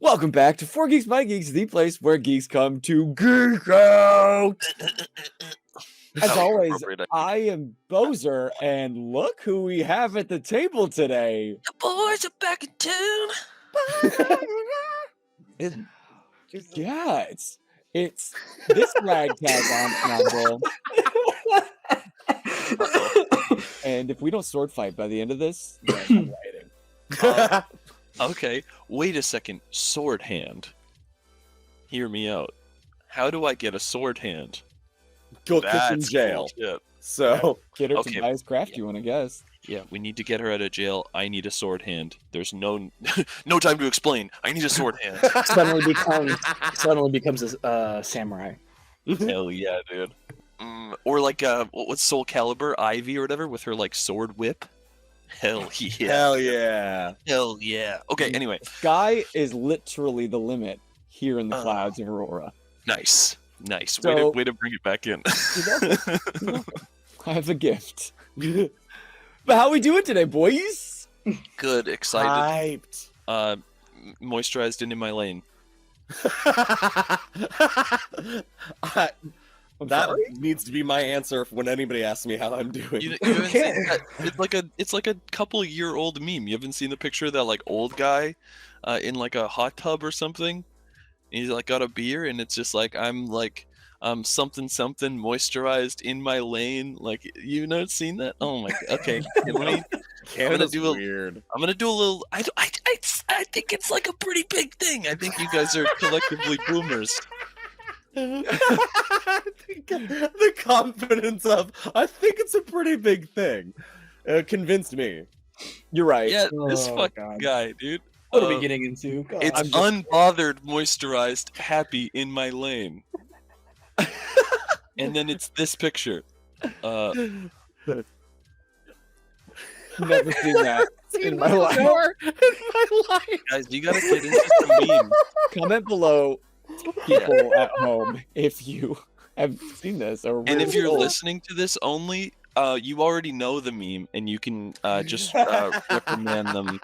Welcome back to 4 Geeks by Geeks, the place where geeks come to geek out. As always, I am Bozer, and look who we have at the table today. The boys are back in town. It's this ragtag ensemble. And if we don't sword fight by the end of this, then I'm writing. Okay, wait a second. Sword hand. Hear me out. How do I get a sword hand? Go kiss in jail. Bullshit. So Get her to buy his craft one, I guess. Yeah, we need to get her out of jail. I need a sword hand. There's no time to explain. I need a sword hand. Suddenly becomes a samurai. Hell yeah, dude. Or like what's Soul Calibur, Ivy or whatever, with her like sword whip. Hell yeah. Hell yeah. Hell yeah. Okay, anyway. Sky is literally the limit here in the clouds of Aurora. Nice. So, way to bring it back in. You're welcome. I have a gift. But how we doing today, boys? Good, excited. Hyped. Moisturized and in my lane. That needs to be my answer when anybody asks me how I'm doing. You haven't seen that? It's like a couple-year-old meme. You haven't seen the picture of that like old guy in like a hot tub or something? And he's like got a beer, and it's just like I'm something moisturized in my lane. Like, you not seen that? Oh my god. Okay. Canada's weird. I'm gonna do a little. I think it's like a pretty big thing. I think you guys are collectively boomers. The confidence of I think it's a pretty big thing convinced me. You're right. Yeah, this fucking guy, dude. What are we getting into? God. It's unbothered, moisturized, happy in my lane. And then it's this picture. Never seen that in my life. Guys, you gotta get into some memes. Comment below, people at home, if you have seen this. And if you're listening to this only, you already know the meme, and you can just recommend them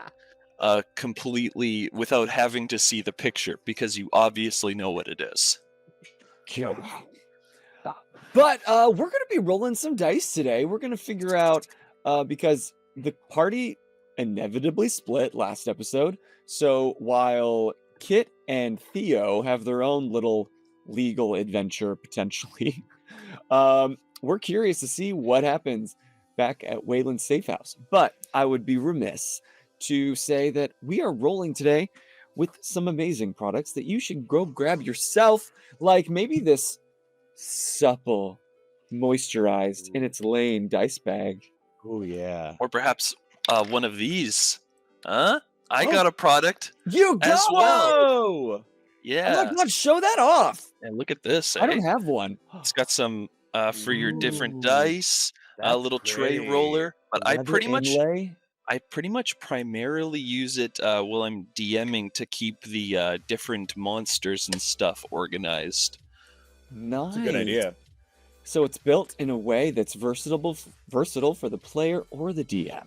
completely without having to see the picture, because you obviously know what it is. But we're going to be rolling some dice today. We're going to figure out, because the party inevitably split last episode. So while Kit and Theo have their own little legal adventure, potentially, we're curious to see what happens back at Wayland's safe house. But I would be remiss to say that we are rolling today with some amazing products that you should go grab yourself, like maybe this supple, moisturized in its lane dice bag. Oh yeah. Or perhaps one of these. Huh? I got a product. You go! As well. Yeah. Oh my god, show that off! And look at this. I don't have one. It's got some for your different dice, a little tray roller. But I pretty much primarily use it while I'm DMing to keep the different monsters and stuff organized. Nice. That's a good idea. So it's built in a way that's versatile for the player or the DM.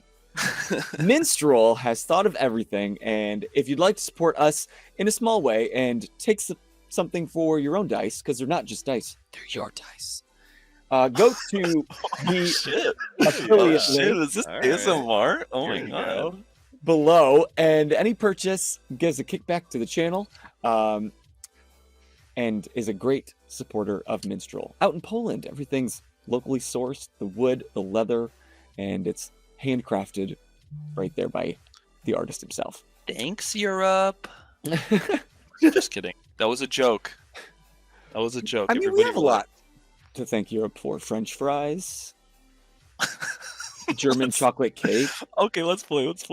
Minstrel has thought of everything, and if you'd like to support us in a small way and take something for your own dice, because they're not just dice, they're your dice. Go to the affiliate link. Is this ASMR? Oh my god. Below, and any purchase gives a kickback to the channel, and is a great supporter of Minstrel. Out in Poland, everything's locally sourced, the wood, the leather, and it's handcrafted right there by the artist himself. Thanks, Europe. Just kidding. That was a joke. I mean, we have a lot to thank Europe for. French fries, German chocolate cake. Okay, let's play. Both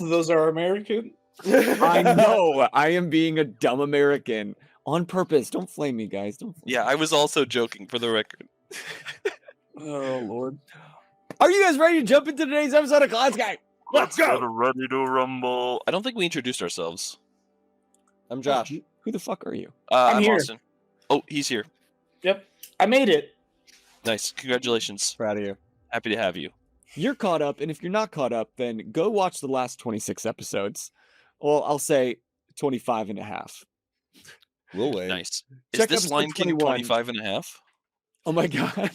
of those are American. I know. I am being a dumb American on purpose. Don't flame me, guys. Don't. Yeah, I was also joking, for the record. Oh Lord. Are you guys ready to jump into today's episode of Cloudscape? Let's go! Ready to rumble. I don't think we introduced ourselves. I'm Josh. Who the fuck are you? I'm here. Austin. Oh, he's here. Yep, I made it. Nice. Congratulations. Proud of you. Happy to have you. You're caught up, and if you're not caught up, then go watch the last 26 episodes. Well, I'll say 25 and a half. We'll wait. Nice. Is Check this episode Lion King 21. 25 and a half? Oh my god.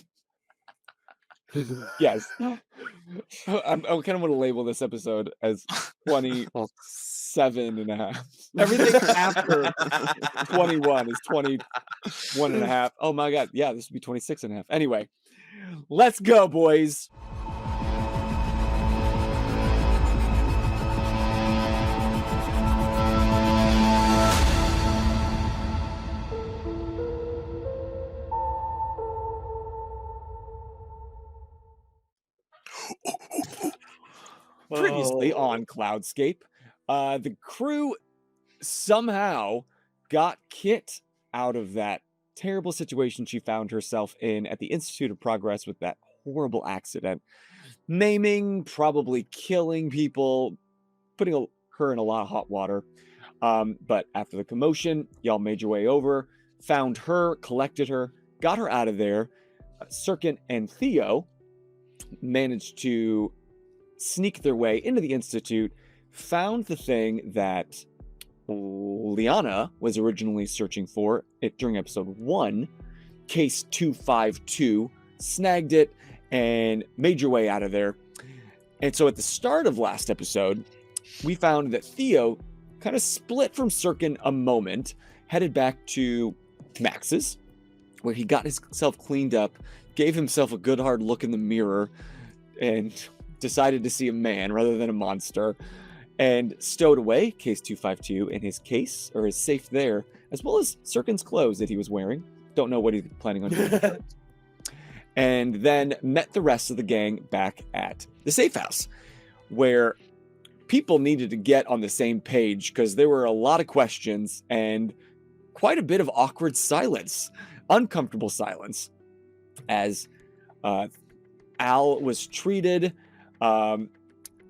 Yes. I kind of want to label this episode as 27 and a half. Everything after 21 is 21 and a half. Oh my god. Yeah, this would be 26 and a half. Anyway, let's go, boys. Previously on Cloudscape, the crew somehow got Kit out of that terrible situation she found herself in at the Institute of Progress with that horrible accident. Maiming, probably killing people, putting her in a lot of hot water. But after the commotion, y'all made your way over, found her, collected her, got her out of there. Syrkon and Theo managed to sneak their way into the Institute, found the thing that Liana was originally searching for it during episode 1, case 252, snagged it, and made your way out of there. And so at the start of last episode, we found that Theo kind of split from Syrkon a moment, headed back to Max's, where he got himself cleaned up, gave himself a good hard look in the mirror, and decided to see a man rather than a monster, and stowed away case 252 in his case, or his safe there, as well as Syrkon's clothes that he was wearing. Don't know what he's planning on doing. And then met the rest of the gang back at the safe house, where people needed to get on the same page because there were a lot of questions and quite a bit of awkward silence, uncomfortable silence, as Al was treated.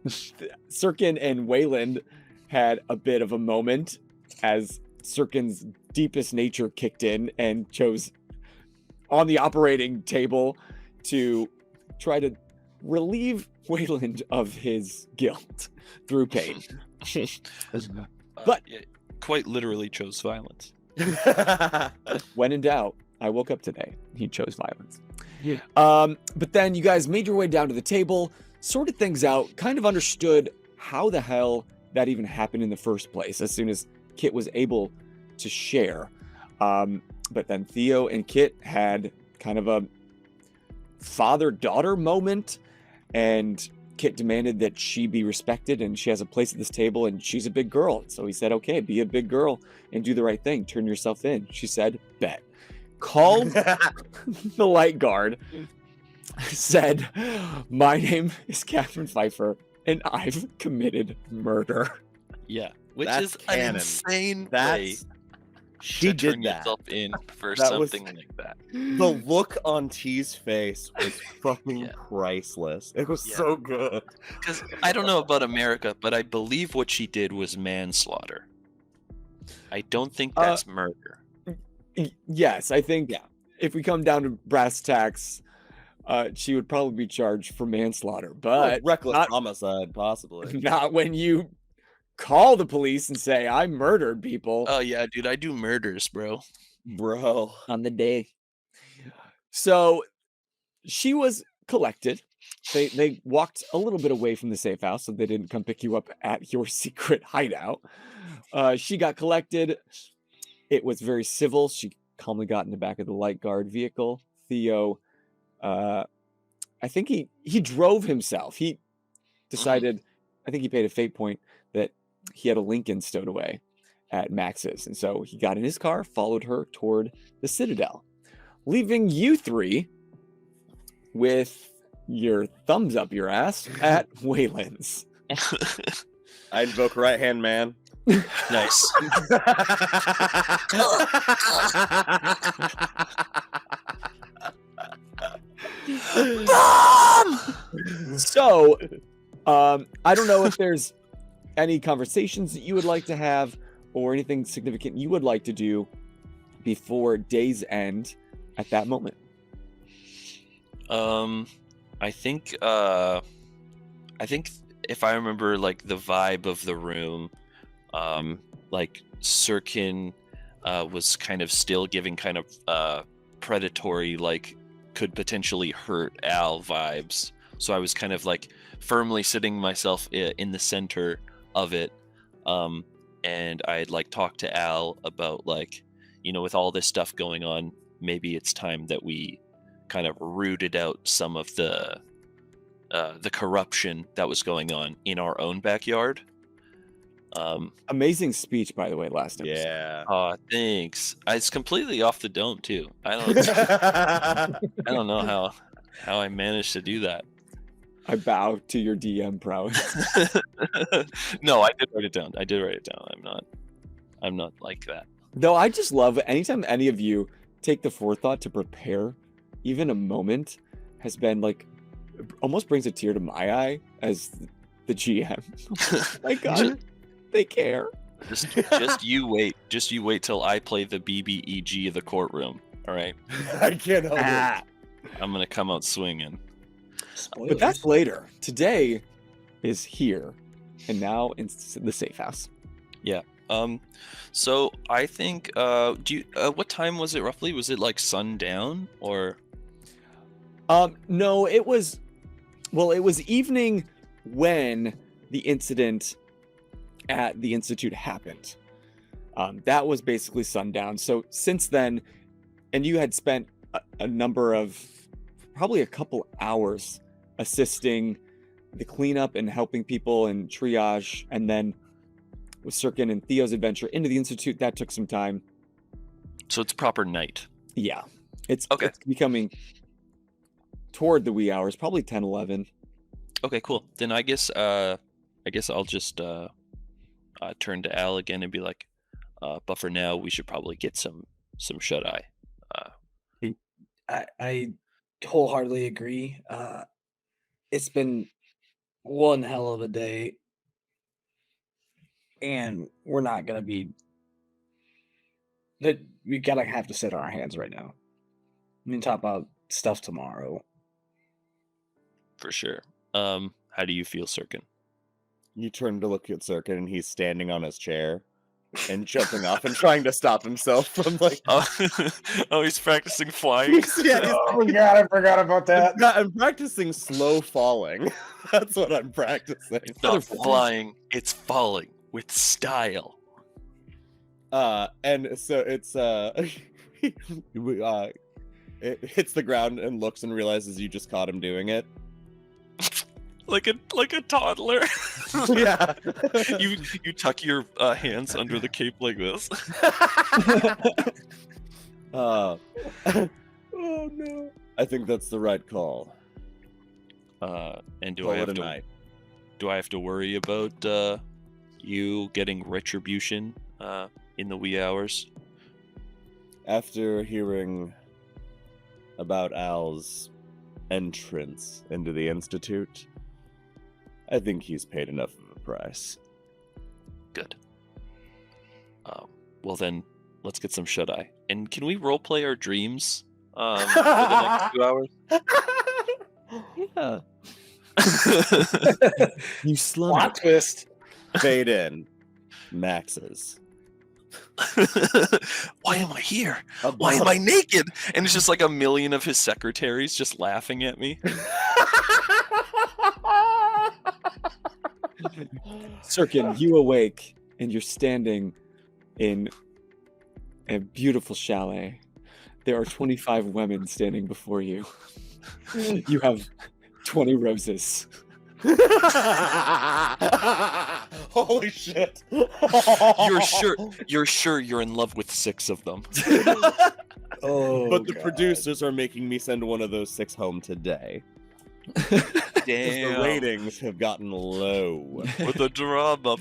Syrkon and Wayland had a bit of a moment as Syrkon's deepest nature kicked in and chose on the operating table to try to relieve Wayland of his guilt through pain. But yeah, quite literally chose violence. when in doubt, I woke up today. He chose violence. Yeah. But then you guys made your way down to the table, sorted things out, kind of understood how the hell that even happened in the first place as soon as Kit was able to share. But then Theo and Kit had kind of a father-daughter moment, and Kit demanded that she be respected and she has a place at this table and she's a big girl. So he said, okay, be a big girl and do the right thing. Turn yourself in. She said, bet. Called the light guard, said, my name is Catherine Pfeiffer and I've committed murder. Yeah, which That's is canon. an insane way That's she to did turn that. yourself in for That was- something like that. The look on T's face was fucking Yeah. priceless. It was Yeah. so good. Because I don't know about America, but I believe what she did was manslaughter. I don't think that's murder. Yes, I think Yeah. if we come down to brass tacks, she would probably be charged for manslaughter, but Reckless not- homicide, possibly. not when you call the police and say, I murdered people Oh yeah, dude, I do murders, bro. Bro. on the day. So she was collected. They walked a little bit away from the safe house, so they didn't come pick you up at your secret hideout. She got collected. It was very civil. She calmly got in the back of the light guard vehicle. Theo, I think he drove himself. He decided, I think he paid a fate point that he had a Lincoln stowed away at Max's. And so he got in his car, followed her toward the Citadel, leaving you three with your thumbs up your ass at Wayland's. I invoke right hand man. Nice. So, I don't know if there's any conversations that you would like to have or anything significant you would like to do before day's end at that moment. I think if I remember like the vibe of the room, like Syrkon was kind of still giving kind of predatory, like could potentially hurt Al vibes. So I was kind of like firmly sitting myself in the center of it. And I'd like talked to Al about like, with all this stuff going on, maybe it's time that we kind of rooted out some of the corruption that was going on in our own backyard. Amazing speech, by the way, last episode. Yeah. Thanks. It's completely off the dome too. I don't know how I managed to do that. I bow to your DM prowess. No, I did write it down. I'm not like that. Though I just love anytime any of you take the forethought to prepare, even a moment has been like almost brings a tear to my eye as the GM. My God, they care. Just you wait. Just you wait till I play the BBEG of the courtroom. All right. I can't help it. I'm gonna come out swinging. But that's later. Today is here, and now in the safe house. Yeah. So I think. What time was it roughly? Was it like sundown or? No, it was. Well, it was evening when the incident at the Institute happened. That was basically sundown. So since then, and you had spent a number of, probably a couple hours assisting the cleanup and helping people and triage, and then with Syrkon and Theo's adventure into the Institute, that took some time. So it's proper night. Yeah, it's okay. It's becoming toward the wee hours, probably 10, 11. Okay, cool. Then I guess I'll just turn to Al again and be like, but for now we should probably get some shut eye. I wholeheartedly agree. It's been one hell of a day, and we're not gonna be. That we gotta have to sit on our hands right now. We can talk about stuff tomorrow. For sure. How do you feel, Syrkon? You turn to look at Syrkon, and he's standing on his chair and jumping off and trying to stop himself from like. Oh, he's practicing flying. Oh God, I forgot about that. I'm practicing slow falling. That's what I'm practicing. It's not flying; it's falling with style. And so it's it hits the ground and looks and realizes you just caught him doing it. Like a toddler. Yeah. You tuck your hands under the cape like this. Oh no. I think that's the right call. And do Call I have it a to night. do I have to worry about you getting retribution in the wee hours? After hearing about Al's entrance into the Institute, I think he's paid enough of a price. Good. Well then, let's get some shut-eye. And can we roleplay our dreams for the next 2 hours? Yeah. You slum. Plot twist. Fade in. Max's. Why am I here? Why am I naked? And it's just like a million of his secretaries just laughing at me. Syrkon, you awake and you're standing in a beautiful chalet. There are 25 women standing before you. You have 20 roses. Holy shit. You're sure you're in love with 6 of them. Oh, But the God. producers are making me send one of those 6 home today. Damn. The ratings have gotten low. For the drama,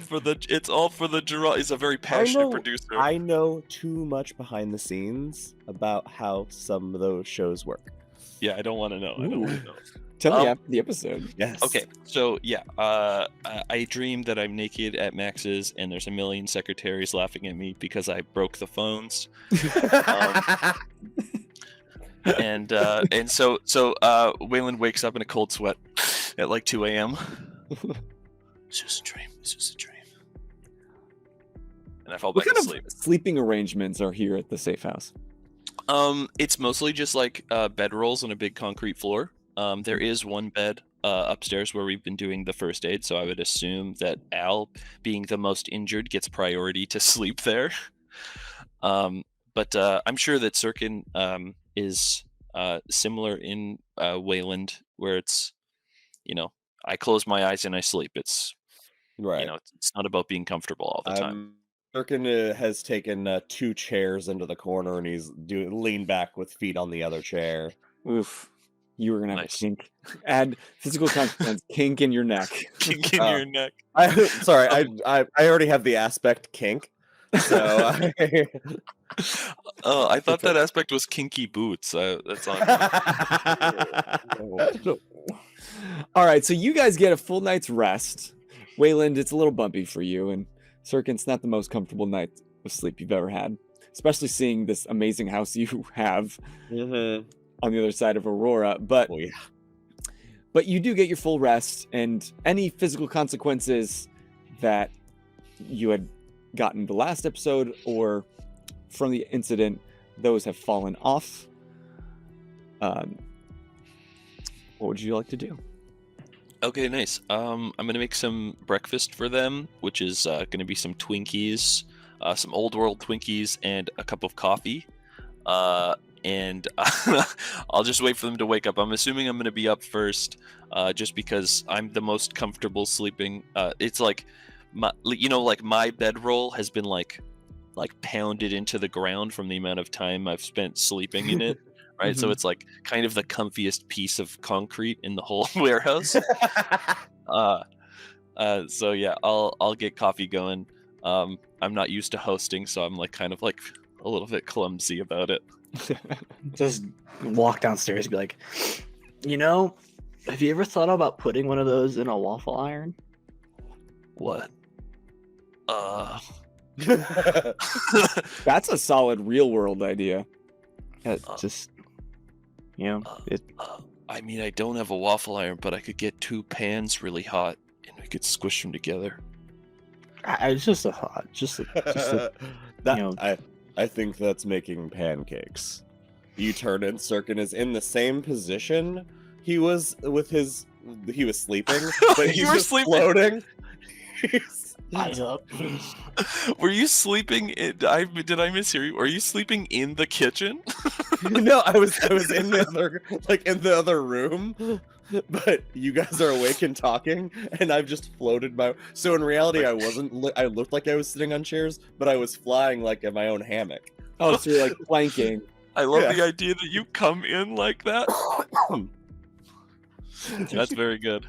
it's all for the drama. He's a very passionate producer. I know too much behind the scenes about how some of those shows work. Yeah, I don't want to know. I don't want to know. Tell me after the episode. Yes. Okay, so yeah, I dream that I'm naked at Max's and there's a million secretaries laughing at me because I broke the phones. And so Wayland wakes up in a cold sweat at like 2 a.m. It's just a dream. It's just a dream. and I fall What back kind asleep. of sleeping arrangements are here at the safe house? It's mostly just like bedrolls on a big concrete floor. There is one bed upstairs where we've been doing the first aid, so I would assume that Al, being the most injured, gets priority to sleep there. But I'm sure that Syrkon is similar in Wayland, where it's, I close my eyes and I sleep. It's, Right. it's not about being comfortable all the time. Syrkon has taken 2 chairs into the corner, and he's leaned back with feet on the other chair. Oof. You were gonna have Nice. a kink. Add physical consequence. Kink in your neck. Kink in your neck. Sorry, I already have the aspect kink, so. Oh, I thought that aspect was kinky boots. That's on. All right, so you guys get a full night's rest. Wayland, it's a little bumpy for you, and Syrkon's not the most comfortable night of sleep you've ever had, especially seeing this amazing house you have on the other side of Aurora. But but you do get your full rest, and any physical consequences that you had gotten the last episode or from the incident, those have fallen off. What would you like to do? Okay, nice. I'm gonna make some breakfast for them, which is gonna be some Twinkies, some old world Twinkies, and a cup of coffee. And I'll just wait for them to wake up. I'm assuming I'm gonna be up first, just because I'm the most comfortable sleeping. It's like my bedroll has been like pounded into the ground from the amount of time I've spent sleeping in it. Right, so it's like kind of the comfiest piece of concrete in the whole warehouse. So yeah, I'll get coffee going. I'm not used to hosting, so I'm kind of a little bit clumsy about it. Just walk downstairs and be like, have you ever thought about putting one of those in a waffle iron? What? That's a solid real world idea. I mean, I don't have a waffle iron, but I could get 2 pans really hot, and we could squish them together. It's just a thought. I think that's making pancakes. You turn and Syrkon is in the same position he was he was sleeping, but he's just floating. Eyes up. Were you sleeping? Did I mishear you? Are you sleeping in the kitchen? No, I was in the other room, but you guys are awake and talking, and I've just floated So in reality, I wasn't. I looked like I was sitting on chairs, but I was flying in my own hammock. Oh, so you're planking. I love the idea that you come in like that. That's very good.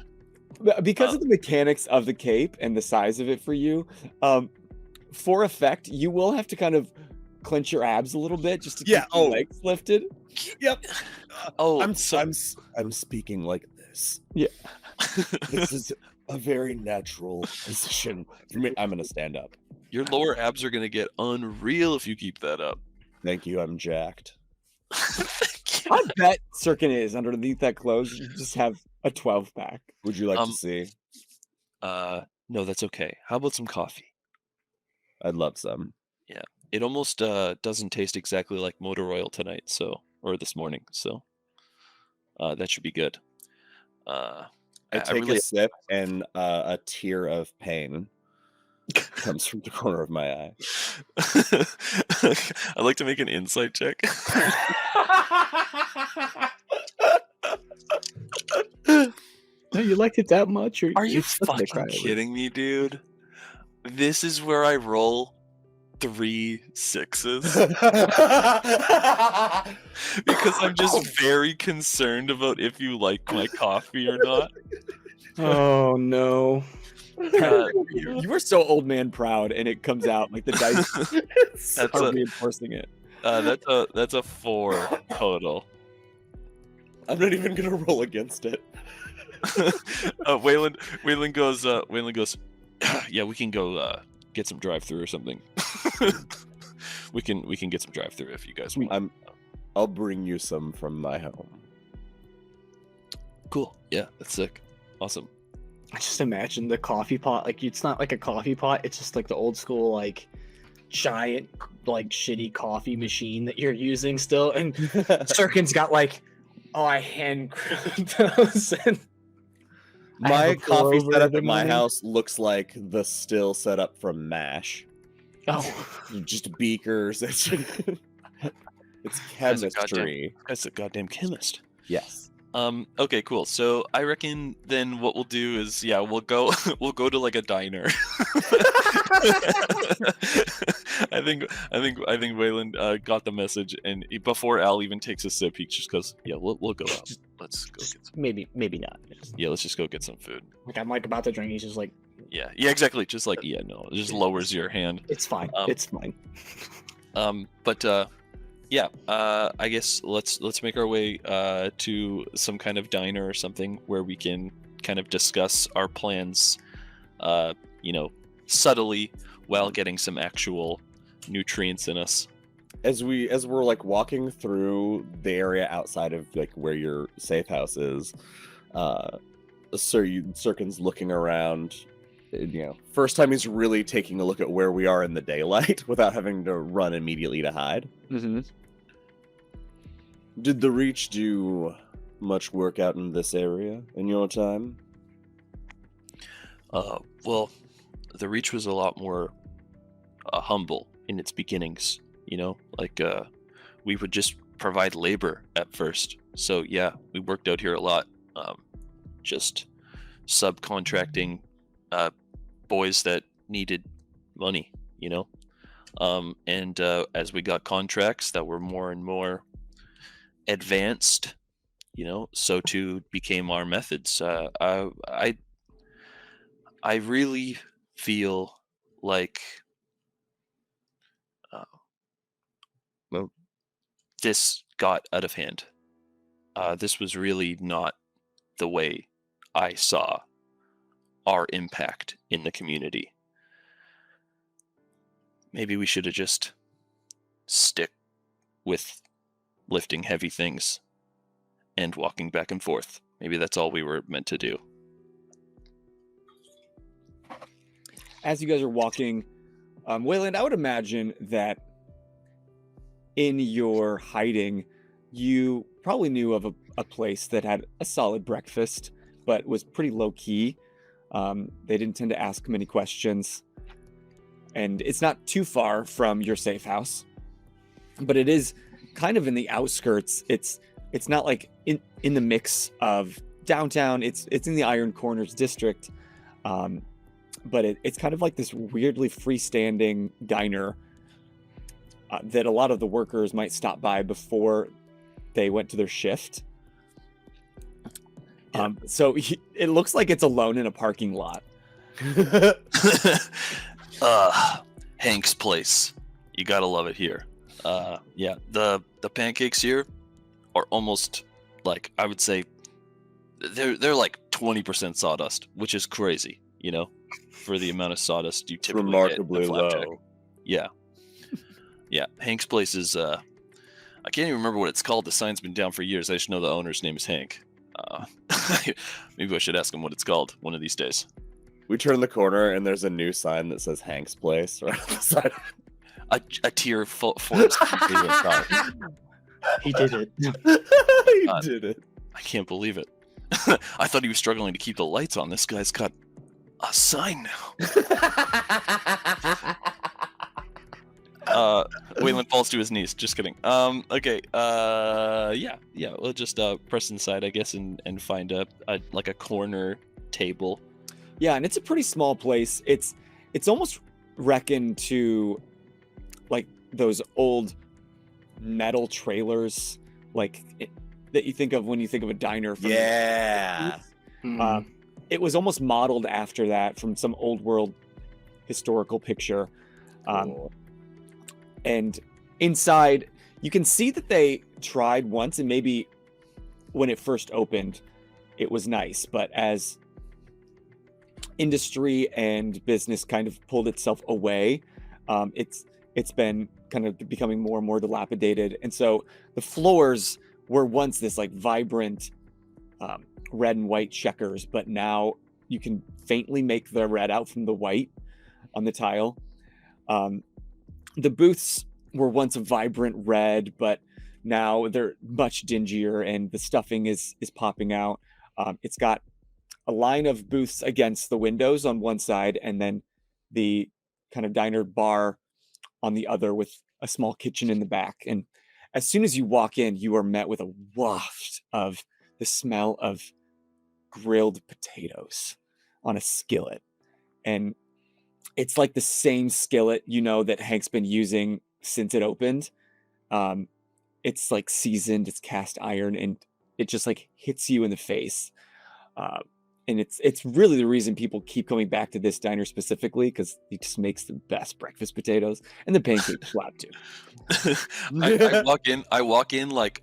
Because of the mechanics of the cape and the size of it for you, for effect, you will have to kind of clench your abs a little bit just to keep your legs lifted. Yep. I'm speaking like this. Yeah. This is a very natural position for me. I'm gonna stand up. Your lower abs are gonna get unreal if you keep that up. Thank you. I'm jacked. I bet Syrkon is underneath that clothes. You just have a 12-pack. Would you like to see? No, that's okay. How about some coffee? I'd love some. Yeah, it almost doesn't taste exactly like motor oil tonight, or this morning. So that should be good. I take a sip, and a tear of pain comes from the corner of my eye. I'd like to make an insight check. No, you liked it that much? Are you fucking kidding me, dude? This is where I roll 3 6s. Because I'm just very concerned about if you like my coffee or not. Oh no. You were so old man proud, and it comes out like the dice are reinforcing it. That's a 4 total. I'm not even gonna roll against it. Wayland goes, yeah, we can go get some drive-through or something. we can get some drive-through if you guys want. I'll bring you some from my home. Cool. Yeah, that's sick. Awesome. I just imagine the coffee pot. It's not like a coffee pot. It's just like the old school giant, like, shitty coffee machine that you're using still, and Syrkon's got like, oh, I hand those. And I have My a pour coffee over setup every at my morning. house looks like the still setup from MASH. Oh, Just beakers. It's Guy's a chemistry. Guy's a goddamn chemist. Yes. Okay, cool. So I reckon then what we'll do is, yeah, we'll go we'll go to like a diner. I think Wayland got the message, and before Al even takes a sip, he just goes, "Yeah, we'll go out. Let's go get some. maybe not. Yeah, let's just go get some food." Like, I'm like about to drink. He's just like, Yeah, exactly. Just like, yeah, no, it just lowers your hand. it's fine. Um, It's fine. But yeah, I guess let's make our way to some kind of diner or something where we can kind of discuss our plans, subtly while getting some actual nutrients in us. As we're like walking through the area outside of like where your safe house is, Syrkon's looking around. First time he's really taking a look at where we are in the daylight without having to run immediately to hide. Mm-hmm. Did the Reach do much work out in this area in your time? Well, the Reach was a lot more humble in its beginnings. We would just provide labor at first. So yeah, we worked out here a lot, just subcontracting boys that needed money, and as we got contracts that were more and more advanced, so too became our methods. I really feel like this got out of hand. This was really not the way I saw our impact in the community. Maybe we should have just stick with lifting heavy things and walking back and forth. Maybe that's all we were meant to do. As you guys are walking, Wayland, I would imagine that in your hiding, you probably knew of a place that had a solid breakfast, but was pretty low key. They didn't tend to ask many questions, and it's not too far from your safe house, but it is kind of in the outskirts. It's not like in the mix of downtown. It's in the Iron Corners district, but it's kind of like this weirdly freestanding diner that a lot of the workers might stop by before they went to their shift. So it looks like it's alone in a parking lot. Hank's place. You gotta love it here. Yeah, the pancakes here are almost like, I would say they're like 20% sawdust, which is crazy, for the amount of sawdust you typically Remarkably get in a flapjack. low. Yeah. Yeah, Hank's place is I can't even remember what it's called. The sign's been down for years. I just know the owner's name is Hank. Maybe I should ask him what it's called one of these days. We turn the corner and there's a new sign that says Hank's Place right on the side. A tier forest. He did it. He God. did it. I can't believe it. I thought he was struggling to keep the lights on. This guy's got a sign now. Wayland falls to his knees. Just kidding. Okay. Yeah. We'll just press inside, I guess, and find a corner table. Yeah, and it's a pretty small place. It's almost reckoned to like those old metal trailers, that you think of when you think of a diner. From Yeah. It was almost modeled after that from some old world historical picture. Cool. And inside, you can see that they tried once, and maybe when it first opened, it was nice. But as industry and business kind of pulled itself away, it's been kind of becoming more and more dilapidated. And so the floors were once this like vibrant red and white checkers, but now you can faintly make the red out from the white on the tile. The booths were once a vibrant red, but now they're much dingier, and the stuffing is popping out. It's got a line of booths against the windows on one side, and then the kind of diner bar on the other, with a small kitchen in the back. And as soon as you walk in, you are met with a waft of the smell of grilled potatoes on a skillet. And it's like the same skillet, that Hank's been using since it opened. It's like seasoned, it's cast iron, and it just like hits you in the face. And it's really the reason people keep coming back to this diner specifically, because it just makes the best breakfast potatoes, and the pancakes slap too. I walk in like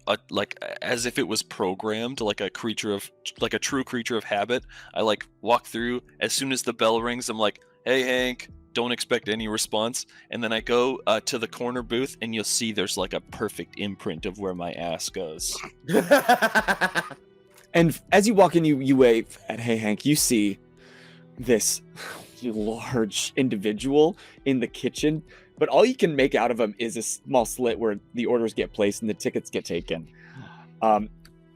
as if it was programmed, like a true creature of habit. I like walk through. As soon as the bell rings, I'm like, "Hey, Hank." Don't expect any response, and then I go to the corner booth, and you'll see there's like a perfect imprint of where my ass goes. And as you walk in, you wave at Hey Hank. You see this large individual in the kitchen, but all you can make out of him is a small slit where the orders get placed and the tickets get taken.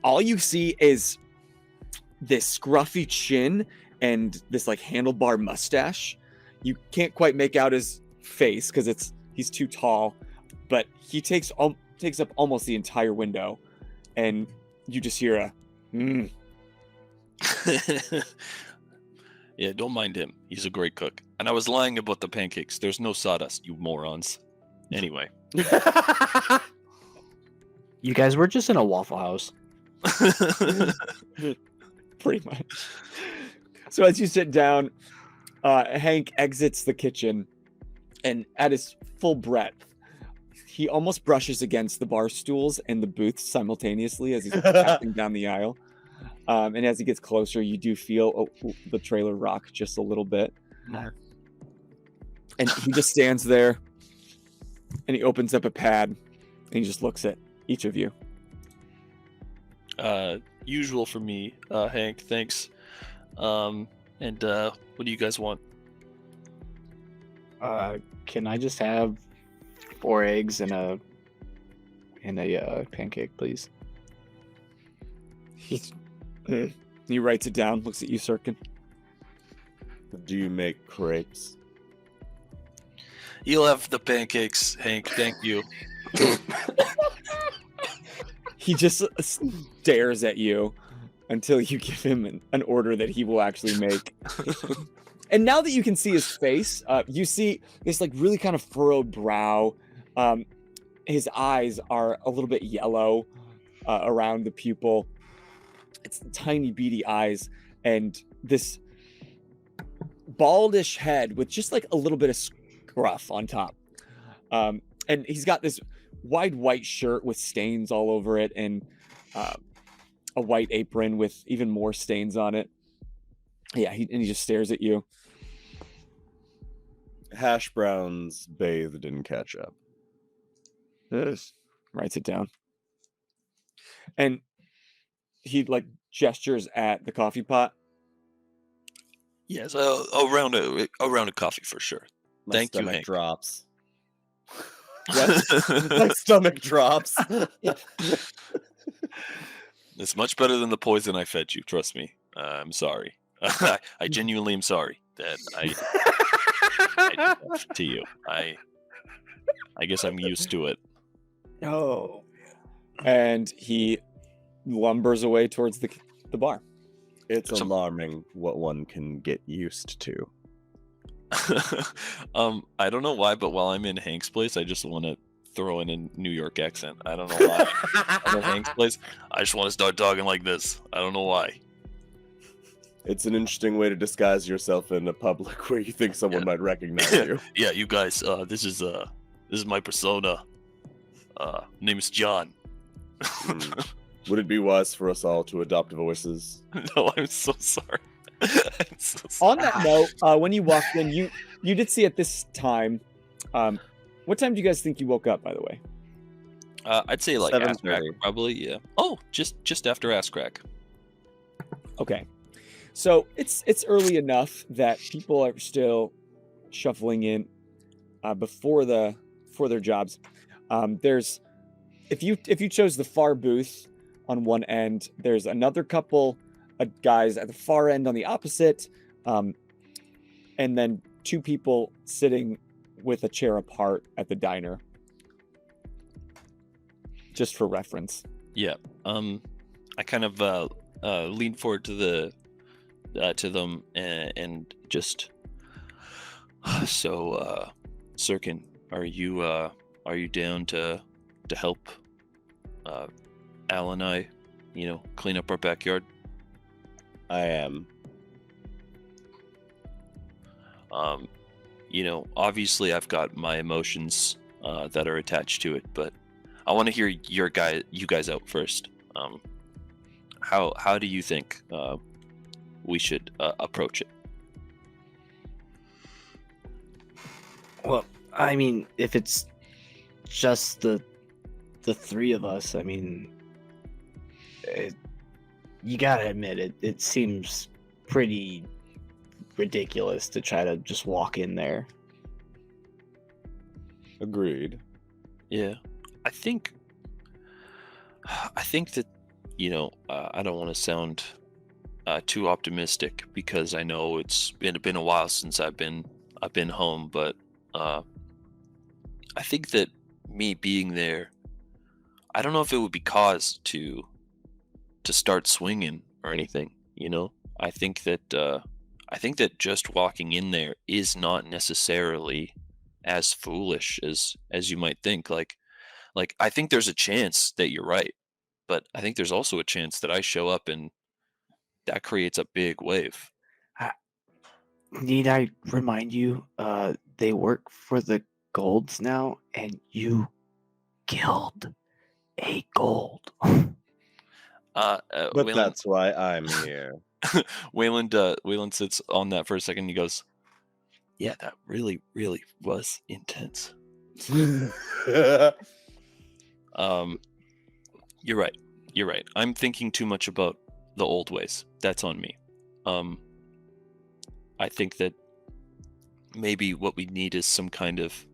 All you see is this scruffy chin and this like handlebar mustache. You can't quite make out his face because he's too tall, but he takes up almost the entire window, and you just hear a Yeah, don't mind him. He's a great cook. And I was lying about the pancakes. There's no sawdust, you morons. Anyway. You guys were just in a Waffle House. Pretty much. So as you sit down, Hank exits the kitchen, and at his full breadth, he almost brushes against the bar stools and the booths simultaneously as he's passing down the aisle. And as he gets closer, you do feel the trailer rock just a little bit. And he just stands there, and he opens up a pad, and he just looks at each of you. Usual for me, Hank, thanks. And what do you guys want? Can I just have 4 eggs and a pancake, please? He writes it down, looks at you, Syrkon. Do you make crepes? You'll have the pancakes, Hank. Thank you. He just stares at you until you give him an order that he will actually make. And now that you can see his face, you see this like really kind of furrowed brow. His eyes are a little bit yellow around the pupil. It's tiny beady eyes, and this baldish head with just like a little bit of scruff on top. And he's got this wide white shirt with stains all over it, and a white apron with even more stains on it. Yeah, he just stares at you. Hash browns bathed in ketchup. Writes it down. And he like gestures at the coffee pot. Yes, a round of coffee for sure. My Thank you, stomach Hank. drops. My stomach drops. It's much better than the poison I fed you. Trust me. I'm sorry. I genuinely am sorry that I did that to you. I guess I'm used to it. Oh. And he lumbers away towards the bar. It's alarming what one can get used to. I don't know why, but while I'm in Hank's place, I just want to throw in a New York accent. I don't know why. I'm in Hank's place. I just want to start talking like this. I don't know why. It's an interesting way to disguise yourself in a public where you think someone might recognize you. Yeah, you guys. This is my persona. Name is John. Would it be wise for us all to adopt voices? No, I'm so sorry. I'm so sorry. On that note, when you walked in, you did see at this time. What time do you guys think you woke up, by the way? I'd say like ass crack, 7:30. probably. Yeah. Oh, just after ass crack. Okay. So it's early enough that people are still shuffling in before the for their jobs. There's if you chose the far booth on one end, there's another couple guys at the far end on the opposite, and then two people sitting with a chair apart at the diner. Just for reference. Yeah. I kind of lean forward to them and just so Syrkon, are you down to help Al and I, clean up our backyard? I am. Obviously I've got my emotions that are attached to it, but I want to hear you guys out first. How do you think we should approach it? Well, I mean, if it's just the three of us, I mean, you gotta admit it seems pretty ridiculous to try to just walk in there. Agreed. Yeah, I think that I don't want to sound too optimistic because I know it's been a while since I've been home, but I think that me being there, I don't know if it would be cause to start swinging or anything. I think that just walking in there is not necessarily as foolish as you might think. Like I think there's a chance that you're right, but I think there's also a chance that I show up and that creates a big wave. Need I remind you, they work for the Golds now, and you killed a Gold. But Wayland, that's why I'm here. Wayland sits on that for a second. And he goes, "Yeah, that really, really was intense." You're right. You're right. I'm thinking too much about the old ways. That's on me. I think that maybe what we need is some kind of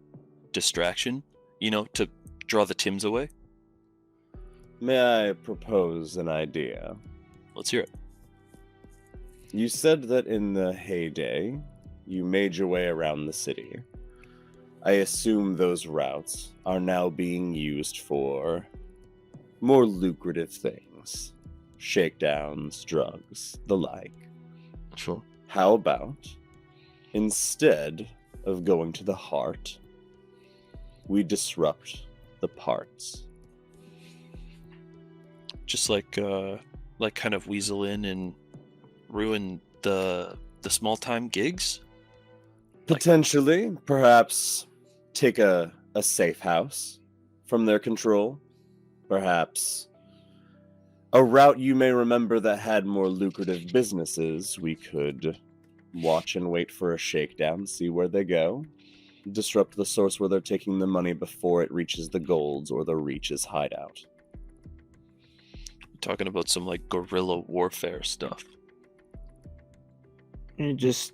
distraction, to draw the Tims away. May I propose an idea? Let's hear it. You said that in the heyday, you made your way around the city. I assume those routes are now being used for more lucrative things. Shakedowns, drugs, the like. Sure. How about, instead of going to the heart, we disrupt the parts? Just like kind of weasel in and ruin the small time gigs? Potentially, perhaps take a safe house from their control. Perhaps a route you may remember that had more lucrative businesses. We could watch and wait for a shakedown, see where they go. Disrupt the source where they're taking the money before it reaches the Golds or the Reach's hideout. Talking about some like guerrilla warfare stuff. And just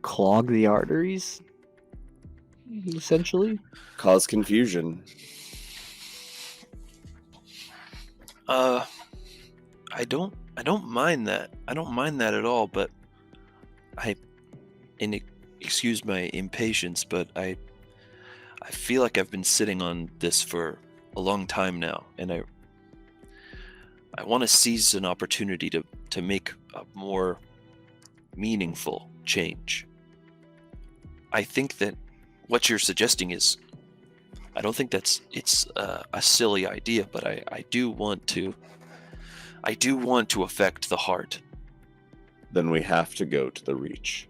clog the arteries, essentially. Cause confusion. I don't mind that. I don't mind that at all, but excuse my impatience, but I feel like I've been sitting on this for a long time now, and I want to seize an opportunity to make a more meaningful change. I think that what you're suggesting is, I don't think it's a silly idea, but I do want to affect the heart. Then we have to go to the Reach.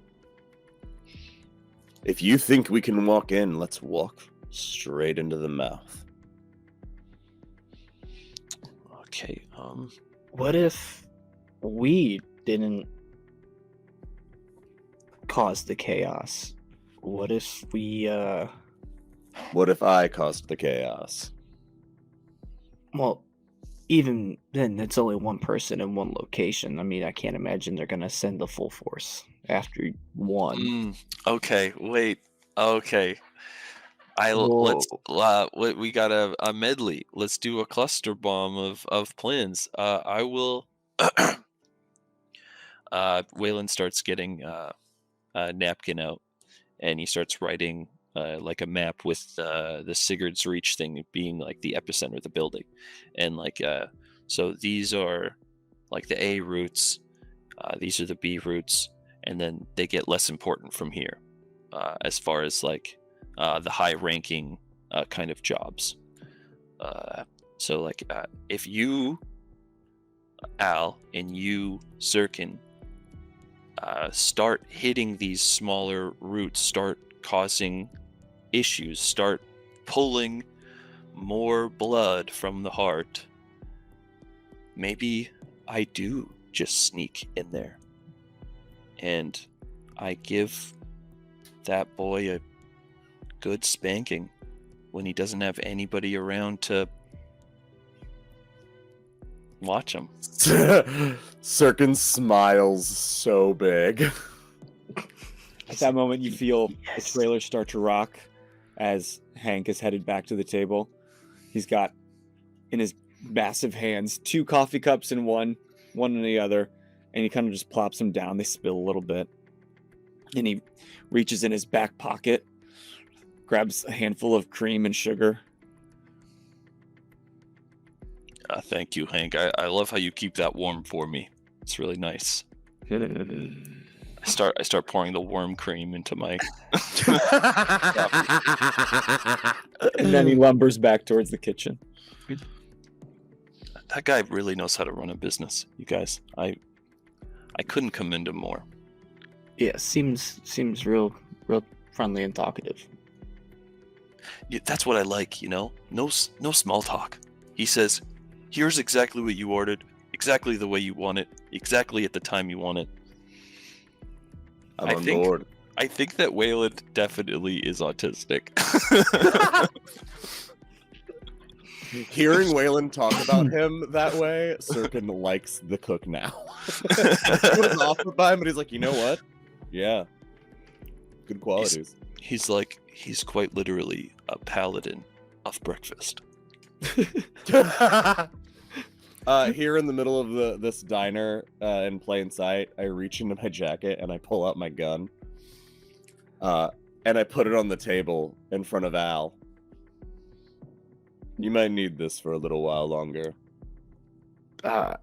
If you think we can walk in, let's walk straight into the mouth. Okay. What if we didn't cause the chaos? What if we, What if I caused the chaos? well, even then, it's only one person in one location. I mean, I can't imagine they're gonna send the full force after one. Okay. Wait. Okay. We got a medley. Let's do a cluster bomb of plans. I will. Wayland starts getting a napkin out, and he starts writing like a map with the Sigurd's Reach thing being like the epicenter of the building, and like so these are like the A routes, these are the B routes, and then they get less important from here, as far as like the high-ranking kind of jobs. So like if you, Al, and you, Syrkon, start hitting these smaller routes, start causing issues, start pulling more blood from the heart, maybe I do just sneak in there and I give that boy a good spanking when he doesn't have anybody around to watch him. Syrkon smiles so big. At that moment, you feel the trailer start to rock as Hank is headed back to the table. He's got in his massive hands 2 coffee cups in one in the other, and he kind of just plops them down. They spill a little bit. And he reaches in his back pocket, grabs a handful of cream and sugar. Thank you, Hank. I love how you keep that warm for me. It's really nice. I start pouring the warm cream into my. And then he lumbers back towards the kitchen. That guy really knows how to run a business, you guys. I couldn't commend him more. Yeah, seems real friendly and talkative. Yeah, that's what I like, you know? No small talk. He says, here's exactly what you ordered, exactly the way you want it, exactly at the time you want it. I'm on board. I think that Wayland definitely is autistic. Hearing Wayland talk about him that way, Syrkon likes the cook now. He was off by him, but he's like, you know what? Yeah. Good qualities. He's quite literally a paladin of breakfast. Here in the middle of this diner, in plain sight, I reach into my jacket and I pull out my gun. And I put it on the table in front of Al. You might need this for a little while longer. I'm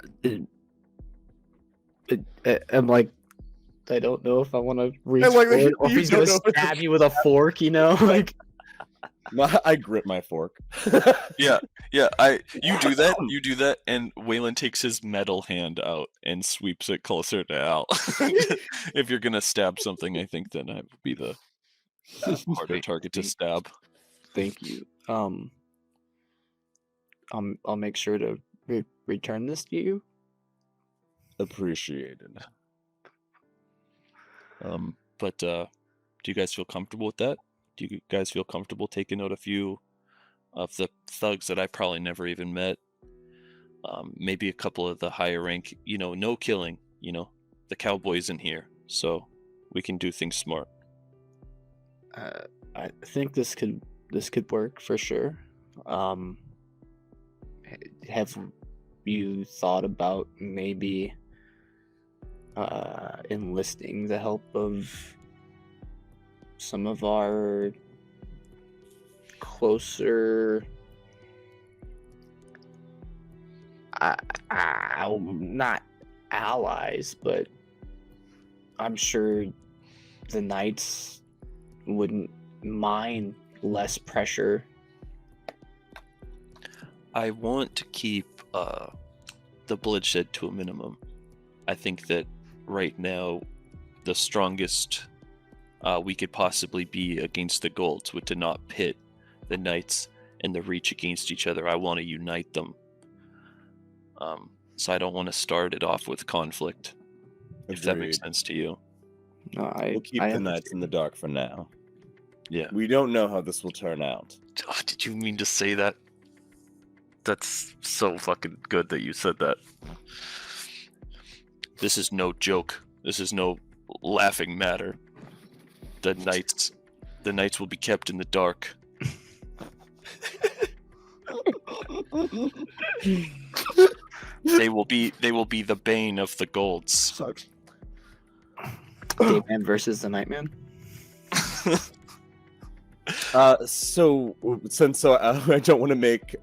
like, I don't know if I want to reach like, for it, or if you he's gonna don't know. stab you with a fork, you know? Like, I grip my fork. Yeah. You do that, and Wayland takes his metal hand out and sweeps it closer to Al. If you're gonna stab something, I think then I would be the harder target to stab. Thank you. I'll make sure to return this to you. Appreciated. But do you guys feel comfortable with that? Do you guys feel comfortable taking out a few of the thugs that I probably never even met? Maybe a couple of the higher rank, no killing, the cowboys in here, so we can do things smart. I think this could work for sure. Have you thought about maybe enlisting the help of some of our closer, not allies, but I'm sure the knights wouldn't mind less pressure. I want to keep the bloodshed to a minimum. I think that right now the strongest we could possibly be against the Golds would to not pit the Knights and the Reach against each other. I want to unite them. So I don't want to start it off with conflict, if that makes sense to you. No, We'll keep the Knights in the dark for now. Yeah. We don't know how this will turn out. Oh, did you mean to say that? That's so fucking good that you said that. This is no joke. This is no laughing matter. The Knights will be kept in the dark. They will be the bane of the golds. Sucks. Dayman versus the Nightman. So I don't want to make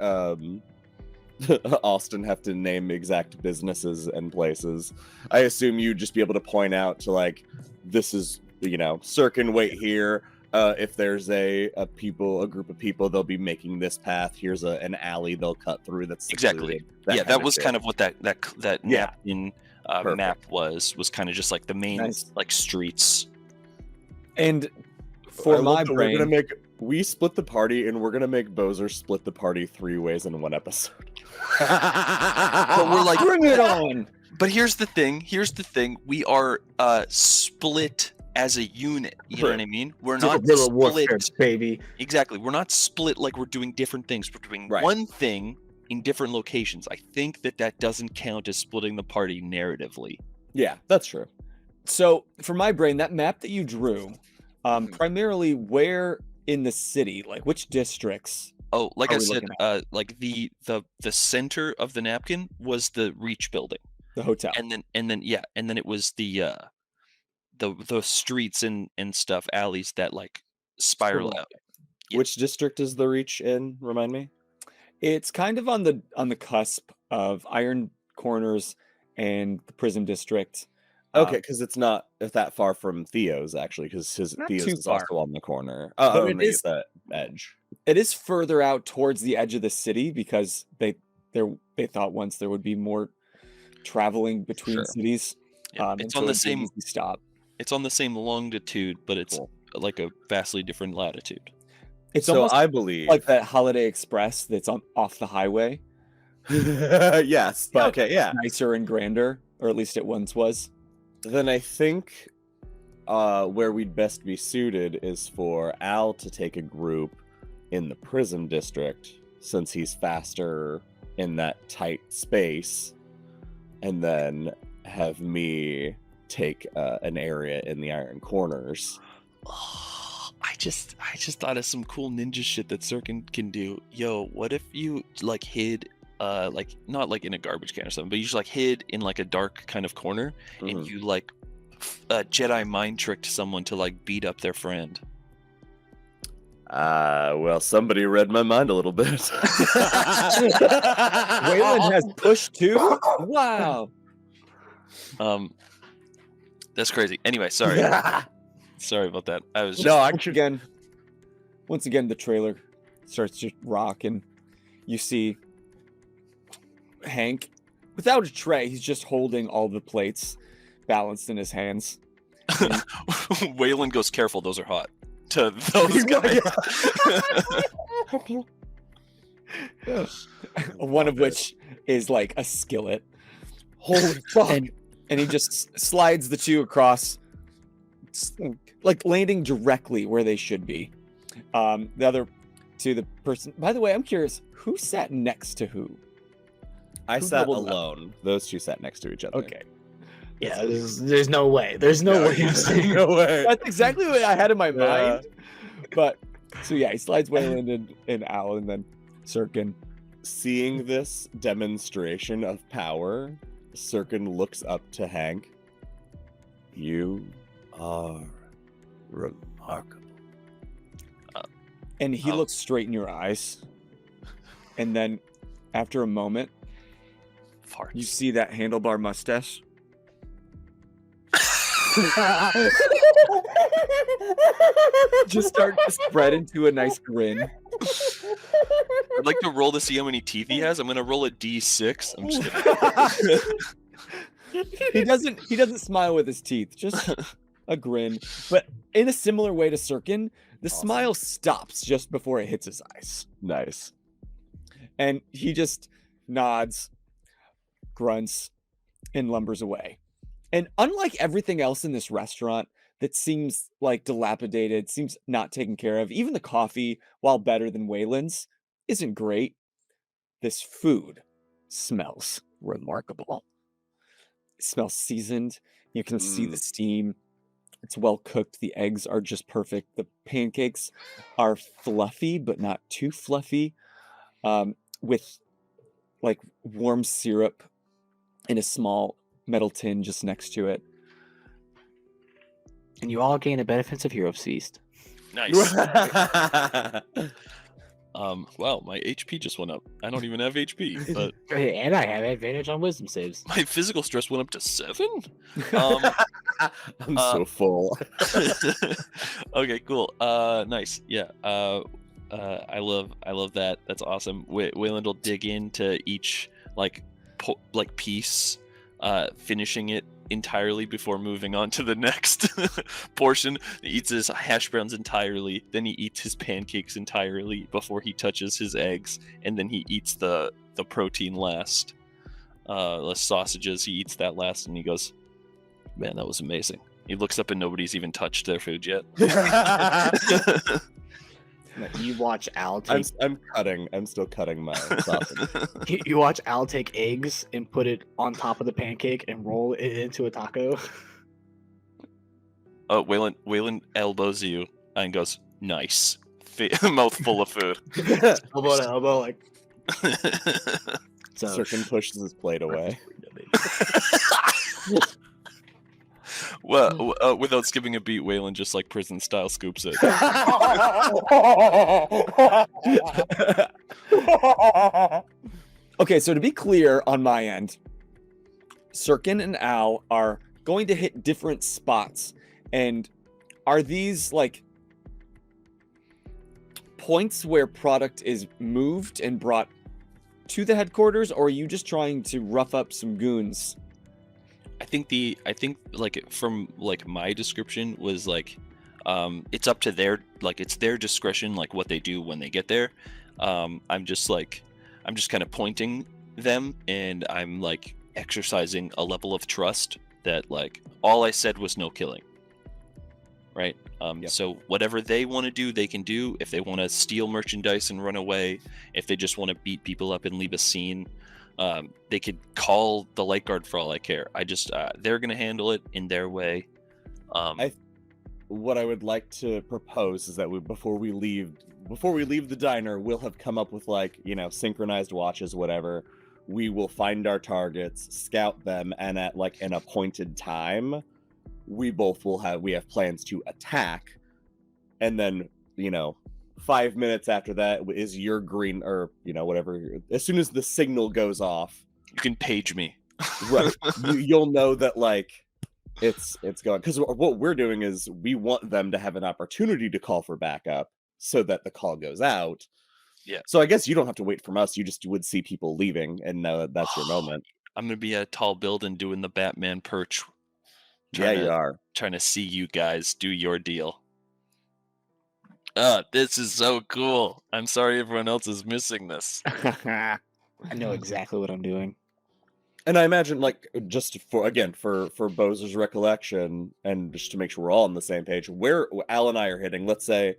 Austin have to name exact businesses and places. I assume you'd just be able to point out to like, this is, Syrkon, wait here. If there's a group of people, they'll be making this path. Here's an alley they'll cut through. That's Exactly. secluded, That was shit. kind of what that Yeah. napkin Perfect. map was kind of just like the main Nice. like streets. And for I love my that brain, we split the party, and we're gonna make Bozer split the party 3 ways in one episode. But we're like, bring it on. but here's the thing. We are split as a unit. You know what I mean? We're not Guerrilla split. warfare, baby. Exactly. We're not split like we're doing different things. We're doing Right. one thing in different locations. I think that doesn't count as splitting the party narratively. Yeah, that's true. So for my brain, that map that you drew, primarily where in the city, like which districts? Oh, like Are I we said, looking like the center of the napkin was the Reach building, The hotel. and then it was the streets and stuff, alleys that like spiral Sort of. out. Yeah. Which district is the Reach in? Remind me. It's kind of on the cusp of Iron Corners and the Prism District. Okay, because it's not that far from Theo's, actually, because Not Theo's too is far. also on the corner. But On it the is- edge. It is further out towards the edge of the city because they thought once there would be more traveling between Sure. cities. Yeah, and it's so on the it'd be an same easy stop. it's on the same longitude, but it's Cool. like a vastly different latitude. It's So almost I believe. like that Holiday Express that's off the highway. Yes. Yeah, Okay. Yeah. Nicer and grander, or at least it once was. Then I think where we'd best be suited is for Al to take a group in the Prism District, since he's faster in that tight space, and then have me take an area in the Iron Corners. I just thought of some cool ninja shit that Syrkon can do. Yo, what if you like hid like not like in a garbage can or something, but you just like hid in like a dark kind of corner and Mhm. you like Jedi mind tricked someone to like beat up their friend. Well, somebody read my mind a little bit. Wayland has push too. Wow. That's crazy. Anyway, sorry. Sorry about that. I was just No, Once again, the trailer starts to rock, and you see Hank without a tray. He's just holding all the plates balanced in his hands. Wayland goes, careful, those are hot. To those guys. One of which is like a skillet. Holy fuck. And he just slides the two across, like landing directly where they should be. The other to the person. By the way, I'm curious, who sat next to who? I Who sat doubled up? alone. Those two sat next to each other. Okay. Yeah, there's no way. There's no way. I'm saying- No way. That's exactly what I had in my Yeah. mind. But so yeah, he slides Wayland and Al, and then Syrkon. Seeing this demonstration of power, Syrkon looks up to Hank. You are remarkable. And he Oh. looks straight in your eyes. And then after a moment, Farts. you see that handlebar mustache. Just start to spread into a nice grin. I'd like to roll to see how many teeth he has. I'm gonna roll a D6. I'm just kidding. He doesn't smile with his teeth, just a grin. But in a similar way to Syrkon, the Awesome. smile stops just before it hits his eyes. Nice. And he just nods, grunts, and lumbers away. And unlike everything else in this restaurant that seems like dilapidated, seems not taken care of, even the coffee, while better than Wayland's, isn't great. This food smells remarkable. It smells seasoned. You can see the steam It's well cooked. The eggs are just perfect. The pancakes are fluffy, but not too fluffy, with like warm syrup in a small metal tin just next to it. And you all gain the benefits of Hero's Feast. Nice. Wow, my HP just went up. I don't even have HP, but And I have advantage on wisdom saves. my physical stress went up to 7. I'm so full. Okay, cool. Nice. Yeah. I love that. That's awesome. Wayland will dig into each piece, finishing it entirely before moving on to the next portion. He eats his hash browns entirely, then he eats his pancakes entirely before he touches his eggs, and then he eats the protein last. The sausages, he eats that last, and he goes, "Man, that was amazing." He looks up and nobody's even touched their food yet. You watch Al take. I'm still cutting my sausage. You watch Al take eggs and put it on top of the pancake and roll it into a taco. Oh, Wayland elbows you and goes, "Nice." Mouth full of food. Elbow to elbow, like. So, Syrkon pushes his plate away. Well, without skipping a beat, Wayland just like prison style scoops it. Okay, so to be clear on my end, Syrkon and Al are going to hit different spots. And are these like points where product is moved and brought to the headquarters, or are you just trying to rough up some goons? I think like from like my description was like it's up to their it's their discretion like what they do when they get there. I'm just kind of pointing them, and I'm like exercising a level of trust that like all I said was no killing. Right? Yep. So whatever they want to do, they can do. If they want to steal merchandise and run away, if they just want to beat people up and leave a scene, they could call the light guard for all I care. They're gonna handle it in their way. What I would like to propose is that before we leave the diner, we'll have come up with synchronized watches, whatever. We will find our targets, scout them, and at like an appointed time, we have plans to attack, and then 5 minutes after that is your green, or whatever. As soon as the signal goes off, You can page me. right, you'll know that it's going. Because what we're doing is we want them to have an opportunity to call for backup so that the call goes out. Yeah. So I guess you don't have to wait from us. You just would see people leaving and know that that's your moment. I'm gonna be a tall building doing the Batman perch. Yeah, you are. Trying to see you guys do your deal. This is so cool. I'm sorry everyone else is missing this. I know exactly what I'm doing. And I imagine, just for Bozer's recollection, and just to make sure we're all on the same page, where Al and I are hitting, let's say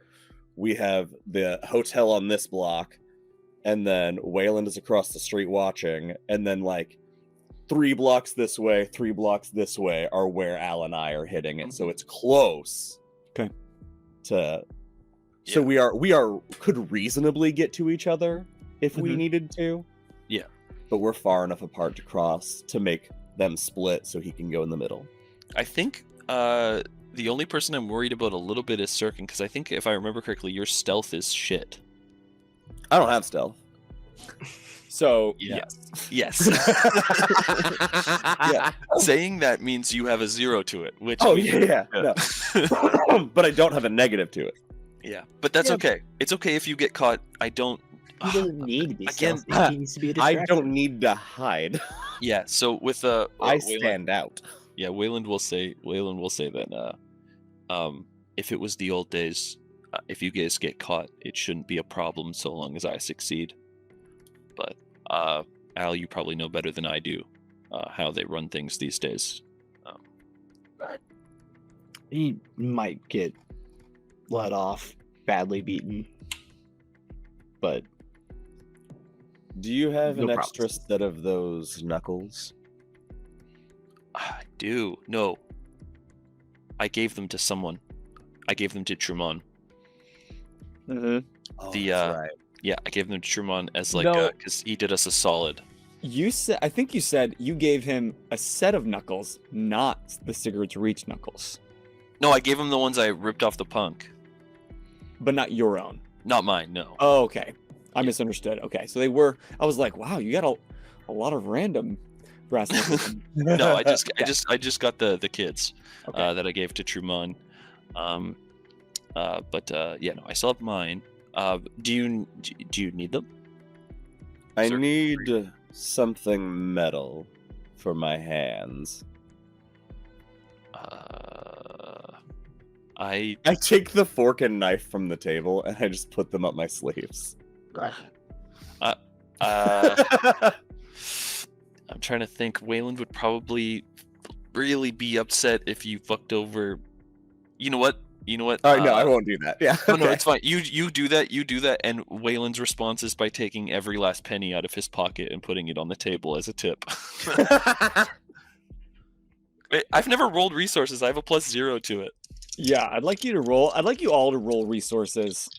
we have the hotel on this block, and then Wayland is across the street watching, and then 3 blocks this way, 3 blocks this way are where Al and I are hitting it. So it's close. Okay. So we could reasonably get to each other if we needed to. Yeah. But we're far enough apart to cross to make them split so he can go in the middle. I think the only person I'm worried about a little bit is Syrkon, because I think if I remember correctly, your stealth is shit. I don't have stealth. So Yeah. yes. Yeah. Saying that means you have a 0 to it, which Oh yeah. No. But I don't have a negative to it. Yeah, but that's Yeah. okay. It's okay if you get caught. I don't. He doesn't need to be Again, stealthy. He needs to be a distraction. I don't need to hide. Yeah. So with I Wayland, stand out. yeah, Wayland will say that if it was the old days, if you guys get caught, it shouldn't be a problem so long as I succeed. But Al, you probably know better than I do how they run things these days. He might get let off, badly beaten, but Do you have No an problems. extra set of those knuckles? I do. No. I gave them to someone. I gave them to Truman. Mm-hmm. Oh, The, that's right. Yeah, I gave them to Truman as like No. because he did us a solid. You said, I think you said you gave him a set of knuckles, not the Sigurd's Reach knuckles, No, I gave him the ones I ripped off the punk. but not your own. Not mine, no. Oh, okay. I misunderstood. Okay, so they were. I was like, wow, you got a lot of random brass knuckles. No, I just Yeah. I just got the kids Okay. that I gave to Truman. But yeah, no, I still have mine. Do you need them? I Sir- need something metal for my hands. I I take the fork and knife from the table and I just put them up my sleeves. I'm trying to think. Wayland would probably really be upset if you fucked over. You know what? No, I won't do that. Yeah. No, okay. it's fine. You do that, and Wayland's response is by taking every last penny out of his pocket and putting it on the table as a tip. I've never rolled resources. I have a +0 to it. Yeah, I'd like you to roll. I'd like you all to roll resources,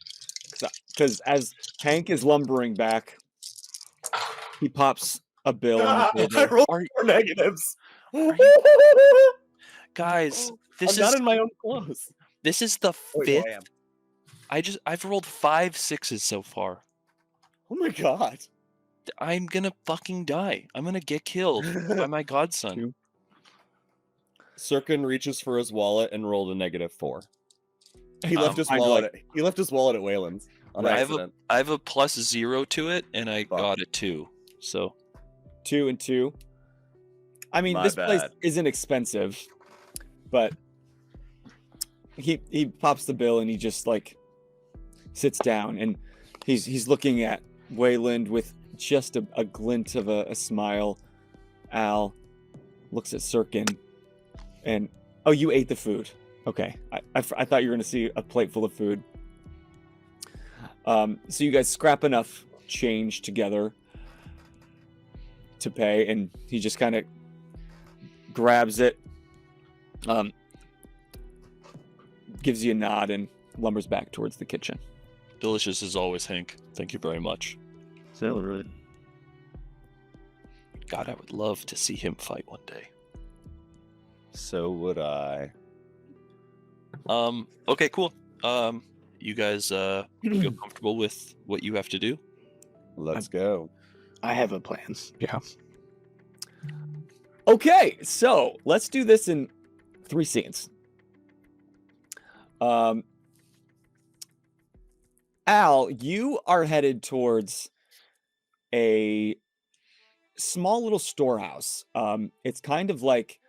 because as Hank is lumbering back, he pops a bill on the I table. rolled Are- 4 negatives. Guys, I'm this not is in my own clothes. this is the Wait, fifth. I am. I've rolled 5 6s so far. Oh my god. I'm gonna fucking die. I'm gonna get killed by my godson. Syrkon reaches for his wallet and rolled a -4. He left his I'd wallet. He left his wallet at Wayland's on I accident. have a +0 to it, and I Fuck. got a 2. So 2 and 2. I mean, My this place bad. isn't expensive, but he pops the bill and he just like sits down and he's looking at Wayland with just a glint of a smile. Al looks at Syrkon and, oh, you ate the food. Okay, I thought you were gonna see a plate full of food. So you guys scrap enough change together to pay, and he just kind of grabs it, gives you a nod, and lumbers back towards the kitchen. delicious as always, Hank. Thank you very much. Celebrate. God, I would love to see him fight one day. So would I. Okay, cool. You guys feel comfortable with what you have to do? Let's go. I have a plans. Yeah. Okay, so let's do this in 3 scenes. Al, you are headed towards a small little storehouse. It's kind of like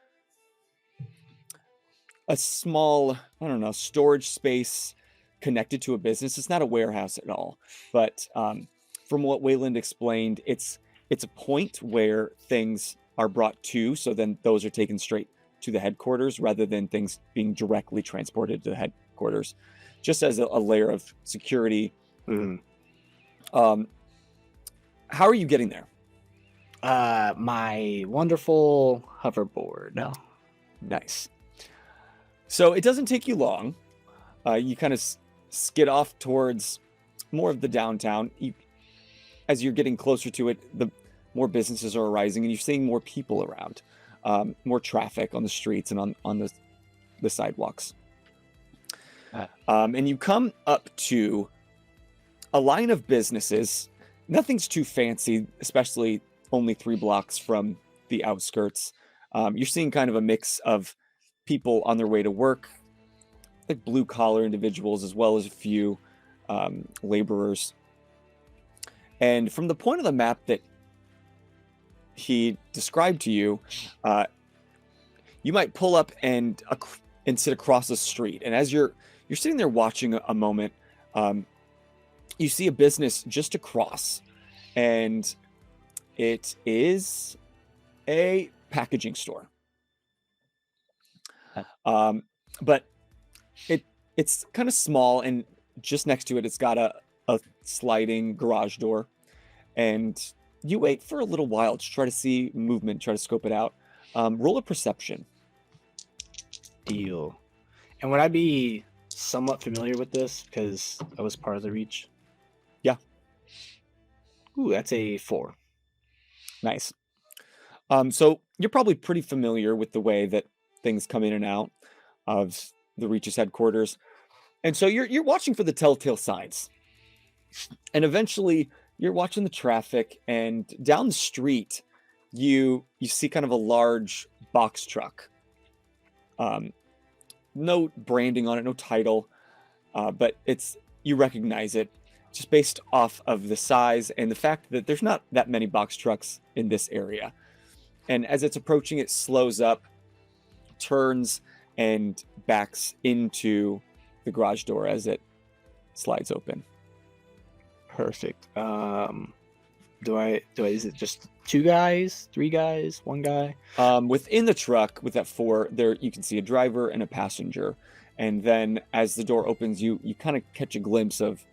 a small, I don't know, storage space connected to a business. It's not a warehouse at all, but from what Wayland explained, it's a point where things are brought to, so then those are taken straight to the headquarters rather than things being directly transported to the headquarters, just as a layer of security. Mhm. How are you getting there? My wonderful hoverboard. No. Nice. So it doesn't take you long. You kind of skid off towards more of the downtown. As you're getting closer to it, the more businesses are arising, and you're seeing more people around, more traffic on the streets and on the sidewalks. And you come up to a line of businesses. Nothing's too fancy, especially only 3 blocks from the outskirts. You're seeing kind of a mix of people on their way to work, like blue-collar individuals, as well as a few laborers. And from the point of the map that he described to you, you might pull up and sit across the street. And as you're sitting there watching a moment, you see a business just across, and it is a packaging store. But it's kind of small, and just next to it, it's got a sliding garage door. And you wait for a little while to try to see movement, try to scope it out. Roll a perception. Deal. And would I be somewhat familiar with this because I was part of the Reach? Yeah. Ooh, that's a 4. Nice. So you're probably pretty familiar with the way that things come in and out of the Reach's headquarters. And so you're watching for the telltale signs. And eventually you're watching the traffic, and down the street you see kind of a large box truck. No branding on it, no title, but you recognize it just based off of the size and the fact that there's not that many box trucks in this area. And as it's approaching, it slows up, turns, and backs into the garage door as it slides open. Perfect. Is it just 2 guys, 3 guys, 1 guy? Within the truck with that 4, there you can see a driver and a passenger. And then as the door opens, you kind of catch a glimpse of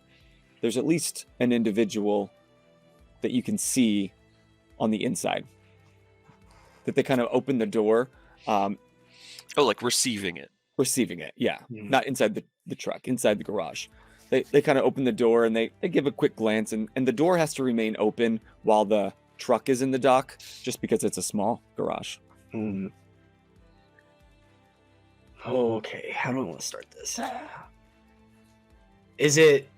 there's at least an individual that you can see on the inside. That they kind of open the door. Like receiving it. Receiving it, yeah. Hmm. Not inside the truck, inside the garage. They kind of open the door and they give a quick glance, and the door has to remain open while the truck is in the dock, just because it's a small garage. Hmm. Okay, how do I want to start this? Is it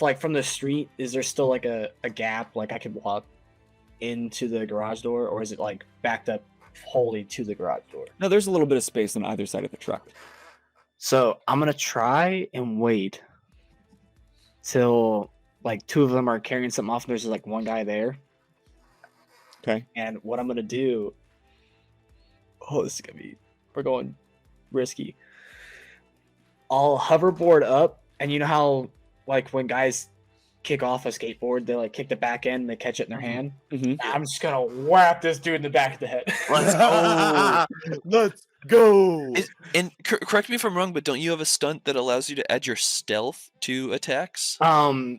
like from the street? Is there still like a gap, like I could walk into the garage door, or is it like backed up wholly to the garage door? No, there's a little bit of space on either side of the truck. So I'm gonna try and wait till like 2 of them are carrying something off and there's just like 1 guy there. Okay. And what I'm gonna do, we're going risky. I'll hoverboard up, and you know how like when guys kick off a skateboard, they like kick the back end and they catch it in their hand. Mm-hmm. I'm just gonna whap this dude in the back of the head. Let's go. Let's go. And correct me if I'm wrong, but don't you have a stunt that allows you to add your stealth to attacks? That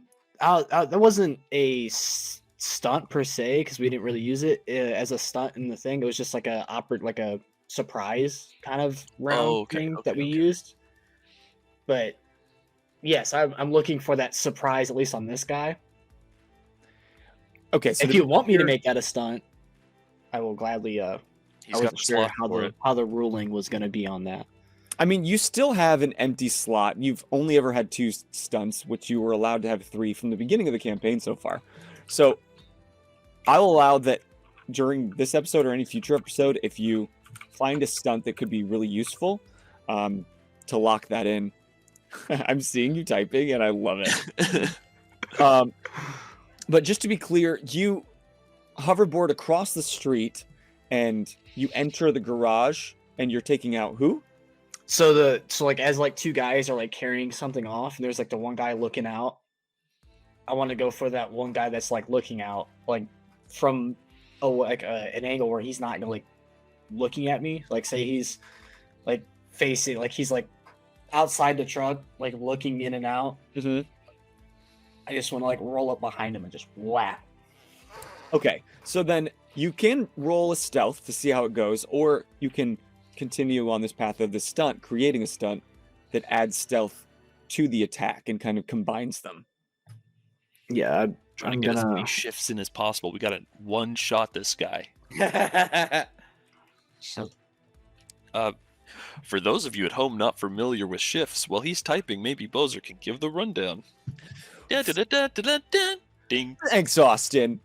wasn't a stunt per se because we didn't really use it as a stunt in the thing. It was just like a surprise kind of round thing that we used. But yes, I'm looking for that surprise, at least on this guy. Okay, so if you want me to make that a stunt, I will gladly. I He's got wasn't the sure slot for it. how the ruling was going to be on that. I mean, you still have an empty slot. You've only ever had 2 stunts, which you were allowed to have 3 from the beginning of the campaign so far. So I'll allow that during this episode or any future episode, if you find a stunt that could be really useful, to lock that in. I'm seeing you typing and I love it. But just to be clear, you hoverboard across the street and you enter the garage and you're taking out who? So like as like 2 guys are like carrying something off, and there's like the 1 guy looking out. I want to go for that 1 guy that's like looking out, like from an angle where he's not like looking at me. Like say he's like facing, like he's like outside the truck, like looking in and out. Mm-hmm. I just want to like roll up behind him and just whap. Okay, so then you can roll a stealth to see how it goes, or you can continue on this path of the stunt, creating a stunt that adds stealth to the attack and kind of combines them. Yeah, Trying to get as many shifts in as possible. We got to 1-shot this guy. For those of you at home not familiar with shifts, while he's typing, maybe Bozer can give the rundown. Ding. Thanks, Austin.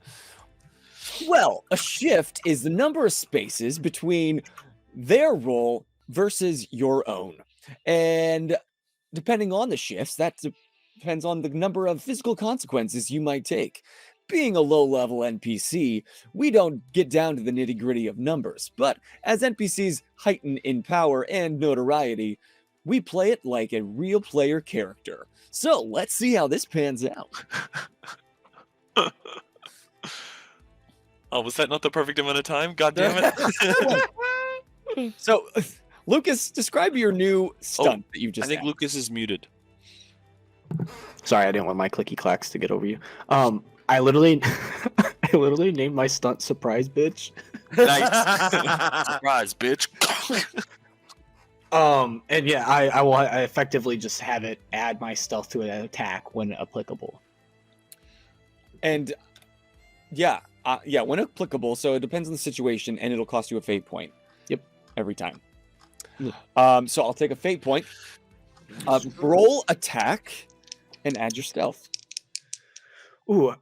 Well, a shift is the number of spaces between their role versus your own. And depending on the shifts, that depends on the number of physical consequences you might take. Being a low-level NPC, we don't get down to the nitty-gritty of numbers, but as NPCs heighten in power and notoriety, we play it like a real player character. So let's see how this pans out. Oh, was that not the perfect amount of time? God damn it. So, Lucas, describe your new stunt that you just I think had. Lucas is muted. Sorry, I didn't want my clicky clacks to get over you. I literally named my stunt Surprise Bitch. Nice. Surprise, bitch. And yeah, I effectively just have it add my stealth to an attack when applicable. And yeah, when applicable. So it depends on the situation, and it'll cost you a fate point. Yep. Every time. Yeah. So I'll take a fate point. Roll attack, and add your stealth. Ooh.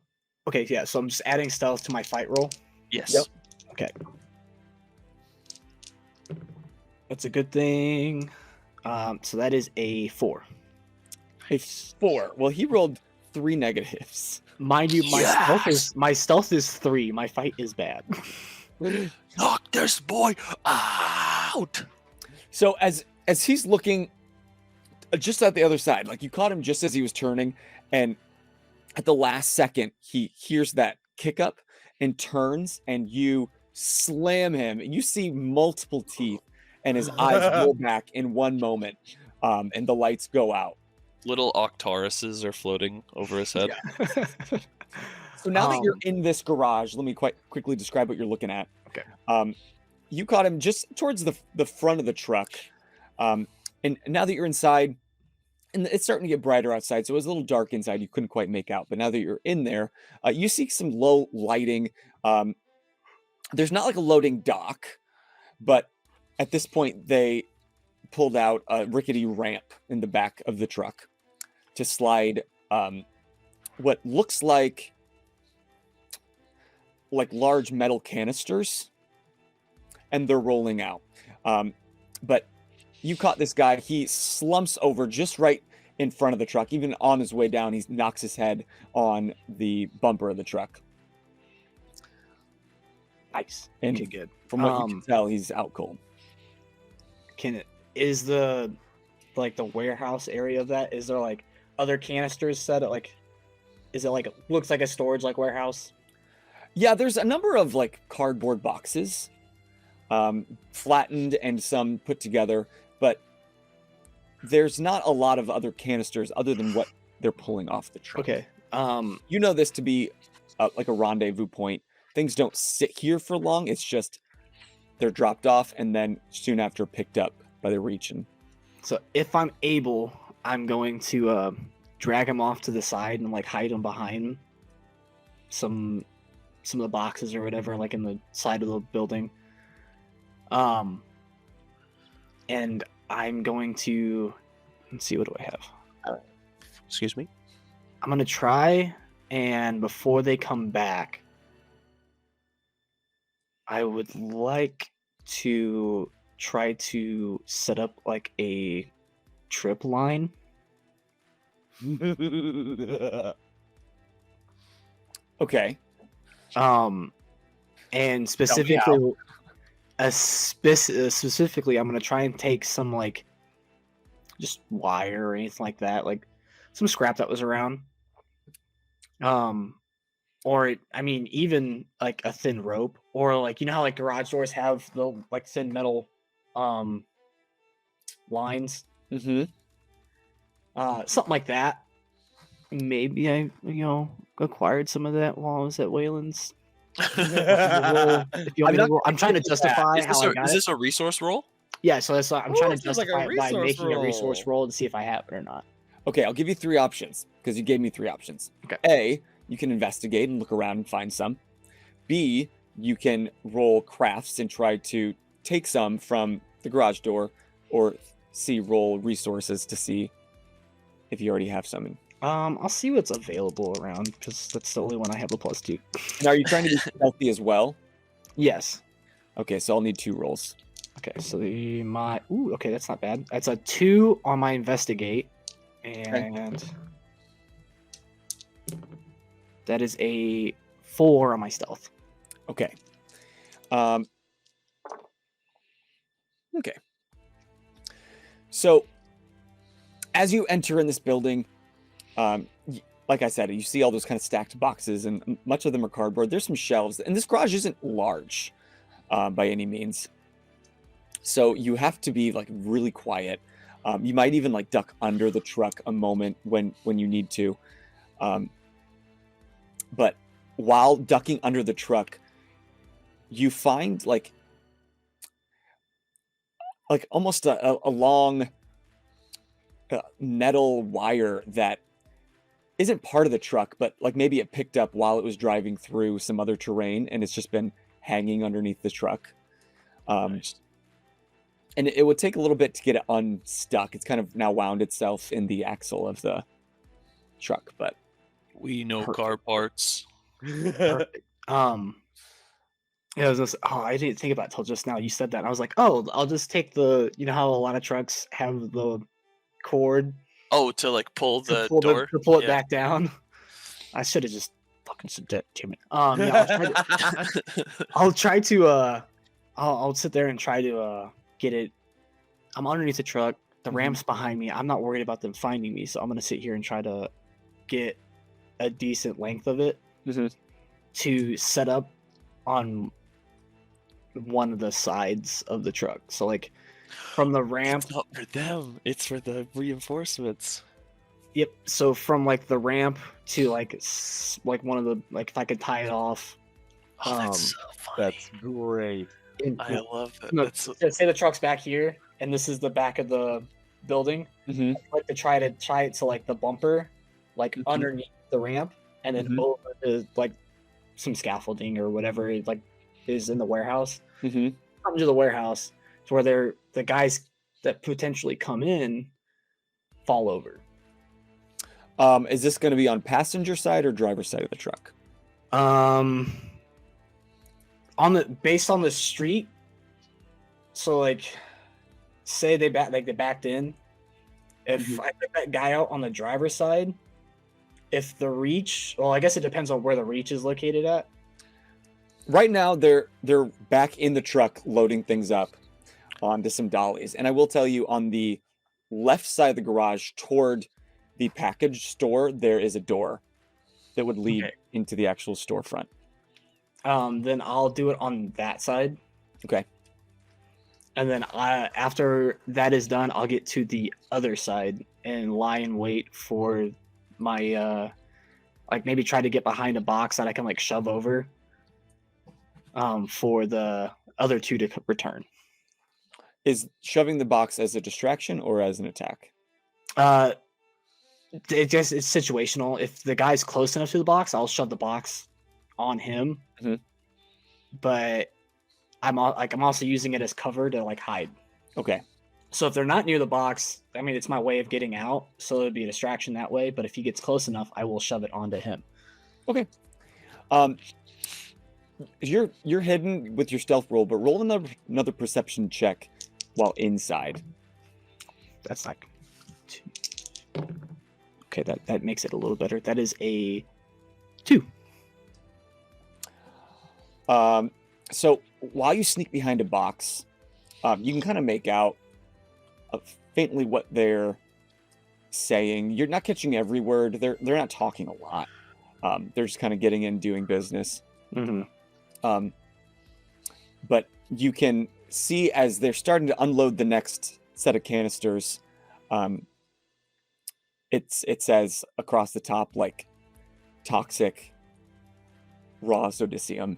Okay, yeah. So I'm just adding stealth to my fight roll. Yes. Yep. Okay. That's a good thing. So that is a 4. A 4. Well, he rolled 3 negatives. Mind you, my stealth is 3. My fight is bad. Knock this boy out. So as he's looking just at the other side, like you caught him just as he was turning, and at the last second he hears that kick up and turns, and you slam him, and you see multiple teeth, and his eyes roll back in one moment, and the lights go out. Little Octaruses are floating over his head. Yeah. So now that you're in this garage, let me quite quickly describe what you're looking at. Okay. You caught him just towards the front of the truck, and now that you're inside, and it's starting to get brighter outside, so it was a little dark inside. You couldn't quite make out, but now that you're in there, you see some low lighting. There's not like a loading dock, but at this point they pulled out a rickety ramp in the back of the truck to slide what looks like large metal canisters, and they're rolling out. But you caught this guy. He slumps over just right in front of the truck. Even on his way down, he knocks his head on the bumper of the truck. Nice. And Okay, good. from what you can tell, he's out cold. Is the warehouse area of that? Is there like other canisters set at like? Is it like looks like a storage like warehouse? Yeah, there's a number of like cardboard boxes, flattened and some put together, but there's not a lot of other canisters other than what they're pulling off the truck. Okay. You know this to be like a rendezvous point. Things don't sit here for long. It's just they're dropped off and then soon after picked up by the region. So if I'm able, I'm going to drag him off to the side and like hide him behind some of the boxes or whatever, like in the side of the building. And I'm going to let's see, what do I have? Excuse me? I'm gonna try, and before they come back, I would like to try to set up like a trip line. Okay. And specifically, specifically, I'm gonna try and take some like just wire or anything like that, like some scrap that was around. Even like a thin rope, or like how like garage doors have the like thin metal lines. Mm-hmm. Something like that. Maybe I acquired some of that while I was at Wayland's. If you want me to roll, I'm trying to justify how I got Is it. this a resource roll? Yeah, so that's I'm trying to Sounds like a justify it by resource making a resource roll. roll to see if I have it or not. Okay, I'll give you 3 options because you gave me 3 options. Okay. A, you can investigate and look around and find some. B, you can roll crafts and try to take some from the garage door, or roll resources to see if you already have some. I'll see what's available around because that's the only one I have a +2. And are you trying to be stealthy as well? Yes. Okay, so I'll need 2 rolls. Okay, so okay, that's not bad. That's a 2 on my investigate, and that is a 4 on my stealth. Okay. Okay. So, as you enter in this building, like I said, you see all those kind of stacked boxes, and much of them are cardboard. There's some shelves, and this garage isn't large by any means. So you have to be like really quiet. You might even like duck under the truck a moment when you need to. But while ducking under the truck, you find like like almost a long metal wire that isn't part of the truck, but like maybe it picked up while it was driving through some other terrain, and it's just been hanging underneath the truck. Nice. And it would take a little bit to get it unstuck. It's kind of now wound itself in the axle of the truck, but We know Perfect. car parts. Perfect. Yeah, I didn't think about it till just now. You said that. And I was like, oh, I'll just take the, you know how a lot of trucks have the cord Oh, to like pull to the pull door. to pull it Yeah. back down. I should have just fucking said that. Damn it. Yeah, I'll try to I'll sit there and try to get it. I'm underneath the truck. The ramp's behind me. I'm not worried about them finding me, so I'm gonna sit here and try to get a decent length of it to set up on one of the sides of the truck. So like from the ramp. It's not for them. It's for the reinforcements. Yep. So from like the ramp to like like one of the like if I could tie it off. Oh, that's so funny. That's great. I love that. No, That's so... say the truck's back here, and this is the back of the building. Mhm. I'd like to tie it to like the bumper, like underneath the ramp, and then over to like some scaffolding or whatever it like is in the warehouse. Come to the warehouse to where the guys that potentially come in fall over. Is this going to be on passenger side or driver side of the truck? Based on the street. So like, say they backed in. If I put that guy out on the driver's side, if the reach, well, I guess it depends on where the reach is located at. Right now, they're back in the truck loading things up onto some dollies. And I will tell you, on the left side of the garage toward the package store, there is a door that would lead into the actual storefront. Then I'll do it on that side. Okay. And then after that is done, I'll get to the other side and lie in wait for my like maybe try to get behind a box that I can like shove over for the other two to return. Is shoving the box as a distraction or as an attack? It's situational. If the guy's close enough to the box, I'll shove the box on him. But I'm also using it as cover to like hide. Okay. So if they're not near the box, I mean, it's my way of getting out. So it'd be a distraction that way. But if he gets close enough, I will shove it onto him. Okay. You're hidden with your stealth roll, but roll another perception check while inside. That's like 2. Okay, that makes it a little better. That is a 2. So while you sneak behind a box, you can kind of make out faintly what they're saying. You're not catching every word. They're not talking a lot. They're just kind of getting in, doing business. But you can see as they're starting to unload the next set of canisters, it says across the top like toxic raw sodicium.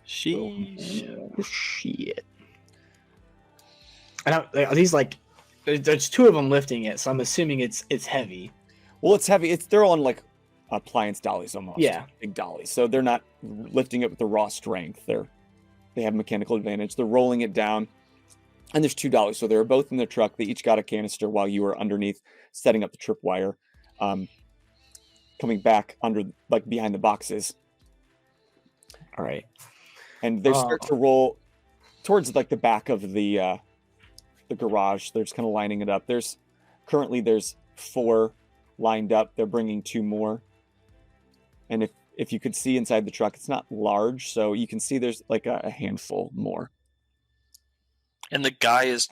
Shit. And are these like? There's 2 of them lifting it, so I'm assuming it's heavy. Well, it's heavy. They're on like appliance dollies almost. Yeah, big dollies. So they're not lifting it with the raw strength. They have mechanical advantage. They're rolling it down, and there's 2 dollies. So they're both in the truck. They each got a canister while you were underneath setting up the tripwire, coming back under like behind the boxes. All right. And they start to roll towards like the back of the garage. They're just kind of lining it up. There's 4 lined up. They're bringing 2 more. And if you could see inside the truck, it's not large, so you can see there's like a handful more. And the guy is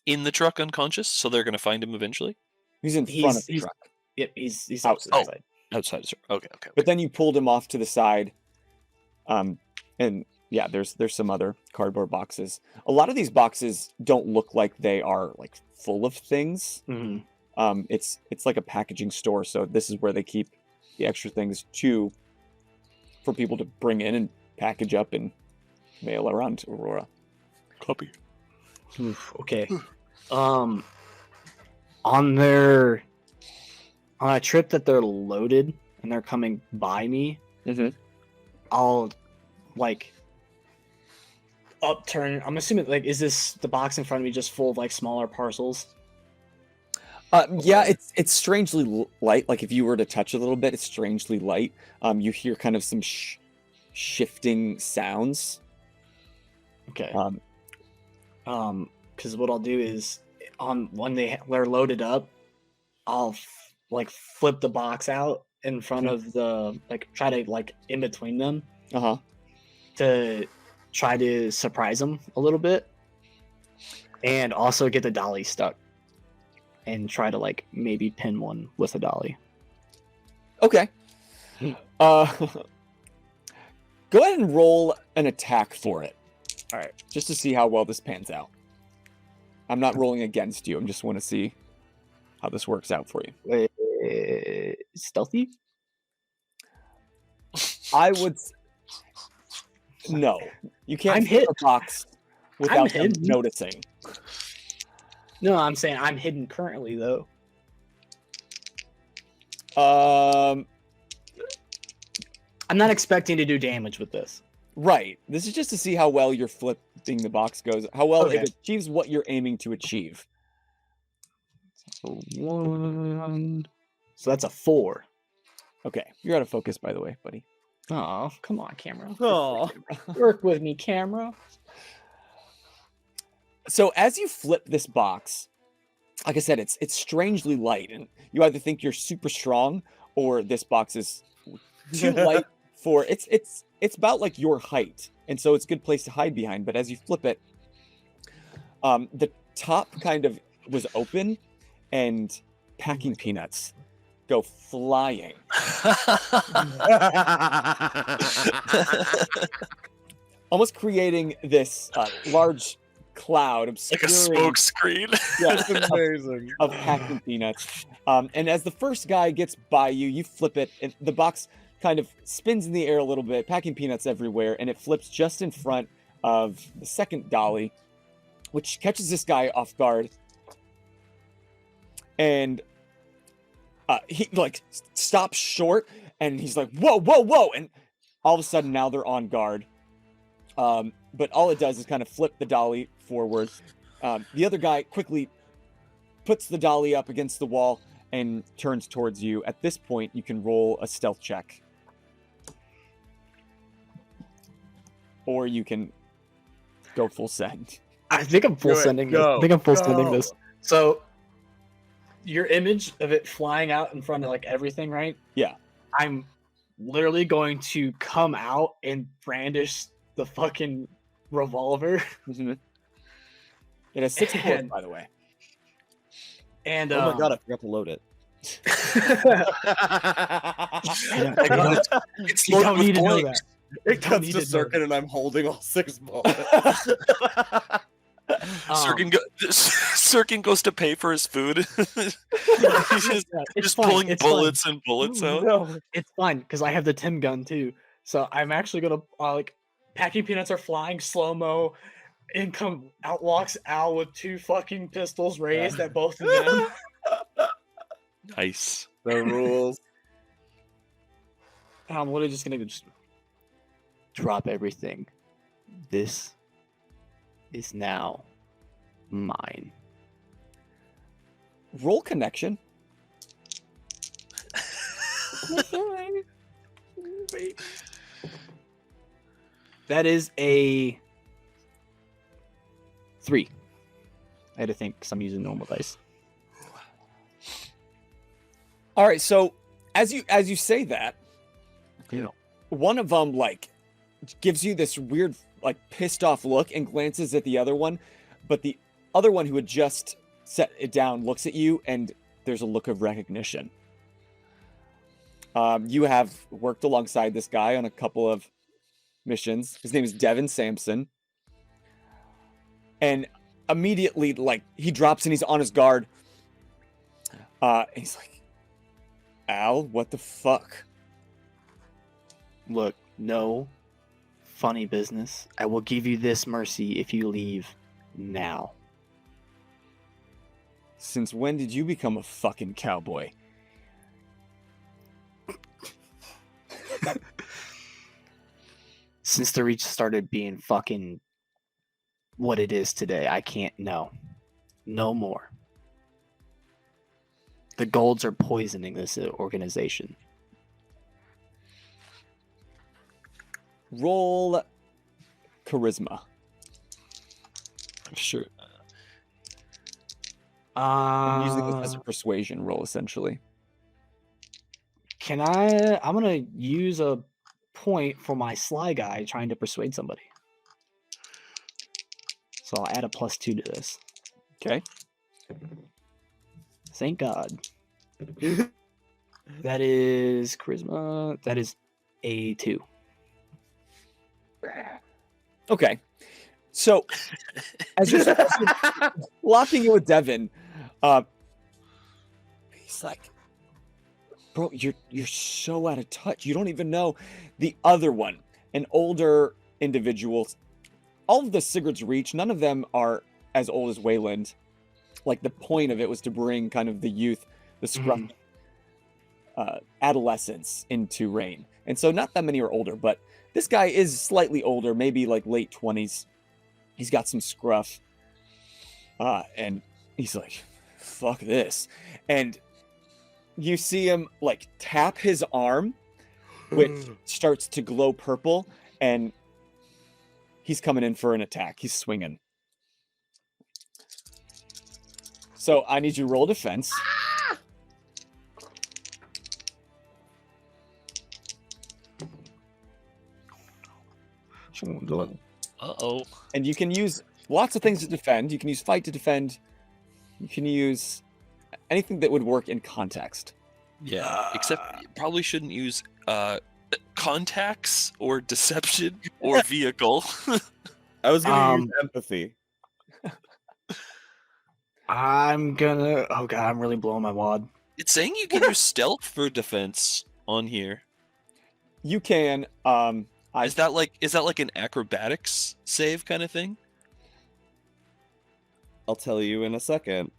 in the truck unconscious, so they're going to find him eventually? He's in front of the truck. Yep, he's outside. Outside. Okay. But then you pulled him off to the side. And yeah, there's some other cardboard boxes. A lot of these boxes don't look like they are like full of things. It's like a packaging store, so this is where they keep the extra things for people to bring in and package up and mail around to Aurora. puppy. Oof, okay. On their on a trip that they're loaded and they're coming by me, I'll like upturn. I'm assuming like is this the box in front of me just full of like smaller parcels? Yeah, it's strangely light. Like if you were to touch a little bit, it's strangely light. You hear kind of some shifting sounds. Okay. Because what I'll do is when they're loaded up, I'll like flip the box out in front of the try to like in between them to try to surprise them a little bit, and also get the dolly stuck and try to like maybe pin one with a dolly. Okay. Go ahead and roll an attack for it. All right, just to see how well this pans out. I'm not rolling against you. I just want to see how this works out for you. Stealthy? I would. No, you can't I'm flip hit. a box without them hidden. noticing. No, I'm saying I'm hidden currently though. Um. I'm not expecting to do damage with this. Right. This is just to see how well your flipping the box goes. How well Okay. it achieves what you're aiming to achieve. So 1. So that's a 4. Okay, you're out of focus, by the way, buddy. Oh, come on, camera. Oh, Work with me, camera. So as you flip this box, like I said, it's strangely light, and you either think you're super strong or this box is too light for it's about like your height, and so it's a good place to hide behind. But as you flip it, the top kind of was open, and packing peanuts go flying. Almost creating this large cloud Like a obscuring smoke screen. that's amazing. of packing peanuts. And as the first guy gets by you, you flip it, and the box kind of spins in the air a little bit, packing peanuts everywhere, and it flips just in front of the second dolly, which catches this guy off guard. And he like stops short, and he's like, "Whoa, whoa, whoa!" And all of a sudden, now they're on guard. But all it does is kind of flip the dolly forward. The other guy quickly puts the dolly up against the wall and turns towards you. At this point, you can roll a stealth check. Or you can go full send. I think I'm full Do it. sending this. Go. I think I'm full sending Go. this. So your image of it flying out in front of like everything, right? Yeah. I'm literally going to come out and brandish the fucking revolver. It has 6 bullets, And- by the way. And Oh my god, I forgot to load it. It's You loaded don't with need to know blanks. that. It Don't comes need to to know Syrkon and I'm holding all 6 bullets. Syrkon goes to pay for his food. He's just, It's just fine, pulling it's bullets and bullets out. No. It's fine because I have the Tim gun too. So I'm actually gonna like packing peanuts are flying slow mo. Out walks Al with 2 fucking pistols raised at both of them. Nice. The rules. What are you just gonna do? Just drop everything. This is now mine. Roll connection. That is a 3. I had to think because I'm using normal dice. All right, so as you say that, Yeah. one of them like gives you this weird like pissed off look and glances at the other one, but the other one who had just set it down looks at you, and there's a look of recognition. You have worked alongside this guy on a couple of missions. His name is Devin Sampson, and immediately like he drops and he's on his guard. And he's like, Al, what the fuck? Look, no funny business. I will give you this mercy if you leave now. Since when did you become a fucking cowboy? Since the Reach started being fucking what it is today, I can't know. No more. The Golds are poisoning this organization. Roll charisma. I'm sure. I'm using this as a Uh, persuasion roll, essentially. can I? I'm gonna use a point for my sly guy trying to persuade somebody. So I'll add a +2 to this. Okay. Thank God. That is charisma. That is a 2. Okay. So, as you're locking it with Devin, he's like, bro, you're so out of touch. You don't even know the other one, an older individual. All of the Sigurd's Reach, none of them are as old as Wayland. Like, the point of it was to bring kind of the youth, the scruff, adolescence into Rain. And so not that many are older, but this guy is slightly older, maybe like late 20s. He's got some scruff. And he's like, fuck this. And you see him like tap his arm, which starts to glow purple, and he's coming in for an attack. He's swinging. So I need you to roll defense. Uh-oh. And you can use lots of things to defend. You can use fight to defend. You can use anything that would work in context. Yeah, except you probably shouldn't use contacts or deception or vehicle. I was gonna use empathy. I'm gonna. Oh god, I'm really blowing my wad. It's saying you can use stealth for defense on here. You can. Is that like an acrobatics save kind of thing? I'll tell you in a second.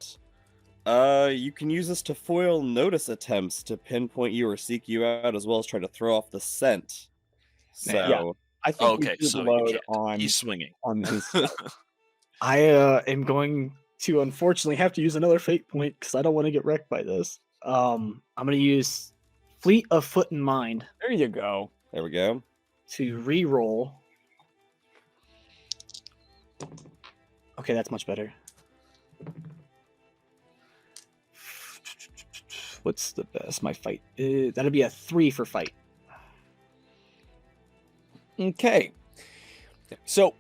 You can use this to foil notice attempts to pinpoint you or seek you out, as well as try to throw off the scent. So, Yeah. I think Okay, you so should you load can't. on He's swinging. on his. I am going to unfortunately have to use another fate point because I don't want to get wrecked by this. I'm gonna use Fleet of Foot and Mind There you go. there we go. to re-roll. Okay, that's much better. What's the best? My fight. That'd be a 3 for fight. Okay. So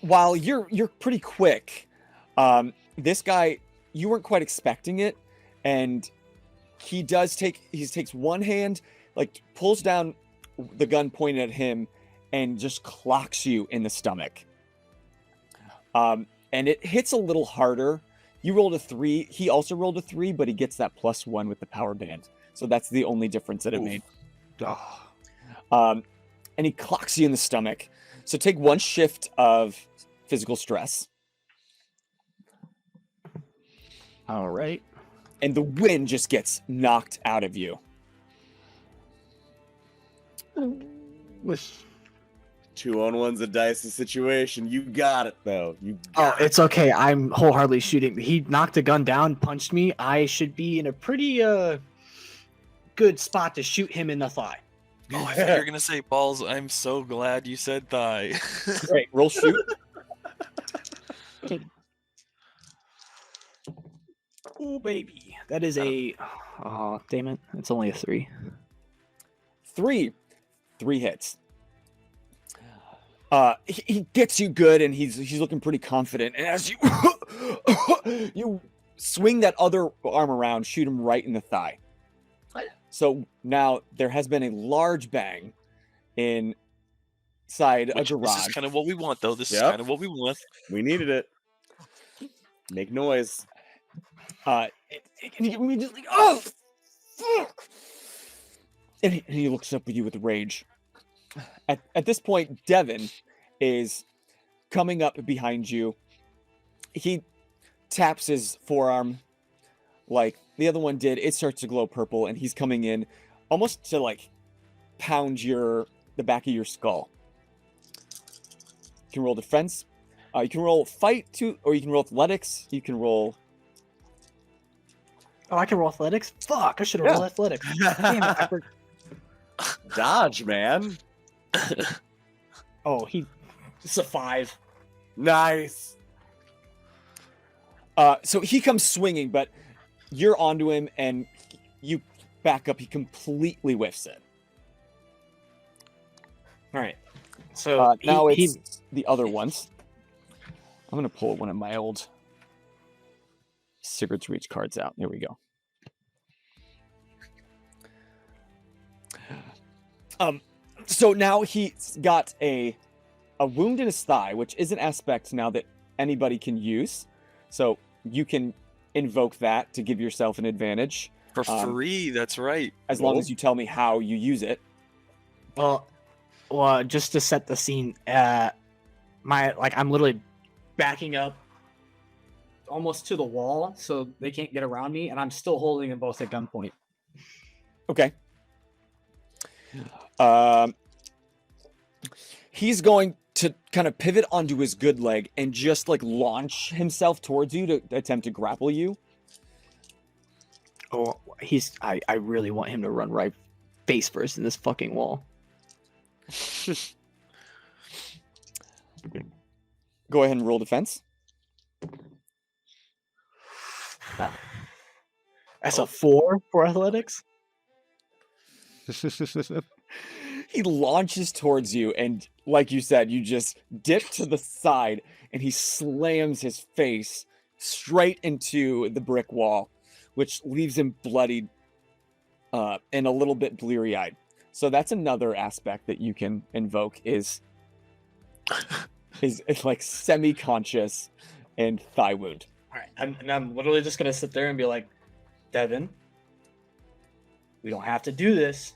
while you're pretty quick, this guy, you weren't quite expecting it, and he takes one hand, like pulls down the gun pointed at him, and just clocks you in the stomach. And it hits a little harder. You rolled a 3. He also rolled a 3, but he gets that +1 with the power band. So that's the only difference that it made. And he clocks you in the stomach. So take 1 shift of physical stress. All right. And the wind just gets knocked out of you. With 2-on-1's a dicey situation. You got it though. Oh, it's okay. I'm wholeheartedly shooting. He knocked a gun down, punched me. I should be in a pretty good spot to shoot him in the thigh. Oh, I thought you were gonna say balls. I'm so glad you said thigh. Great, roll shoot. Oh baby, that is a. Oh damn it! It's only a 3. 3 hits. He gets you good, and he's looking pretty confident. And as you you swing that other arm around, shoot him right in the thigh. So now there has been a large bang inside a This garage. is kind of what we want, though. This is Yep. kind of what we want. We needed it. Make noise. And he immediately, oh, fuck! And he looks up at you with rage. at this point, Devin is coming up behind you. He taps his forearm like the other one did. It starts to glow purple, and he's coming in almost to like pound the back of your skull. You can roll defense. You can roll fight too, or you can roll athletics. You can roll. Oh, I can roll athletics? Fuck, I should have rolled athletics. Damn it, I forgot. Dodge, man. Oh, it's a 5. Nice. So he comes swinging, but you're onto him, and you back up. He completely whiffs it. All right. So now it's the other ones. I'm gonna pull one of my old Sigurd's Reach cards out. There we go. So now he's got a wound in his thigh, which is an aspect now that anybody can use. So you can invoke that to give yourself an advantage. For free, that's right. As long as you tell me how you use it. Well, just to set the scene, I'm literally backing up almost to the wall so they can't get around me, and I'm still holding them both at gunpoint. Okay. He's going to kind of pivot onto his good leg and just like launch himself towards you to attempt to grapple you. Oh, I really want him to run right face first in this fucking wall. Go ahead and roll defense. That's a 4 for athletics. He launches towards you, and like you said, you just dip to the side, and he slams his face straight into the brick wall, which leaves him bloodied and a little bit bleary-eyed. So that's another aspect that you can invoke is like semi-conscious and thigh wound. All right, I'm literally just gonna sit there and be like, Devin, we don't have to do this.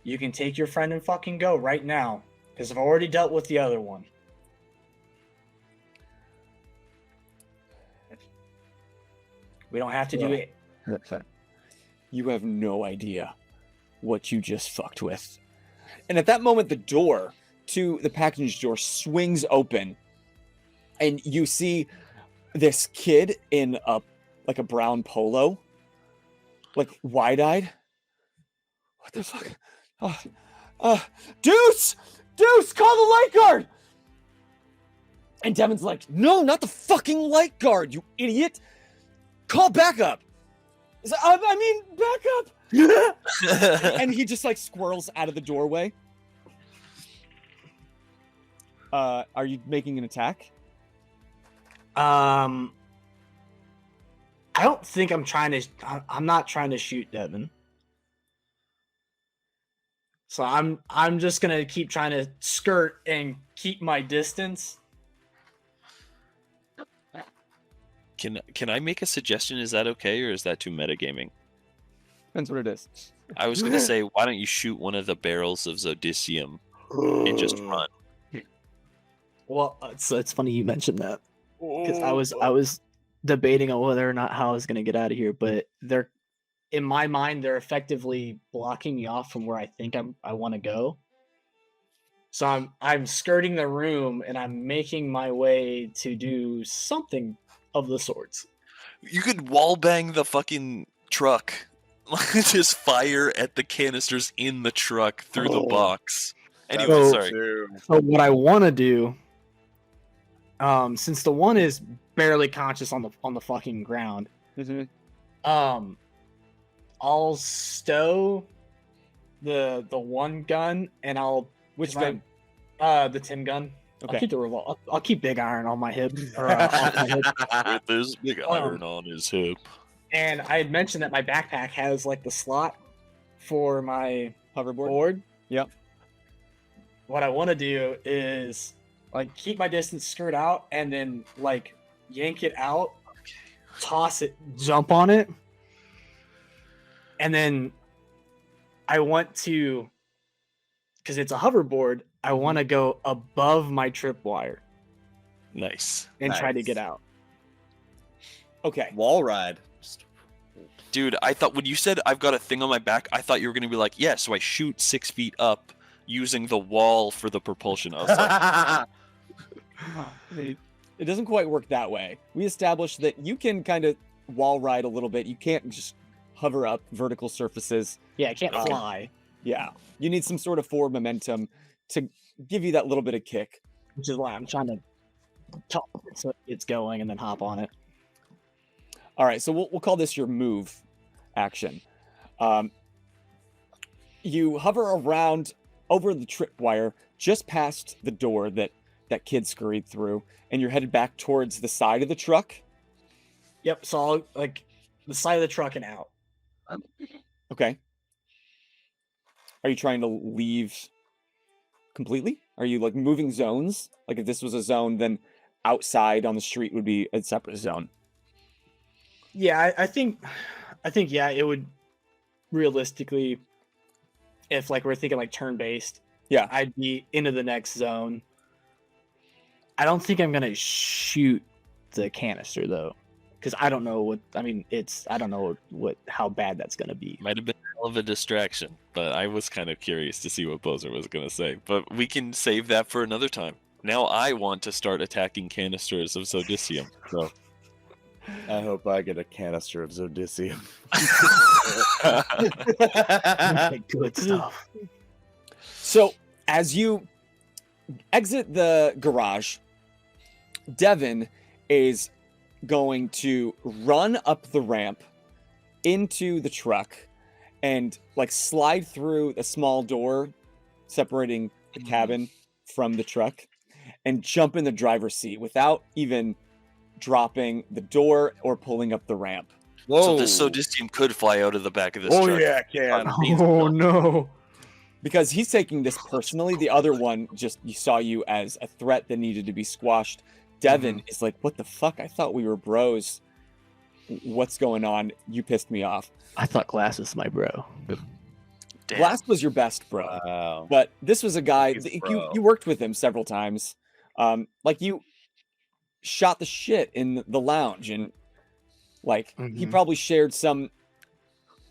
You can take your friend and fucking go right now, because I've already dealt with the other one. We don't have to do it. You have no idea what you just fucked with. And at that moment, the door to the package door swings open, and you see this kid in a brown polo, like wide-eyed. What the fuck? Deuce, call the light guard. And Devin's like, no, not the fucking light guard, you idiot. Call backup. Backup. And he just like squirrels out of the doorway. Are you making an attack? I don't think I'm not trying to shoot Devin. So I'm just gonna keep trying to skirt and keep my distance. Can I make a suggestion? Is that okay, or is that too metagaming? Depends what it is. I was gonna say, why don't you shoot one of the barrels of Zodicium and just run? Well, it's funny you mentioned that, because I was debating on whether or not how I was gonna get out of here, but in my mind, they're effectively blocking me off from where I think I want to go. So I'm skirting the room, and I'm making my way to do something of the sorts. You could wallbang the fucking truck. Just fire at the canisters in the truck through the box. Anyway, sorry. So what I want to do, since the one is barely conscious on the fucking ground, I'll stow the one gun, and Which gun? The Tim gun. Okay. I'll keep the revolver. I'll keep Big Iron on my hip. Off my hip. With his big iron on his hip. And I had mentioned that my backpack has like the slot for my hoverboard. Yep. What I want to do is like keep my distance, skirt out, and then like yank it out, toss it, jump on it. And then I want to, because it's a hoverboard, I want to go above my tripwire Nice. and try to Nice. get out. Okay. Wall ride. Just- Dude, I thought when you said I've got a thing on my back, I thought you were gonna be like, yeah, so I shoot 6 feet up using the wall for the propulsion. I was like, It doesn't quite work that way. We established that you can kind of wall ride a little bit. You can't just hover up vertical surfaces. Yeah, I can't Okay. fly, Yeah. You need some sort of forward momentum to give you that little bit of kick. which is why I'm trying to top it so it's going and then hop on it. All right, so we'll call this your move action. You hover around over the tripwire just past the door that kid scurried through, and you're headed back towards the side of the truck. Yep, so I'll, like, the side of the truck and out. Okay. Are you trying to leave completely? Are you like moving zones? Like if this was a zone, then outside on the street would be a separate zone. Yeah, I think yeah, it would realistically, if like we're thinking like turn based, Yeah. I'd be into the next zone. I don't think I'm gonna shoot the canister though, because I don't know how bad that's gonna be. might have been a hell of a distraction, but I was kind of curious to see what Bozer was gonna say. But we can save that for another time. Now I want to start attacking canisters of Zodicium. So I hope I get a canister of Zodicium. Okay, good stuff. So as you exit the garage, Devin is going to run up the ramp into the truck and like slide through a small door separating the cabin from the truck and jump in the driver's seat without even dropping the door or pulling up the ramp. Whoa. So this Zodicium could fly out of the back of this Oh truck. yeah, can. Oh no! Because he's taking this personally. The other one just saw you as a threat that needed to be squashed. Devin is like, what the fuck? I thought we were bros. What's going on? You pissed me off. I thought Glass was my bro. Damn. Glass was your best bro. Wow. But this was a guy He's that bro. you worked with him several times. Like you shot the shit in the lounge, and like he Mhm. probably shared some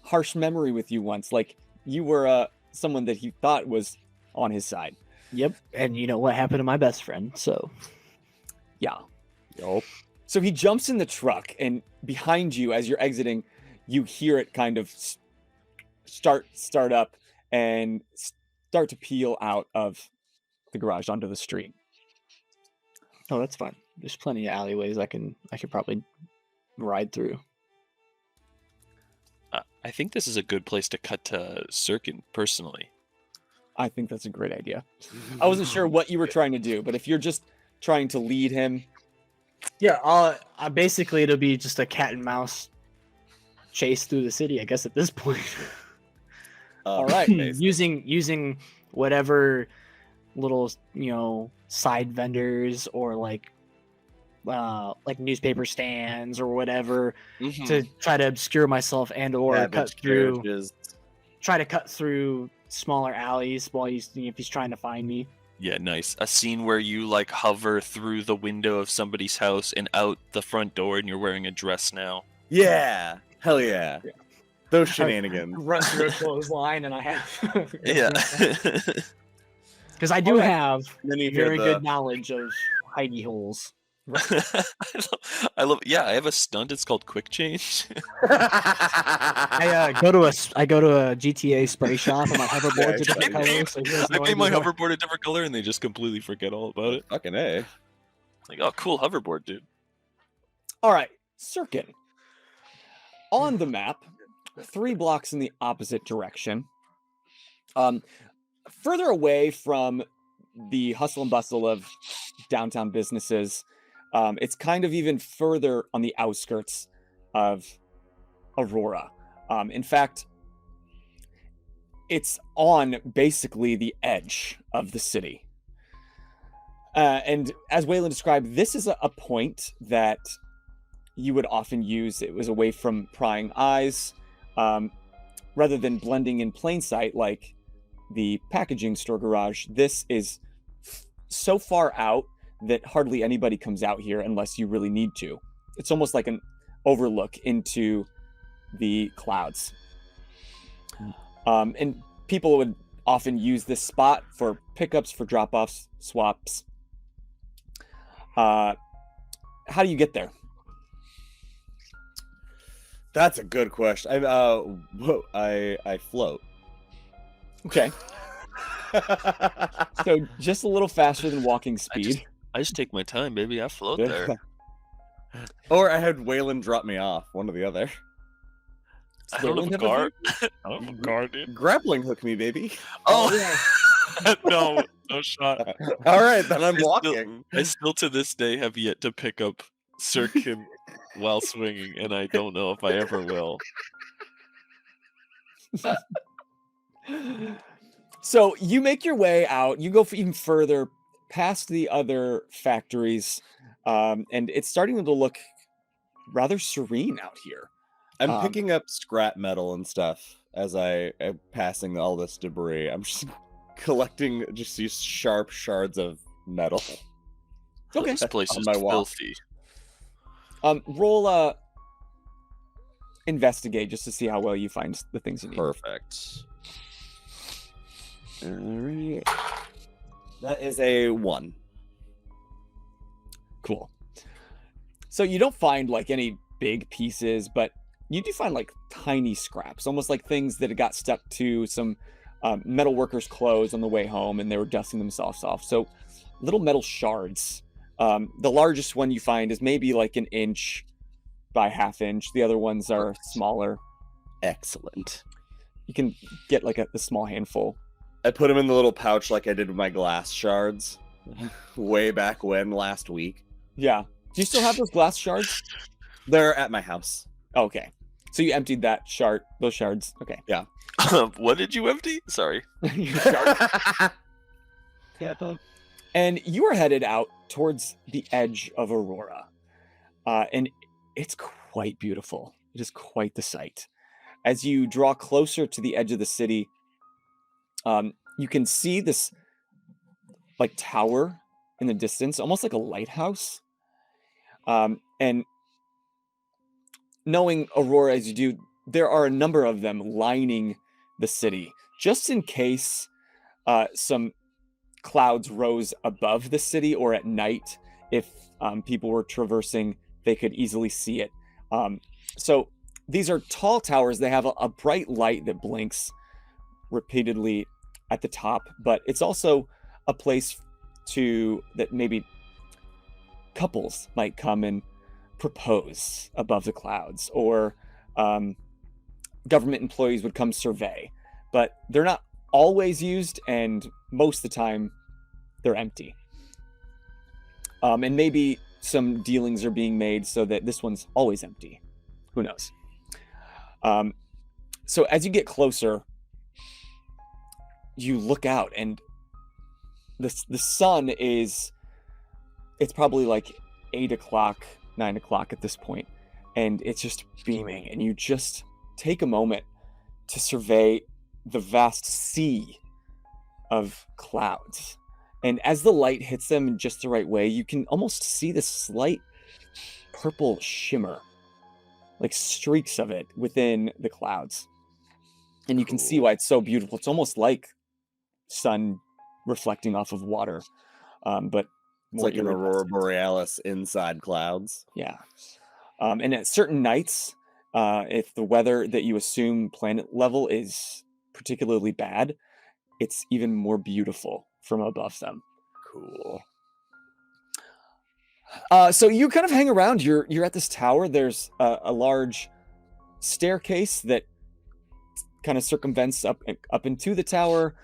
harsh memory with you once. Like you were someone that he thought was on his side. Yep, and you know what happened to my best friend, so Yeah. Yup. So he jumps in the truck, and behind you, as you're exiting, you hear it kind of start up and start to peel out of the garage onto the street. oh, that's fine. There's plenty of alleyways I could probably ride through. I think this is a good place to cut to Syrkon, personally. I think that's a great idea. I wasn't sure what you were trying to do, but if you're just trying to lead him, Yeah, basically it'll be just a cat and mouse chase through the city, I guess at this point. all right. using whatever little side vendors or like newspaper stands or whatever Mhm. to try to obscure myself and or cut Savage through carriages. try to cut through smaller alleys while if he's trying to find me. Yeah, nice. A scene where you like hover through the window of somebody's house and out the front door, and you're wearing a dress now. Yeah. Hell yeah. Yeah. Those shenanigans. Run through a clothesline and I have Yeah. because I do Alright. have And then you hear very the, good knowledge of hidey holes. I love. Yeah, I have a stunt. It's called Quick Change. I go to a GTA spray shop and my hoverboard's a different I color. So he has I no made my idea. hoverboard a different color, and they just completely forget all about it. Fucking A. Like, oh, cool hoverboard, dude. All right, Syrkon. On the map, 3 blocks in the opposite direction, further away from the hustle and bustle of downtown businesses, it's kind of even further on the outskirts of Aurora. In fact, it's on basically the edge of the city. And as Wayland described, this is a point that you would often use. It was away from prying eyes, rather than blending in plain sight like the packaging store garage, this is so far out that hardly anybody comes out here unless you really need to. It's almost like an overlook into the clouds. And people would often use this spot for pickups, for drop-offs, swaps. How do you get there? That's a good question. I float. Okay. So just a little faster than walking speed. I just take my time, baby. I float there. Or I had Wayland drop me off, one or the other. I don't have a guard. I don't have a guard, dude. Grappling hook me, baby. Oh, no shot. All right, then I'm I still- walking. I still to this day have yet to pick up Syrkon while swinging, and I don't know if I ever will. So you make your way out. You go even further past the other factories, and it's starting to look rather serene out here. I'm picking up scrap metal and stuff as I am passing all this debris. I'm just collecting just these sharp shards of metal. Okay. This place On is my walk. filthy. Roll investigate just to see how well you find the things you need. Perfect. All right. That is a 1. Cool. So you don't find like any big pieces, but you do find like tiny scraps, almost like things that got stuck to some metal workers' clothes on the way home, and they were dusting themselves off. So little metal shards. The largest one you find is maybe like 1 inch by 1/2 inch. The other ones are smaller. Excellent. You can get like a small handful. I put them in the little pouch like I did with my glass shards way back when last week. Yeah. Do you still have those glass shards? They're at my house. Okay. So you emptied those shards. Okay. What did you empty? Sorry. And you are headed out towards the edge of Aurora. And it's quite beautiful. It is quite the sight. As you draw closer to the edge of the city, you can see this like tower in the distance, almost like a lighthouse. And knowing Aurora as you do, there are a number of them lining the city, just in case some clouds rose above the city, or at night, if people were traversing, they could easily see it. So these are tall towers. They have a bright light that blinks repeatedly at the top, but it's also a place that maybe couples might come and propose above the clouds, or government employees would come survey, but they're not always used, and most of the time they're empty. And maybe some dealings are being made so that this one's always empty. Who knows? So as you get closer, you look out, and the sun it's probably like 8 o'clock, 9 o'clock at this point, and it's just beaming, and you just take a moment to survey the vast sea of clouds. And as the light hits them in just the right way, you can almost see this slight purple shimmer, like streaks of it within the clouds. And you can see why it's so beautiful. It's almost like sun reflecting off of water, but It's like an aurora borealis inside clouds. Yeah. And at certain nights, if the weather that you assume planet level is particularly bad, it's even more beautiful from above them. Cool. So you kind of hang around. You're at this tower. There's a large staircase that kind of circumvents up into the tower.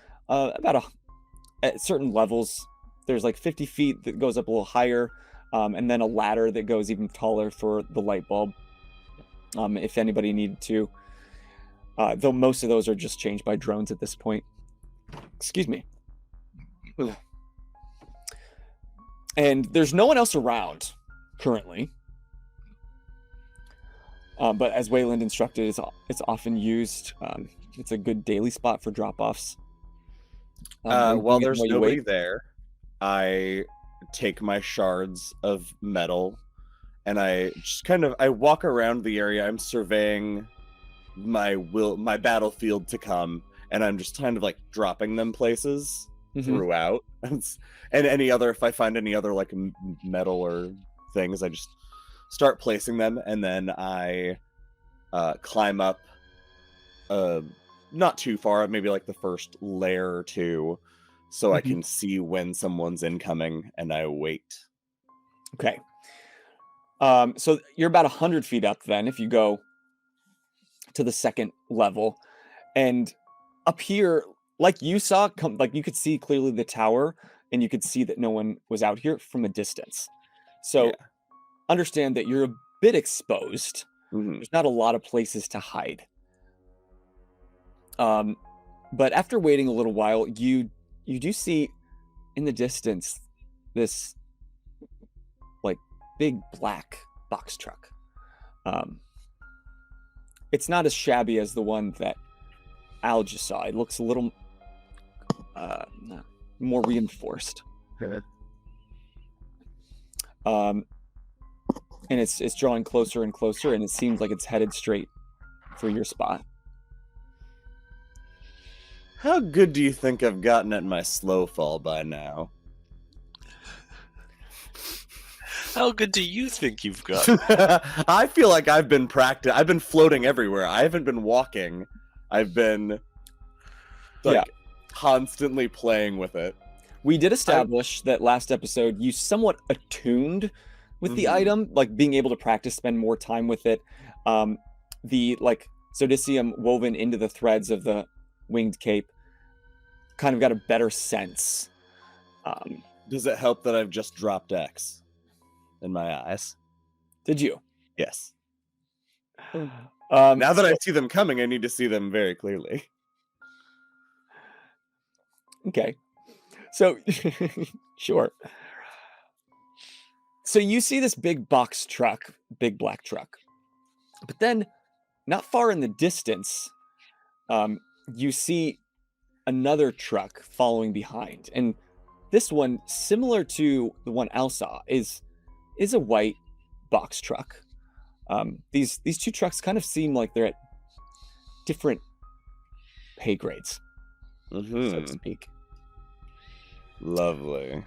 At certain levels, there's like 50 feet that goes up a little higher, and then a ladder that goes even taller for the light bulb, if anybody needed to. Though most of those are just changed by drones at this point. Excuse me. And there's no one else around currently. But as Wayland instructed, it's often used. It's a good daily spot for drop-offs. While there's nobody there, I take my shards of metal and I just I walk around the area. I'm surveying my battlefield to come, and I'm just kind of like dropping them places throughout. And any other, if I find any other like metal or things, I just start placing them, and then I climb up not too far, maybe like the first layer or two, so I can see when someone's incoming, and I wait. Okay. So you're about 100 feet up then, if you go to the second level, and up here, like you saw, like you could see clearly the tower, and you could see that no one was out here from a distance. So understand that you're a bit exposed. There's not a lot of places to hide. But after waiting a little while, you do see in the distance this like big black box truck. It's not as shabby as the one that Al just saw. It looks a little more reinforced. And it's drawing closer and closer, and it seems like it's headed straight for your spot. How good do you think I've gotten at my slow fall by now? How good do you think you've got? I feel like I've been I've been floating everywhere. I haven't been walking. I've been constantly playing with it. We did establish that last episode you somewhat attuned with the item, like being able to practice, spend more time with it. The like Zodicium woven into the threads of the winged cape kind of got a better sense. Does it help that I've just dropped X in my eyes? Did you? Yes. Now that I see them coming, I need to see them very clearly. Okay. So, sure. So you see this big box truck, big black truck. But then, not far in the distance, you see another truck following behind. And this one, similar to the one Al saw, is a white box truck. These two trucks kind of seem like they're at different pay grades, so to speak. Lovely.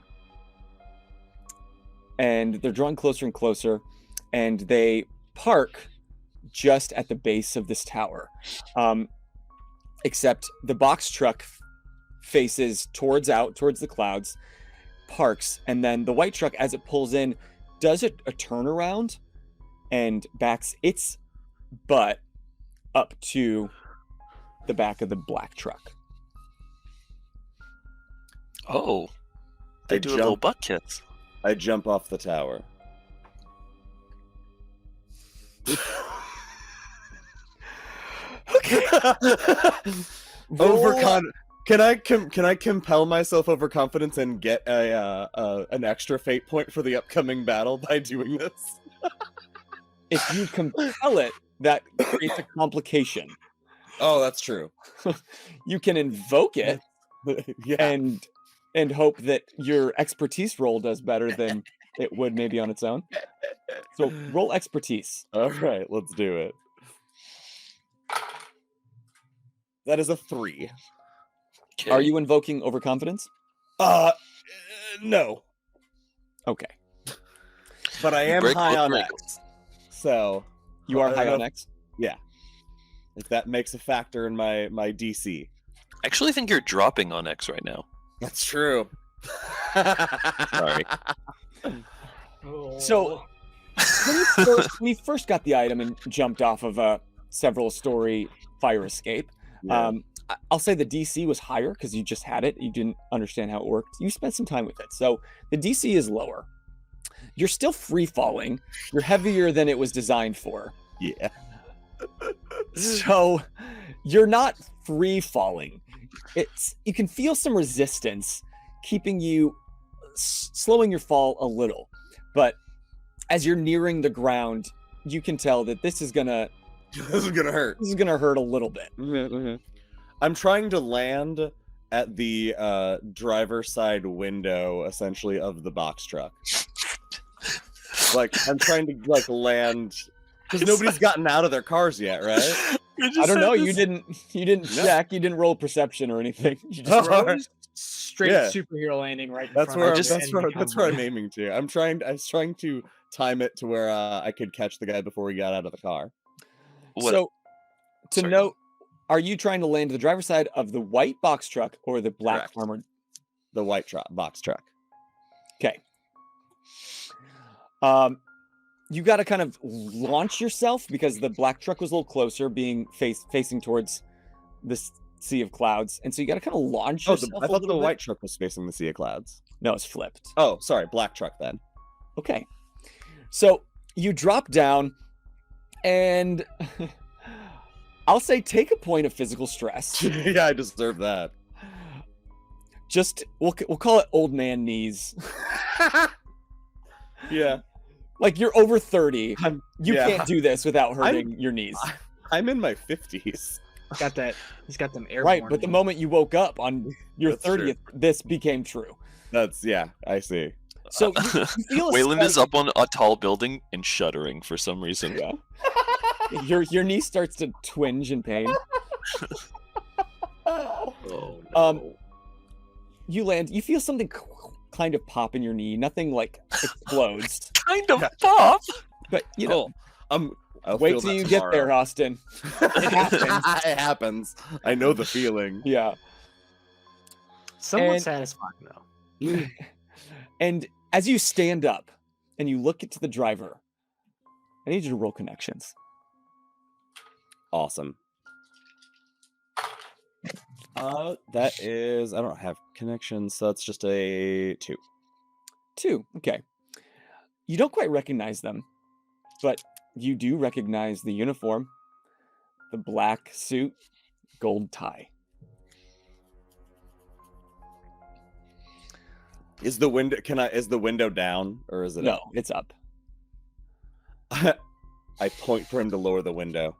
And they're drawing closer and closer, and they park just at the base of this tower. Except the box truck faces towards the clouds, parks, and then the white truck, as it pulls in, does a turnaround and backs its butt up to the back of the black truck. Oh, they do a little butt kiss. I jump off the tower. Okay. Can I compel myself overconfidence and get an extra fate point for the upcoming battle by doing this? If you compel it, that creates a complication. Oh, that's true. You can invoke it and hope that your expertise roll does better than it would maybe on its own. So roll expertise. All right, let's do it. That is a 3. Okay. Are you invoking overconfidence? No. Okay. But I am high on X. So you are high on X? Yeah. If that makes a factor in my DC. I actually think you're dropping on X right now. That's true. Sorry. So when you first got the item and jumped off of a several story fire escape, I'll say the DC was higher because you just had it. You didn't understand how it worked. You spent some time with it. So the DC is lower. You're still free falling. You're heavier than it was designed for. Yeah. So you're not free falling. You can feel some resistance keeping you slowing your fall a little. But as you're nearing the ground, you can tell that this is gonna hurt. This is gonna hurt a little bit. I'm trying to land at the driver's side window, essentially, of the box truck. Like, I'm trying to like land because nobody's gotten out of their cars yet, right? I don't know. You didn't check. You didn't roll perception or anything. You just Rose, straight Yeah. superhero landing right in That's front where of I'm, the that's where enemy that's where I'm convoy. aiming to. I was trying to time it to where I could catch the guy before he got out of the car. What? So to Sorry. note, are you trying to land to the driver's side of the white box truck or the black Correct. armored? The white box truck. Okay. You got to kind of launch yourself because the black truck was a little closer, being facing towards this sea of clouds, and so you got to kind of launch Oh, yourself. I a thought the little bit. white truck was facing the sea of clouds. No, it's flipped. Oh, sorry, black truck then. Okay. So you drop down, and I'll say take a point of physical stress. Yeah, I deserve that. Just we'll call it old man knees. Yeah. Like you're over 30. You yeah. can't do this without hurting your knees. I'm in my 50s. Got that? He's got them airborne. Right, but the moment you woke up on your That's true. 30th, this became true. I see. So you feel a Wayland is slight- up on a tall building and shuddering for some reason. Yeah. Your knee starts to twinge in pain. Oh, You land. You feel something kind of pop in your knee. Nothing like explodes, Kind of pop. but you know. I'll Wait feel till that you get tomorrow. there, Austin. It happens. It happens. I know the feeling. Yeah. somewhat and- satisfying though. And as you stand up and you look into the driver, I need you to roll connections. Awesome. That is, I don't have connections, so that's just a 2. 2. Okay. You don't quite recognize them, but you do recognize the uniform, the black suit, gold tie. Is the window? Is the window down or is it? No, it's up. Up? I point for him to lower the window.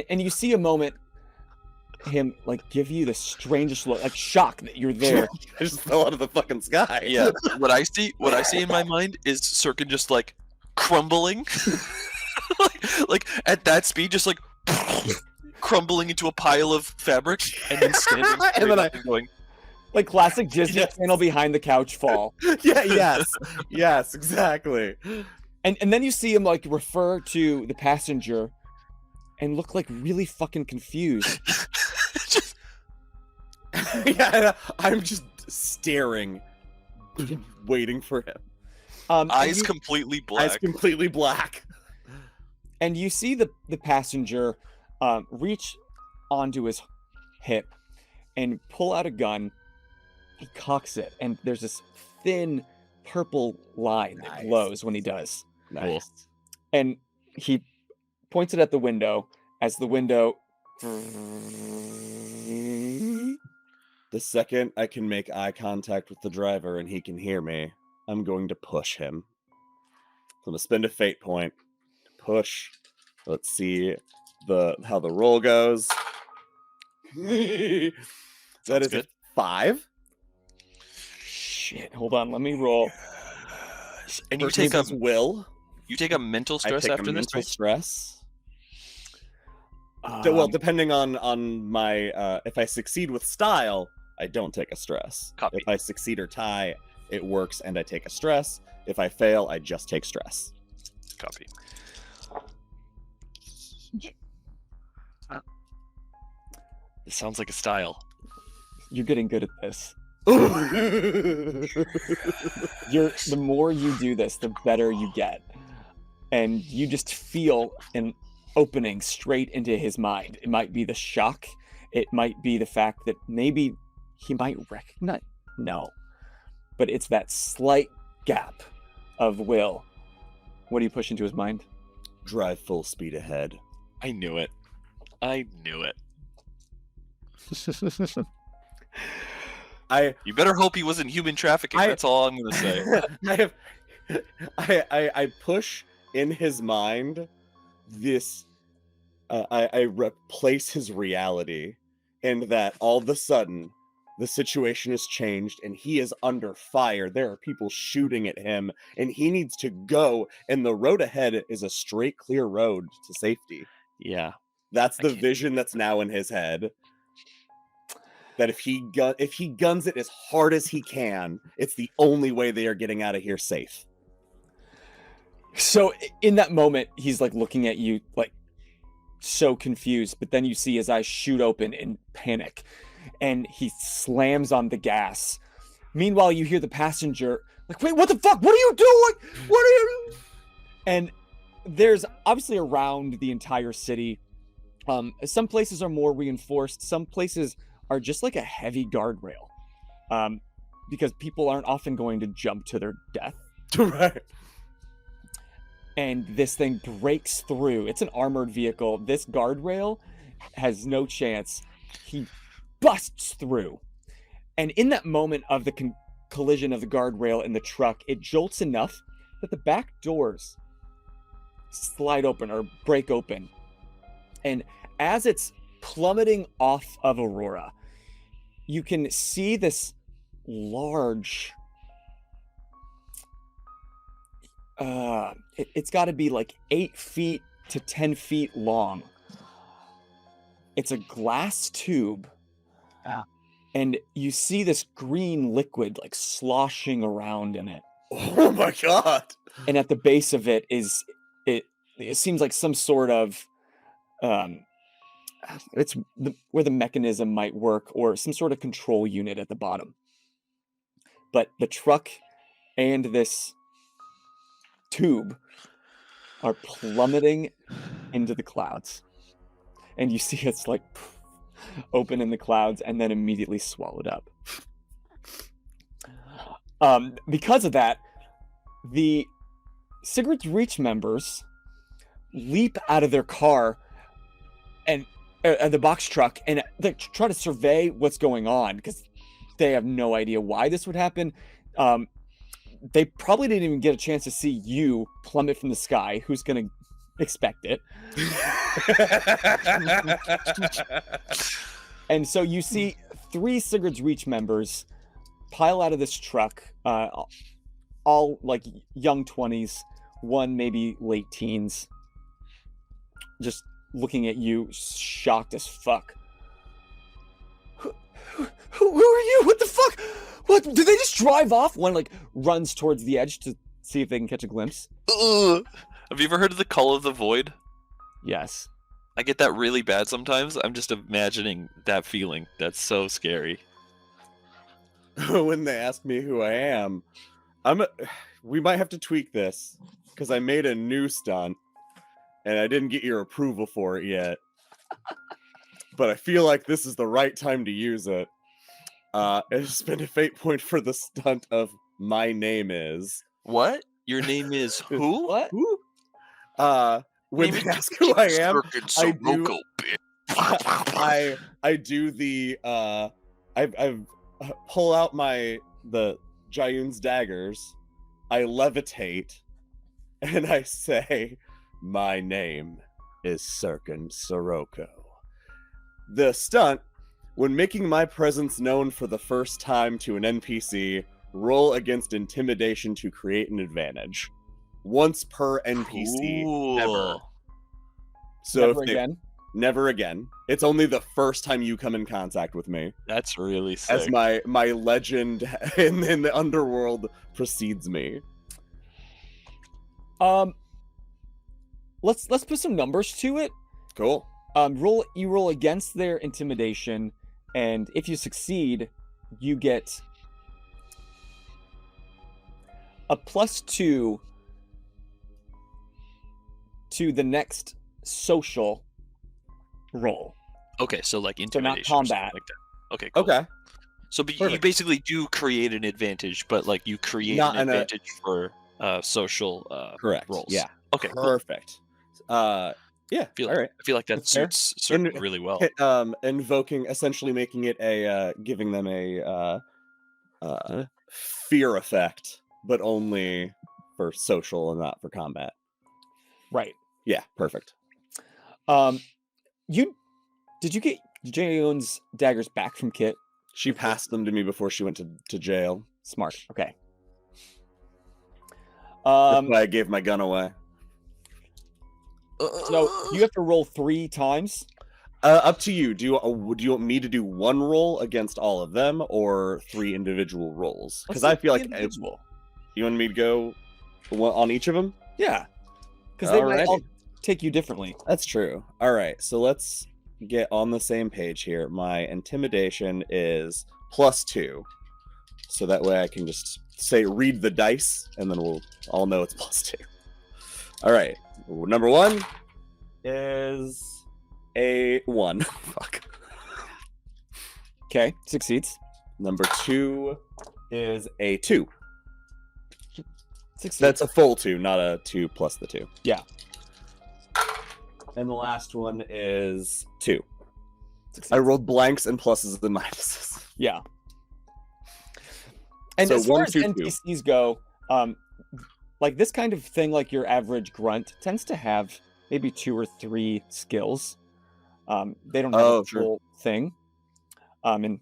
And you see a moment him like give you the strangest look, like shock that you're there. I just fell out of the fucking sky. Yeah. What I see in my mind is Syrkon just like crumbling, like at that speed, just like crumbling into a pile of fabric, and then standing And straight then up and going. Like classic Disney Yes. Channel behind the couch fall. Yeah. Yes. Exactly. And then you see him like refer to the passenger and look like really fucking confused. Yeah. I'm just staring, waiting for him. And Eyes you- completely black. Eyes completely black. and you see the passenger reach onto his hip and pull out a gun. He cocks it, and there's this thin purple line that Nice. glows when he does. Nice. And he points it at the window as the window. The second I can make eye contact with the driver and he can hear me, I'm going to push him. I'm gonna spend a fate point. Push. Let's see how the roll goes. That is good. a 5. Shit, hold on, let me roll. And you First take name a is Will. mental I stress take after a this, mental right? stress. Well, Um, depending on my if I succeed with style, I don't take a stress. Copy. If I succeed or tie, it works and I take a stress. If I fail, I just take stress. Copy. It sounds like a style. You're getting good at this. The more you do this, the better you get. And you just feel an opening straight into his mind. It might be the shock. It might be the fact that maybe he might recognize. No. But it's that slight gap of will. What do you push into his mind? Drive full speed ahead. I knew it. You better hope he wasn't human trafficking. I- That's all I'm gonna say. I push in his mind this. I replace his reality and that all of a sudden the situation has changed and he is under fire. There are people shooting at him and he needs to go, and the road ahead is a straight, clear road to safety. Yeah. That's I the can't vision that's now in his head. That if he guns it as hard as he can, it's the only way they are getting out of here safe. So in that moment, he's like looking at you like so confused, but then you see his eyes shoot open in panic and he slams on the gas. Meanwhile, you hear the passenger like, wait, what the fuck? What are you doing? What are you? And there's obviously around the entire city. Some places are more reinforced. Some places are just like a heavy guardrail. Because people aren't often going to jump to their death. Right. And this thing breaks through. It's an armored vehicle. This guardrail has no chance. He busts through. And in that moment of the collision of the guardrail and the truck, it jolts enough that the back doors slide open or break open. And as it's plummeting off of Aurora, you can see this large... it's got to be like 8 feet to 10 feet long. It's a glass tube. And you see this green liquid like sloshing around in it. Oh my god. And at the base of it is it seems like some sort of it's where the mechanism might work, or some sort of control unit at the bottom. But the truck and this tube are plummeting into the clouds, and you see it's like open in the clouds and then immediately swallowed up. Because of that, the Sigurd's Reach members leap out of their car and the box truck, and they try to survey what's going on because they have no idea why this would happen. They probably didn't even get a chance to see you plummet from the sky. Who's going to expect it? And so you see 3 Sigurd's Reach members pile out of this truck, all like young 20s, one maybe late teens, just looking at you, shocked as fuck. Who are you? What the fuck? What? Did they just drive off? One like runs towards the edge to see if they can catch a glimpse. Ugh. Have you ever heard of the Call of the Void? Yes. I get that really bad sometimes. I'm just imagining that feeling. That's so scary. When they ask me who I am, we might have to tweak this because I made a new stunt and I didn't get your approval for it yet. But I feel like this is the right time to use it. Spend a fate point for the stunt of my name is. What? Your name is who? What? Who? When they ask who I am, I do the I pull out the Jayun's daggers, I levitate, and I say, my name is Syrkon Sirocco. The stunt, when making my presence known for the first time to an NPC, roll against intimidation to create an advantage. Once per NPC, Cool. ever. So Never again. Never again. It's only the first time you come in contact with me. That's really sick. As my legend in the underworld precedes me. Let's put some numbers to it. Cool. You roll against their intimidation, and if you succeed, you get a +2 to the next social roll. Okay, so like So intimidation. not or something combat. like that. Okay, cool. Okay. So you Perfect. basically do create an advantage, but like you create Not an an, advantage for social Correct. rolls. Yeah. Okay, cool. Perfect. Yeah. I feel all right. like that That's fair. suits Syrkon And- really well. Invoking, essentially making it a giving them a fear effect, but only for social and not for combat. Right. Yeah. Perfect. Did you get Jane's daggers back from Kit. She passed them to me before she went to jail. Smart. Okay. That's why I gave my gun away. So you have to roll 3 times. Up to you. Do you want me to do one roll against all of them, or 3 individual rolls? Because I feel like individual. you want me to go one on each of them. Yeah. Because they might Alrighty. all take you differently. That's true. All right, so let's get on the same page here. My intimidation is +2, so that way I can just say read the dice, and then we'll all know it's +2. All right, number 1 is a 1. Fuck. Okay, succeeds. Number 2 is a 2. Succeeds. That's a full 2, not a 2 plus the 2. Yeah. And the last one is 2. Succeeds. I rolled blanks and pluses and minuses. Yeah. And So as far 1, as 2, 2. NPCs go, like this kind of thing, like your average grunt, tends to have maybe 2 or 3 skills. They don't have Oh, a sure. full thing. And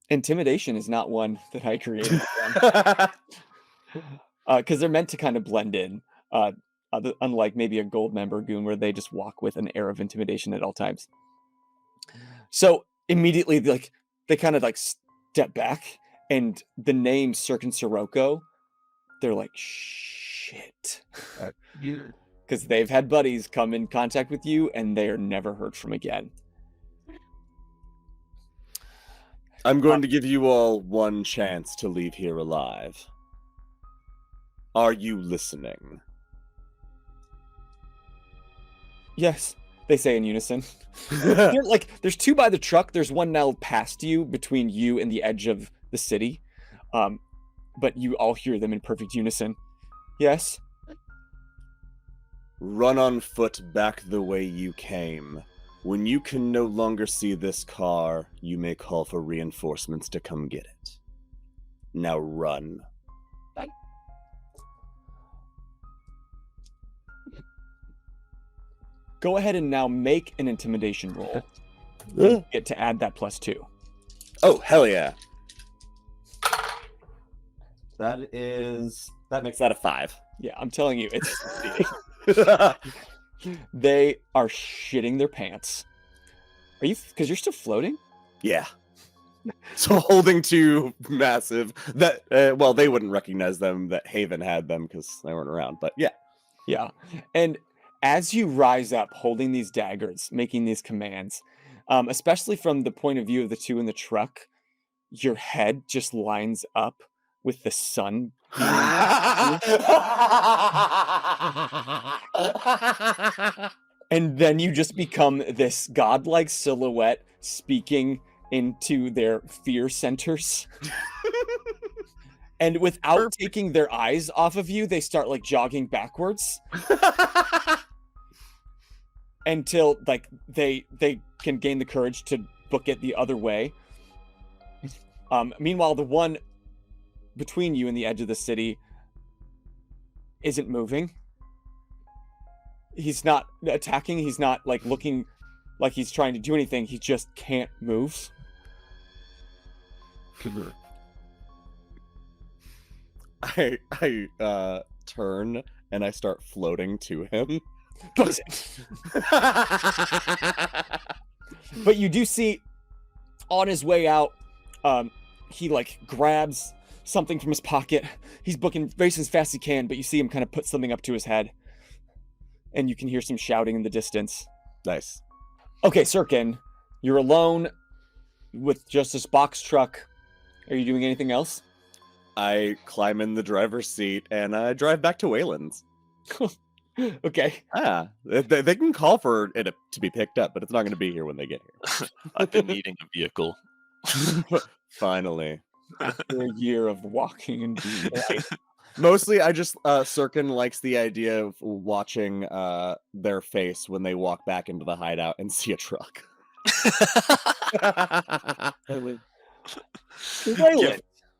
intimidation is not one that I created. Because they're meant to kind of blend in. Unlike maybe a gold member goon where they just walk with an air of intimidation at all times. So immediately, like they kind of like step back, and the name Syrkon Sirocco, they're like, shit, because they've had buddies come in contact with you, and they are never heard from again. I'm going to give you all one chance to leave here alive. Are you listening? Yes, they say in unison. They're like, there's 2 by the truck. There's one now past you, between you and the edge of the city. But you all hear them in perfect unison. Yes. Run on foot back the way you came. When you can no longer see this car, you may call for reinforcements to come get it. Now run. Go ahead and now make an intimidation roll. You get to add that +2. Oh, hell yeah. That makes that a 5. Yeah, I'm telling you, it's succeeding. They are shitting their pants. Are you? Because you're still floating? Yeah. So holding 2 massive that well, they wouldn't recognize them that Haven had them because they weren't around, but yeah. Yeah. And as you rise up holding these daggers, making these commands, especially from the point of view of the 2 in the truck, your head just lines up with the sun. And then you just become this godlike silhouette speaking into their fear centers. And without taking their eyes off of you, they start like jogging backwards until like they can gain the courage to book it the other way. Meanwhile, the one between you and the edge of the city isn't moving. He's not attacking. He's not like looking like he's trying to do anything. He just can't move. I turn and I start floating to him. But you do see on his way out, he like grabs something from his pocket. He's booking racing as fast as he can, but you see him kind of put something up to his head. And you can hear some shouting in the distance. Nice. Okay, Syrkon, you're alone with just this box truck. Are you doing anything else? I climb in the driver's seat and I drive back to Wayland's. Okay. They can call for it to be picked up, but it's not going to be here when they get here. I've been needing a vehicle. Finally. After a year of walking and being light. Mostly, I just Syrkon likes the idea of watching their face when they walk back into the hideout and see a truck. Wayland.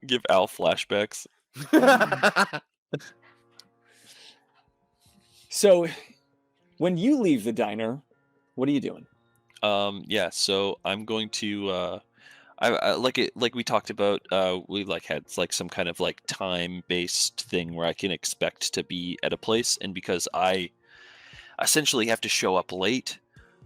Give Al flashbacks. So, when you leave the diner, what are you doing? Yeah, so I'm going to I like it like we talked about, we like had like some kind of like time based thing where I can expect to be at a place, and because I essentially have to show up late,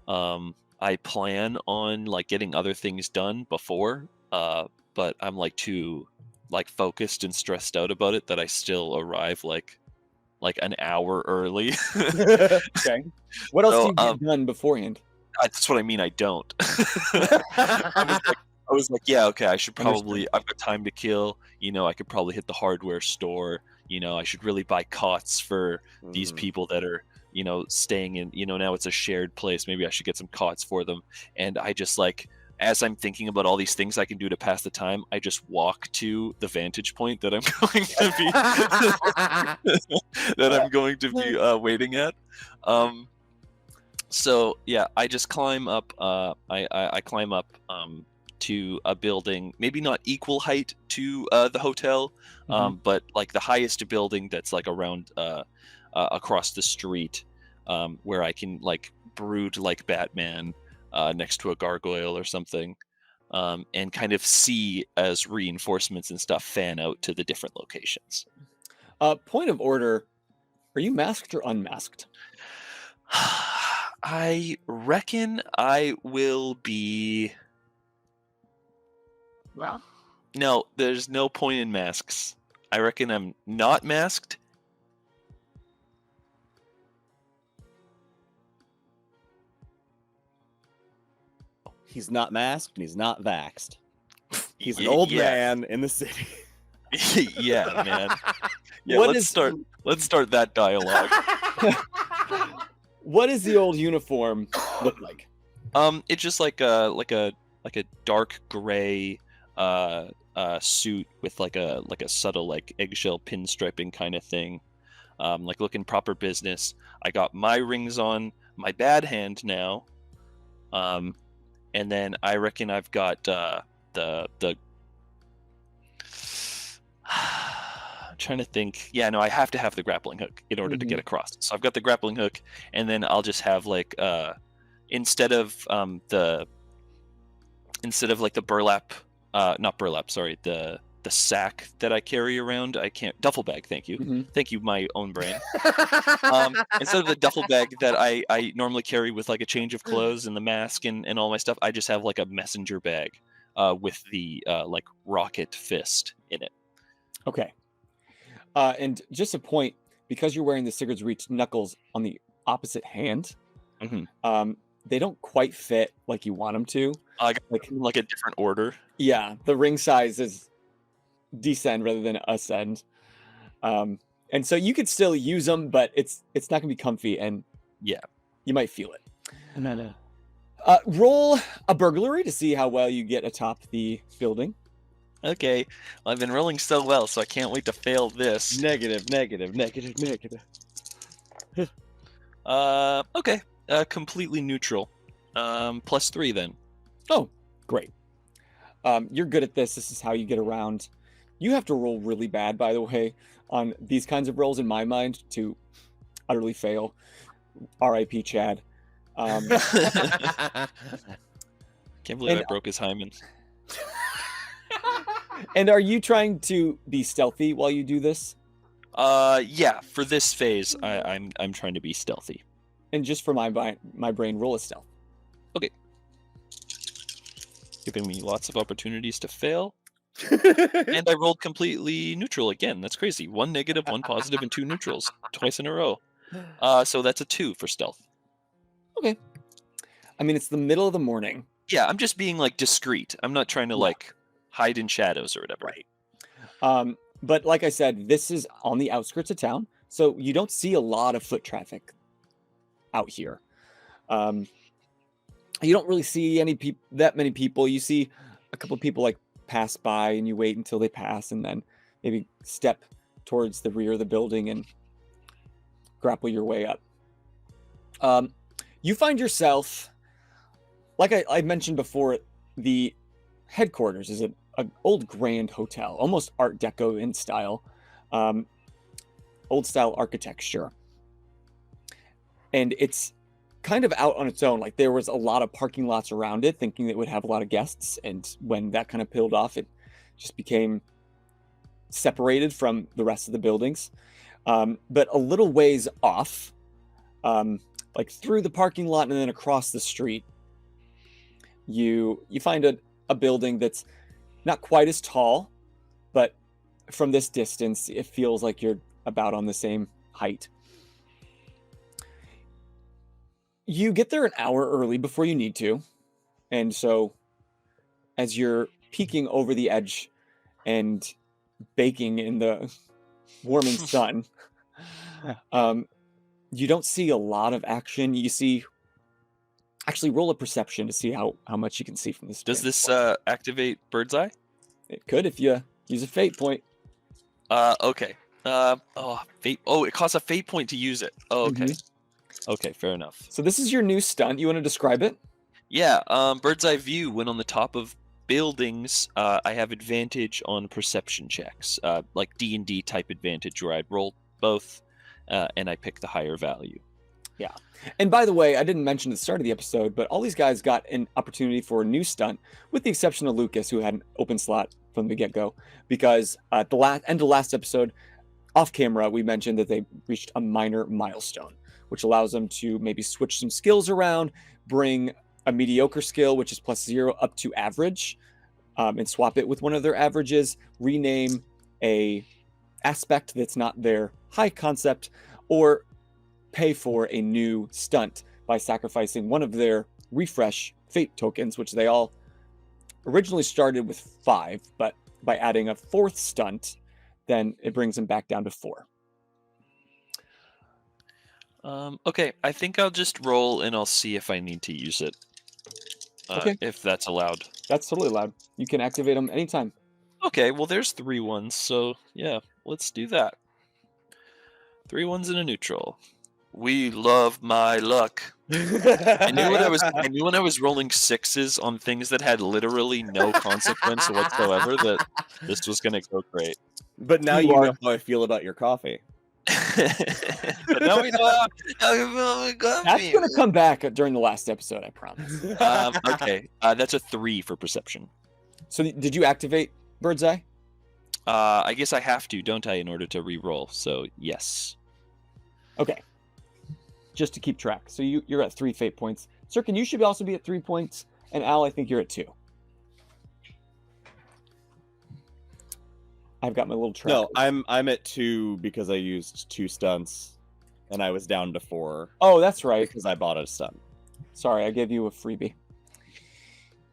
I plan on like getting other things done before, but I'm like too like focused and stressed out about it that I still arrive like an hour early. Okay. What else do So you get done beforehand? that's what I mean. I don't. I was like, yeah, okay. I should Understood. probably. I've got time to kill. I could probably hit the hardware store. I should really buy cots for these Mhm. people that are, staying in. Now it's a shared place. Maybe I should get some cots for them. And I just like, as I'm thinking about all these things I can do to pass the time, I just walk to the vantage point that I'm going to be waiting at. So yeah, I just climb up. I climb up to a building, maybe not equal height to the hotel, but like the highest building that's like around across the street, where I can like brood like Batman next to a gargoyle or something, and kind of see as reinforcements and stuff fan out to the different locations. Point of order: are you masked or unmasked? I reckon I will be. Well, No, there's no point in masks. I reckon I'm not masked. He's not masked and he's not vaxxed. He's an Y- old yeah. man in the city. Yeah, man. Yeah, What let's is- start that dialogue. What does the old uniform look like? It's just like a dark gray suit with like a subtle like eggshell pinstriping kind of thing. Like looking proper business. I got my rings on my bad hand now. And then I reckon I've got the I'm trying to think. Yeah, no, I have to have the grappling hook in order to get across. So I've got the grappling hook, and then I'll just have like instead of like the burlap, not burlap, sorry, the sack that I carry around. I can't duffel bag. Thank you, thank you, my own brain. Instead of the duffel bag that I normally carry with like a change of clothes and the mask and all my stuff, I just have like a messenger bag with the like rocket fist in it. Okay. And just a point, because you're wearing the Sigurd's Reach knuckles on the opposite hand, they don't quite fit like you want them to. I got like a different order. Yeah, the ring size is descend rather than ascend. And so you could still use them, but it's not gonna be comfy, and yeah, you might feel it. Roll a burglary to see how well you get atop the building. Okay, well, I've been rolling so well, so I can't wait to fail this. Negative. Okay, completely neutral. +3 then. Oh, great. You're good at this. This is how you get around. You have to roll really bad, by the way, on these kinds of rolls in my mind to utterly fail. R.I.P. Chad. Can't believe I And- broke his hymen. And are you trying to be stealthy while you do this? Yeah, for this phase, I'm trying to be stealthy. And just for my brain, roll a stealth. Giving me lots of opportunities to fail. And I rolled completely neutral again. That's crazy. 1 negative, 1 positive, and 2 neutrals. Twice in a row. So that's a 2 for stealth. Okay. I mean, it's the middle of the morning. Yeah, I'm just being like discreet. I'm not trying to like hide in shadows or whatever. Right. But like I said, this is on the outskirts of town, so you don't see a lot of foot traffic out here. You don't really see that many people. You see a couple of people like pass by, and you wait until they pass, and then maybe step towards the rear of the building and grapple your way up. You find yourself, like I mentioned before, the headquarters is an old grand hotel, almost Art Deco in style, old style architecture, and it's kind of out on its own. Like there was a lot of parking lots around it, thinking it would have a lot of guests. And when that kind of peeled off, it just became separated from the rest of the buildings. But a little ways off, like through the parking lot and then across the street, you find a building that's not quite as tall, but from this distance, it feels like you're about on the same height. You get there an hour early before you need to. And so as you're peeking over the edge and baking in the warming sun, you don't see a lot of action. You see, actually roll a perception to see how much you can see from this. Does this activate Bird's Eye? It could if you use a fate point. Okay. Fate. Oh, it costs a fate point to use it. Oh, okay. Okay, fair enough. So this is your new stunt. You want to describe it? Yeah, Bird's Eye View. When on the top of buildings, I have advantage on perception checks, like D&D type advantage, where I'd roll both, and I pick the higher value. Yeah. And by the way, I didn't mention at the start of the episode, but all these guys got an opportunity for a new stunt, with the exception of Lucas, who had an open slot from the get-go, because at the end of last episode, off camera, we mentioned that they reached a minor milestone, which allows them to maybe switch some skills around, bring a mediocre skill, which is +0, up to average, and swap it with one of their averages, rename a aspect that's not their high concept, or pay for a new stunt by sacrificing one of their refresh fate tokens, which they all originally started with 5, but by adding a 4th stunt, then it brings them back down to 4. Okay, I think I'll just roll and I'll see if I need to use it. Okay. If that's allowed. That's totally allowed. You can activate them anytime. Okay, well there's 3 ones, so yeah, let's do that. 3 ones and a neutral. We love my luck. I knew when I was rolling 6s on things that had literally no consequence whatsoever that this was gonna go great. But now you know how I feel about your coffee. But now we know how you feel about my coffee. That's going to come back during the last episode, I promise. Okay, that's a 3 for perception. So did you activate Bird's Eye? I guess I have to, don't I, in order to re-roll? So yes. Okay. Just to keep track. So you're at 3 fate points. Syrkon, you should also be at 3 points. And Al, I think you're at 2. I've got my little track. No, I'm at 2 because I used 2 stunts, and I was down to 4. Oh, that's right. Because I bought a stunt. Sorry, I gave you a freebie.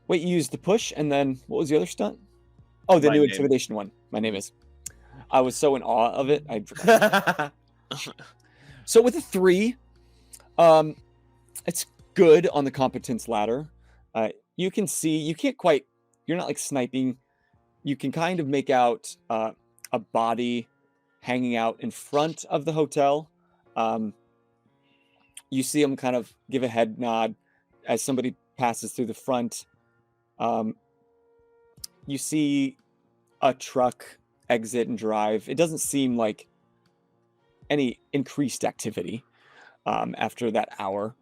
Wait, you used the push, and then what was the other stunt? Oh, the new intimidation one. My name is. I was so in awe of it, I forgot. So with a 3, it's good on the competence ladder. You can see, you're not like sniping. You can kind of make out a body hanging out in front of the hotel. You see him kind of give a head nod as somebody passes through the front. You see a truck exit and drive. It doesn't seem like any increased activity after that hour.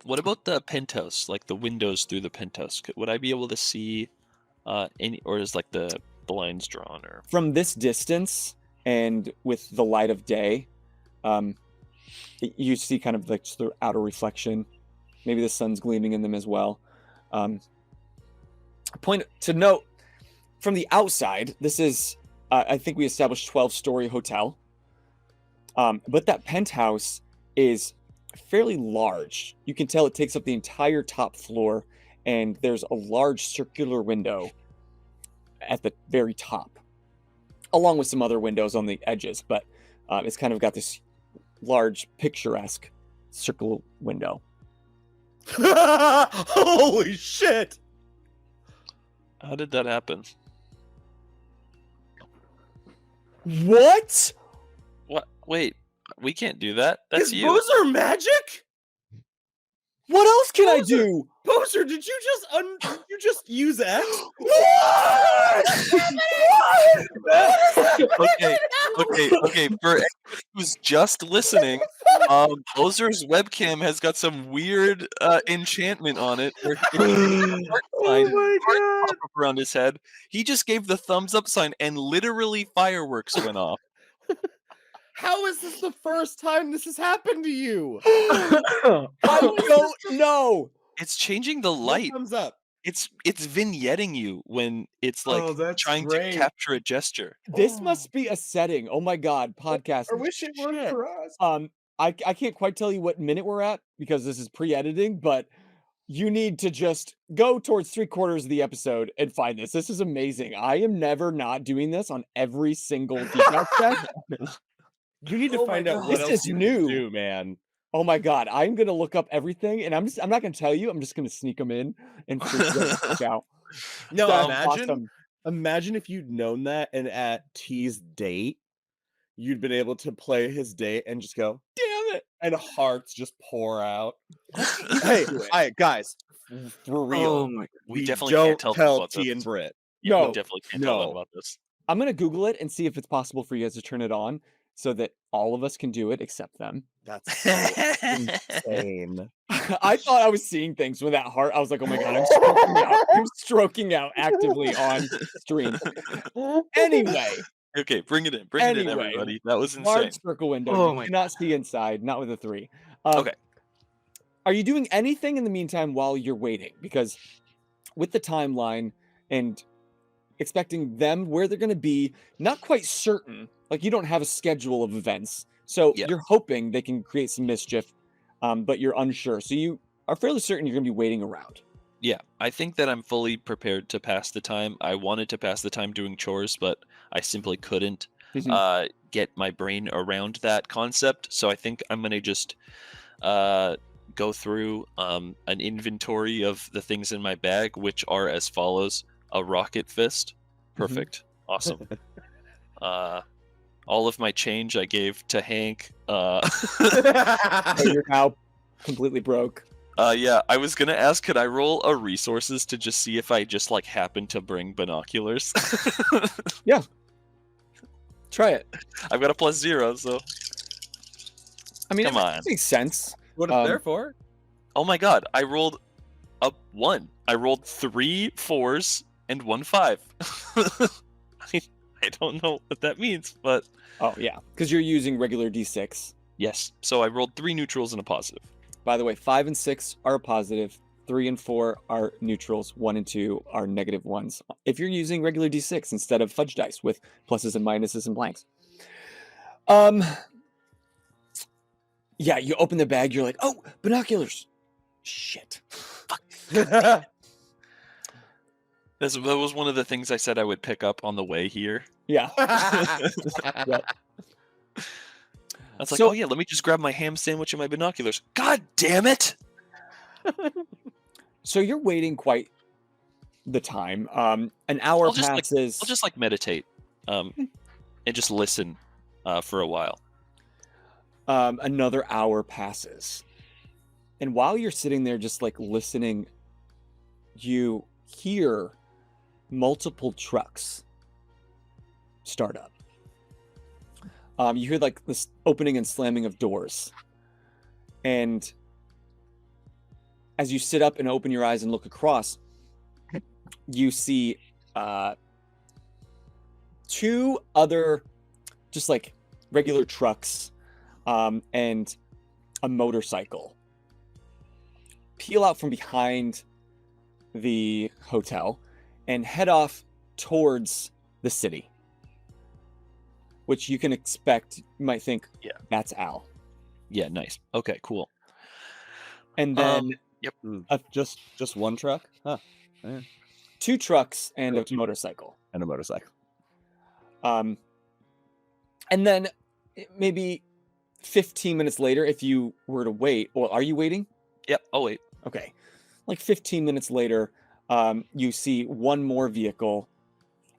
What about the penthouse, like the windows through the penthouse? Would I be able to see any, or is like the blinds drawn? Or from this distance and with the light of day, you see kind of like just the outer reflection. Maybe the sun's gleaming in them as well. Point to note, from the outside, this is, I think we established 12-story hotel. But that penthouse is fairly large. You can tell it takes up the entire top floor, and there's a large circular window at the very top, along with some other windows on the edges, but it's kind of got this large, picturesque circle window. Holy shit! how did that happen? What? What? Wait, we can't do that. That's Is you. Boozer magic? What else can I do? Boozer, did you just use X? What? What is Okay. For anyone who's just listening, Bozer's webcam has got some weird enchantment on it. Where if you heart sign, heart pop up around his head, he just gave the thumbs up sign, and literally fireworks went off. How is this the first time this has happened to you? I don't know. It's changing the What light. comes up? It's vignetting you when it's like Oh, that's trying great. to capture a gesture. This must be a setting. Oh my god, podcast. I wish it worked Shit. for us. I can't quite tell you what minute we're at because this is pre-editing, but you need to just go towards 3/4 of the episode and find this. This is amazing. I am never not doing this on every single detail check. You need to Oh my find out God. what This else is you new. can do, man. Oh my god, I'm gonna look up everything, and I'm not gonna tell you. I'm just gonna sneak them in and freak out. No, That's imagine awesome. imagine if you'd known that and at T's date, you'd been able to play his date and just go, damn it, and hearts just pour out. Hey, guys, for real. Oh my We we definitely don't can't tell them tell about T this. and Brit. Yeah, No, we definitely can't tell them no. about this. I'm gonna Google it and see if it's possible for you guys to turn it on so that all of us can do it except them. That's so insane. I thought I was seeing things with that heart. I was like, oh my god, I'm stroking out. I'm stroking out actively on stream. Anyway, Okay, bring it in. Bring it in, Anyway, everybody. That was insane. large circle window. Oh You my cannot see inside, not with a 3. Okay. Are you doing anything in the meantime while you're waiting? Because with the timeline and expecting them where they're going to be, not quite certain. Like you don't have a schedule of events, so Yeah. you're hoping they can create some mischief, but you're unsure. So you are fairly certain you're going to be waiting around. Yeah, I think that I'm fully prepared to pass the time. I wanted to pass the time doing chores, but I simply couldn't Mhm. get my brain around that concept. So I think I'm gonna just go through an inventory of the things in my bag, which are as follows: a rocket fist, perfect, awesome. All of my change I gave to Hank. So you're now completely broke. Yeah, I was gonna ask, could I roll a resources to just see if I just like happen to bring binoculars? Try it. I've got a +0, so I mean, Come it on. makes sense. What it's there for? oh my god, I rolled a 1. I rolled 3 4s and 1 5. I don't know what that means, but Oh yeah, because you're using regular d6. yes. So I rolled 3 neutrals and a positive. By the way, 5 and 6 are positive. 3 and 4 are neutrals. 1 and 2 are negative ones. If you're using regular d6 instead of fudge dice with pluses and minuses and blanks. Yeah, you open the bag. You're like, oh, binoculars. Shit. That was one of the things I said I would pick up on the way here. Yeah. I was like, So- oh yeah, let me just grab my ham sandwich and my binoculars. God damn it! So you're waiting quite the time. An hour I'll just, like- passes. I'll just like meditate, and just listen for a while. Another hour passes. And while you're sitting there just like listening, you hear multiple trucks start up. You hear like this opening and slamming of doors. And as you sit up and open your eyes and look across, you see 2 other just like regular trucks and a motorcycle peel out from behind the hotel and head off towards the city, which you can expect. You might think, Yeah. that's Al. Yeah, nice. Okay, cool. And then Just one truck? Huh. 2 trucks and Oh, a 2 motorcycle. And a motorcycle. And then maybe 15 minutes later, if you were to wait, well, are you waiting? Yep. Oh wait. Okay. Like 15 minutes later, you see one more vehicle.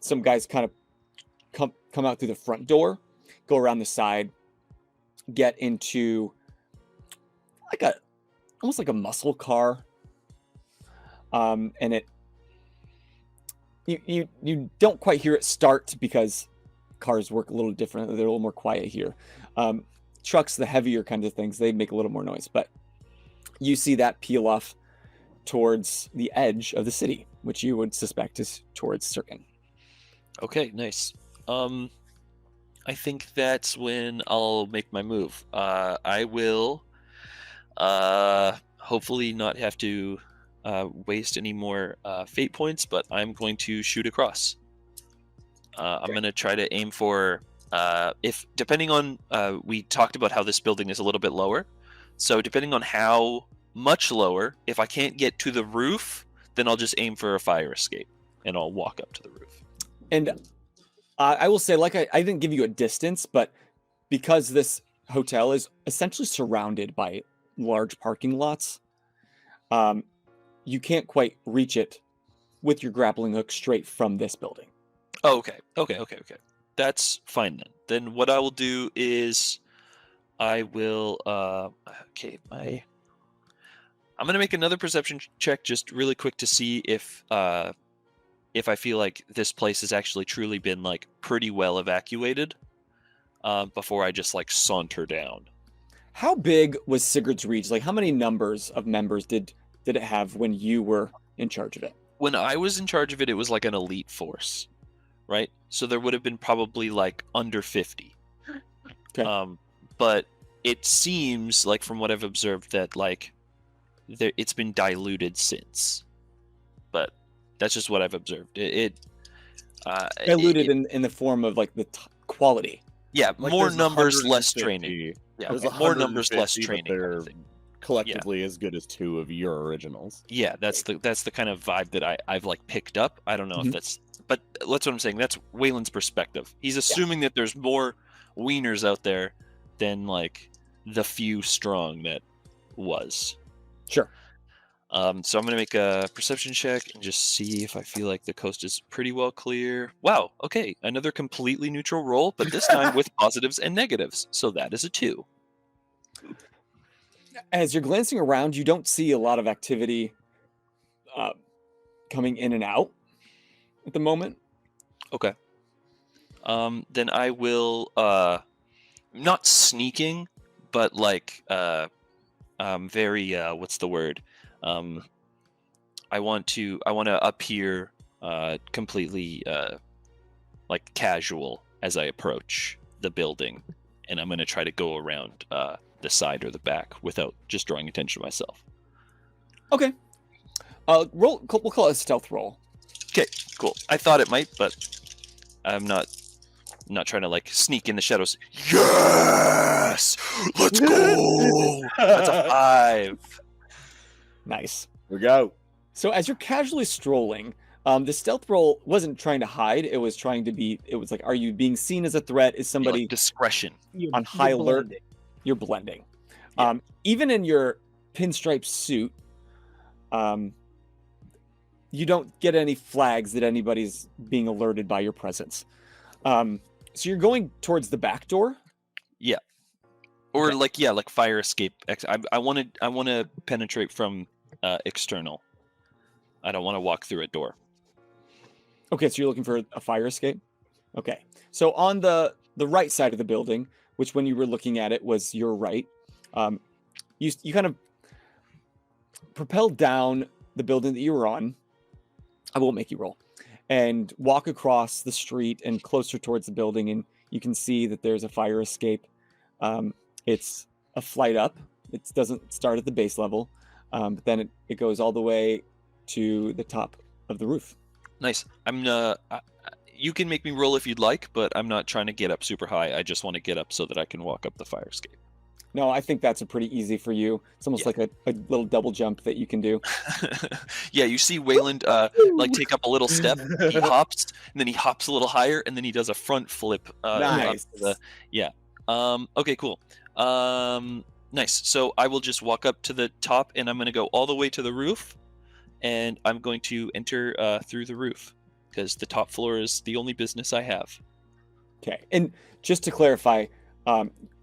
Some guys kind of come out through the front door, go around the side, get into like almost like a muscle car. And you don't quite hear it start because cars work a little different. They're a little more quiet here. Trucks, the heavier kinds of things, they make a little more noise. But you see that peel off towards the edge of the city, which you would suspect is towards Syrkon. Okay, nice. I think that's when I'll make my move. I will hopefully not have to waste any more fate points, but I'm going to shoot across. I'm going to try to aim for, depending on, we talked about how this building is a little bit lower. So depending on how much lower, if I can't get to the roof, then I'll just aim for a fire escape and I'll walk up to the roof. And I will say, I didn't give you a distance, but because this hotel is essentially surrounded by large parking lots, you can't quite reach it with your grappling hook straight from this building. Oh, okay. That's fine then. Then what I will do is I will I'm gonna make another perception check just really quick to see if I feel like this place has actually truly been like pretty well evacuated before I just like saunter down. How big was Sigurd's Reach? Like, how many numbers of members did it have when you were in charge of it? When I was in charge of it, it was like an elite force, right? So there would have been probably like under 50. Okay. But it seems like from what I've observed that like it's been diluted since. But that's just what I've observed. Diluted in the form of like the quality. Yeah, Like, more there's numbers, less 150. training. Yeah, There's more numbers, less 150, but training. Kind they're of thing. collectively as good as 2 of your originals. Yeah, that's the kind of vibe that I've like picked up. I don't know if that's, but that's what I'm saying. That's Wayland's perspective. He's assuming that there's more wieners out there than like the few strong that was. Sure. So I'm gonna make a perception check and just see if I feel like the coast is pretty well clear. Wow. Okay, another completely neutral roll, but this time with positives and negatives. So that is a 2. As you're glancing around, you don't see a lot of activity coming in and out at the moment. Okay. Then I will not sneaking, but like very what's the word? I want to appear completely like casual as I approach the building, and I'm going to try to go around the side or the back without just drawing attention to myself. Okay. Roll. We'll call it a stealth roll. Okay, cool. I thought it might, but I'm not trying to like sneak in the shadows. Yes, let's go. That's a 5. Nice. Here we go. So as you're casually strolling, the stealth roll wasn't trying to hide. It was trying to be. It was like, are you being seen as a threat? Is somebody Like discretion? on high alert? You're blending. Yeah. Even in your pinstripe suit, you don't get any flags that anybody's being alerted by your presence. So you're going towards the back door. Or Okay. like fire escape. I want to penetrate from external. I don't want to walk through a door. Okay, so you're looking for a fire escape. Okay, so on the right side of the building, which when you were looking at it was your right, you kind of propelled down the building that you were on. I won't make you roll, and walk across the street and closer towards the building, and you can see that there's a fire escape. It's a flight up. It doesn't start at the base level, but then it goes all the way to the top of the roof. Nice. You can make me roll if you'd like, but I'm not trying to get up super high. I just want to get up so that I can walk up the fire escape. No, I think that's a pretty easy for you. It's almost Yeah. like a little double jump that you can do. Yeah, you see Wayland like take up a little step. He hops, and then he hops a little higher, and then he does a front flip. Nice. Okay, cool. Nice. So I will just walk up to the top, and I'm going to go all the way to the roof, and I'm going to enter through the roof because the top floor is the only business I have. Okay. And just to clarify,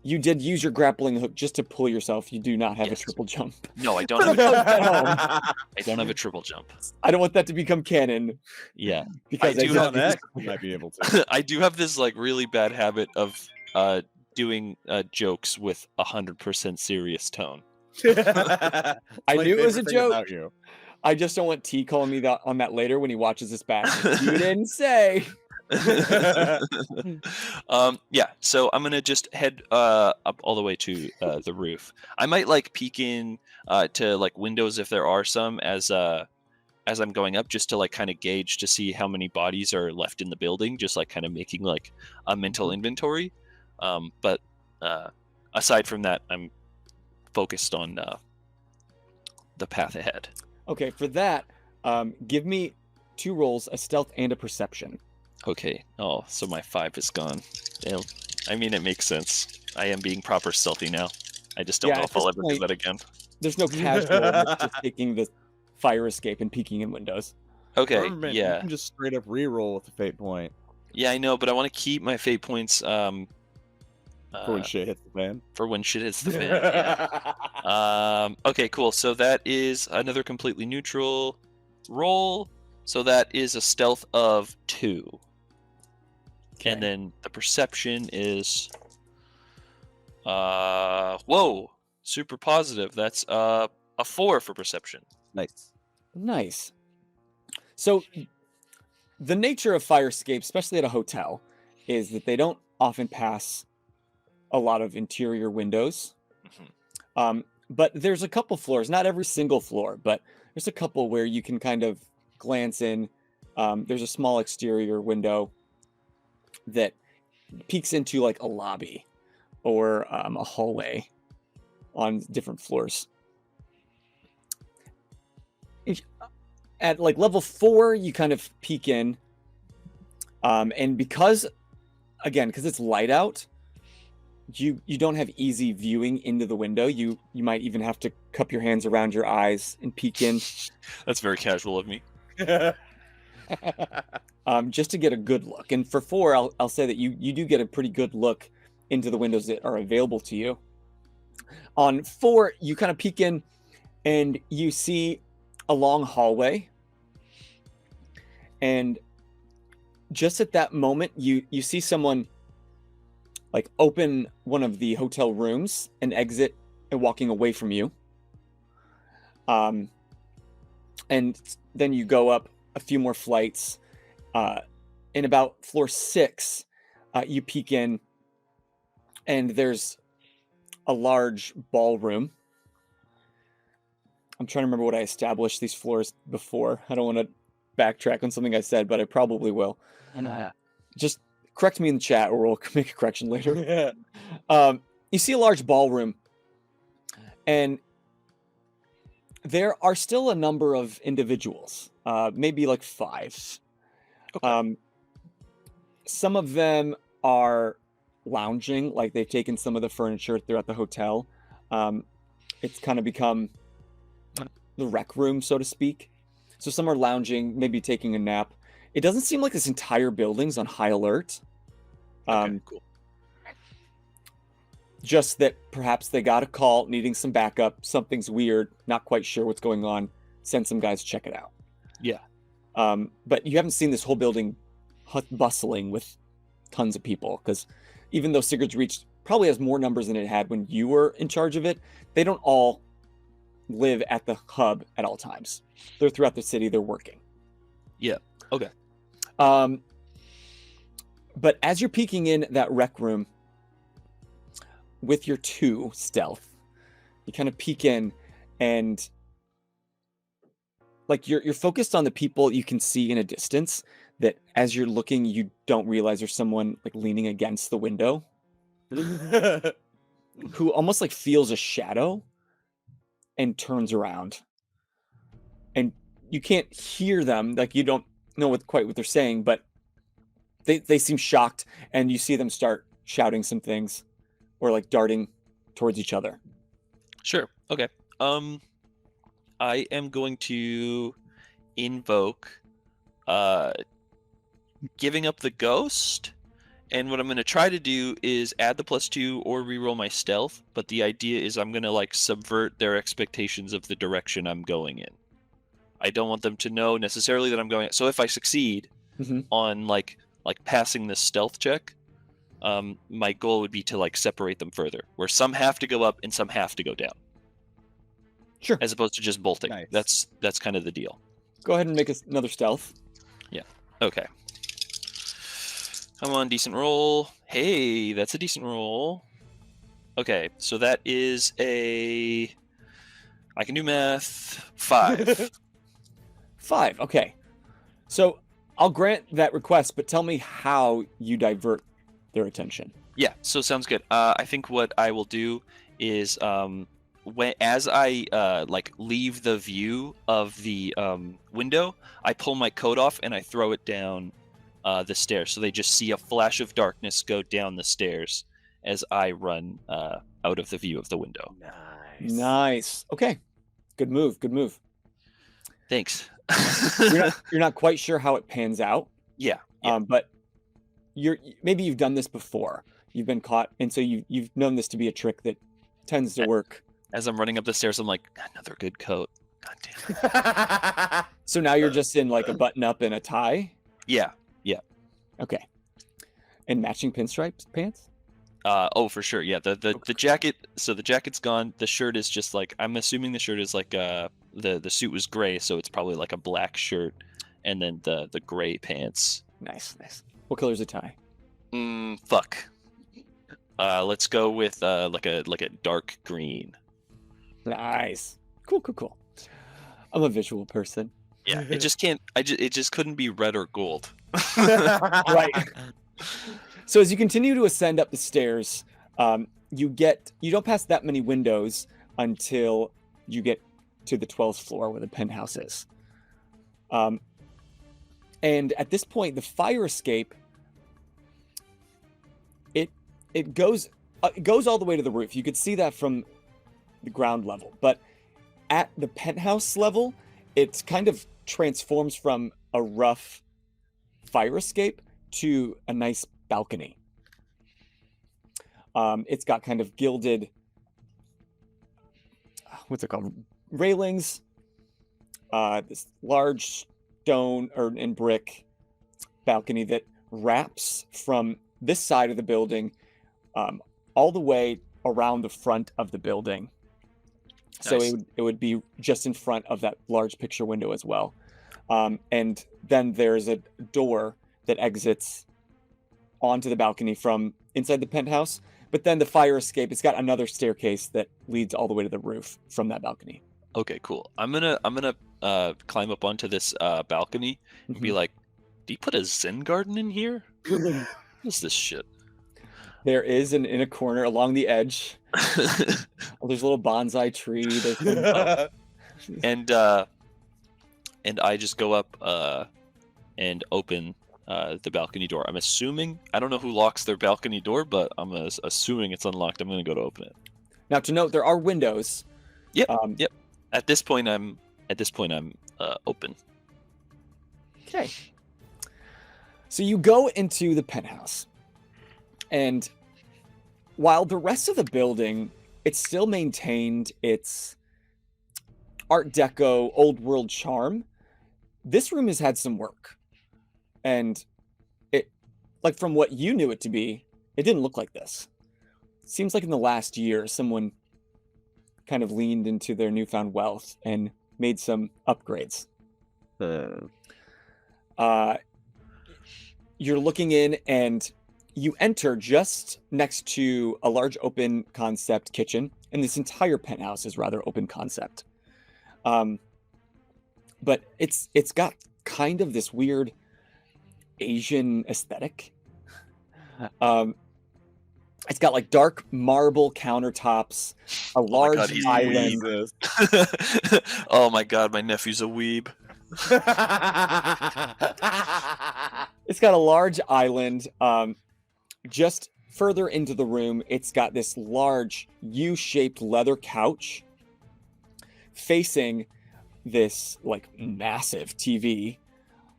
you did use your grappling hook just to pull yourself. You do not have a Yes. triple jump. No, I don't have I don't have a triple jump. I don't want that to become canon Yeah. because I do On X, you might be able to. I do have this like really bad habit of doing jokes with 100% serious tone. I knew it was a joke. About you. I just don't want T calling me that on that later when he watches this back. You didn't say. Yeah, so I'm gonna just head up all the way to the roof. I might like peek in to like windows if there are some as I'm going up, just to like kind of gauge to see how many bodies are left in the building, just like kind of making like a mental inventory. But aside from that, I'm focused on the path ahead. Okay, for that, give me 2 rolls, a stealth and a perception. Okay. Oh, so my 5 is gone. Damn. I mean, it makes sense. I am being proper stealthy now. I just don't Yeah, know at if I'll this ever do point- that again. There's no casual just taking the fire escape and peeking in windows. Okay. Remember, man, you Yeah. can just straight up re-roll with the fate point Yeah, I know, but I want to keep my fate points for when shit hits the fan. for when shit hits the fan. Yeah. Okay, cool. So that is another completely neutral roll. So that is a stealth of 2. And then the perception is whoa, super positive. That's a 4 for perception. Nice. Nice. So, the nature of fire escapes, especially at a hotel, is that they don't often pass a lot of interior windows. But there's a couple floors, not every single floor, but there's a couple where you can kind of glance in. There's a small exterior window that peeks into like a lobby or a hallway on different floors. At like level 4, you kind of peek in, and because it's light out, you don't have easy viewing into the window. You might even have to cup your hands around your eyes and peek in, That's very casual of me. just to get a good look. And for 4, I'll say that you do get a pretty good look into the windows that are available to you. On 4, you kind of peek in, and you see a long hallway, and just at that moment you see someone like open one of the hotel rooms and exit and walking away from you, and then you go up a few more flights, in about floor 6, you peek in, and there's a large ballroom. I'm trying to remember what I established these floors before. I don't want to backtrack on something I said, but I probably will. Just correct me in the chat, or we'll make a correction later. You see a large ballroom, and there are still a number of individuals, maybe like 5. Okay. Some of them are lounging, like they've taken some of the furniture throughout the hotel. It's kind of become the rec room, so to speak. So some are lounging, maybe taking a nap. It doesn't seem like this entire building's on high alert. Okay, cool. Just that perhaps they got a call needing some backup. Something's weird, not quite sure what's going on. Send some guys to check it out. Yeah. But you haven't seen this whole building bustling with tons of people, because even though Sigurd's Reach probably has more numbers than it had when you were in charge of it, they don't all live at the hub at all times. They're throughout the city. They're working. Yeah. Okay. But as you're peeking in that rec room with your 2 stealth, you kind of peek in, and like you're focused on the people you can see in a distance, that as you're looking, you don't realize there's someone like leaning against the window who almost like feels a shadow and turns around. And you can't hear them, like you don't know quite what they're saying, but they seem shocked, and you see them start shouting some things or like darting towards each other. Sure. Okay. I am going to invoke giving up the ghost And what I'm going to try to do is add the +2 or reroll my stealth, but the idea is I'm going to like subvert their expectations of the direction I'm going in. I don't want them to know necessarily that I'm going. So if I succeed Mhm. on like passing this stealth check, my goal would be to like separate them further, where some have to go up and some have to go down, Sure. as opposed to just bolting. Nice. That's kind of the deal. Go ahead and make another stealth. Okay. Come on, decent roll. Hey, that's a decent roll. Okay, so that is a... I can do math. 5. 5. Okay. So I'll grant that request, but tell me how you divert their attention. Yeah, so sounds good. I think what I will do is as I like leave the view of the window, I pull my coat off and I throw it down the stairs, so they just see a flash of darkness go down the stairs as I run out of the view of the window. Nice. Okay. Good move. Good move. Thanks. You're not quite sure how it pans out. Yeah. But maybe you've done this before. You've been caught, and so you've known this to be a trick that tends to work. As I'm running up the stairs, I'm like, another good coat. God damn it. So now you're just in like a button up and a tie. Yeah. Okay. And matching pinstripes pants. Oh, for sure. Yeah. The jacket. So the jacket's gone. The shirt is just like, I'm assuming the shirt is like the suit was gray, so it's probably like a black shirt, and then the gray pants. Nice. What color's the tie? Fuck. Let's go with like a dark green. Nice. Cool. I'm a visual person. Yeah. It just can't. It just couldn't be red or gold. Right. So as you continue to ascend up the stairs, you don't pass that many windows until you get to the 12th floor where the penthouse is. And at this point, the fire escape, it goes all the way to the roof. You could see that from the ground level, but at the penthouse level, it kind of transforms from a rough fire escape to a nice balcony. It's got kind of gilded, what's it called? Railings. This large stone and brick balcony that wraps from this side of the building all the way around the front of the building. So Nice. it would be just in front of that large picture window as well. And then there's a door that exits onto the balcony from inside the penthouse. But then the fire escape, it's got another staircase that leads all the way to the roof from that balcony. Okay, cool. I'm gonna climb up onto this balcony and be like, "Do you put a Zen garden in here? What is this shit?" There is in a corner along the edge. There's a little bonsai tree. There's and I just go up and open the balcony door. I'm assuming, I don't know who locks their balcony door, but I'm assuming it's unlocked. I'm gonna go to open it. Now to note, there are windows. Yep. At this point, I'm open. Okay. So you go into the penthouse, and while the rest of the building, it still maintained its Art Deco, old world charm. This room has had some work, and it, like from what you knew it to be, it didn't look like this. It seems like in the last year, someone kind of leaned into their newfound wealth and made some upgrades. You're looking in, and you enter just next to a large open concept kitchen, and this entire penthouse is rather open concept. But it's got kind of this weird Asian aesthetic. It's got like dark marble countertops, a large God, he's island. Oh my god, my nephew's a weeb. It's got a large island. Just further into the room, it's got this large U-shaped leather couch facing this like massive TV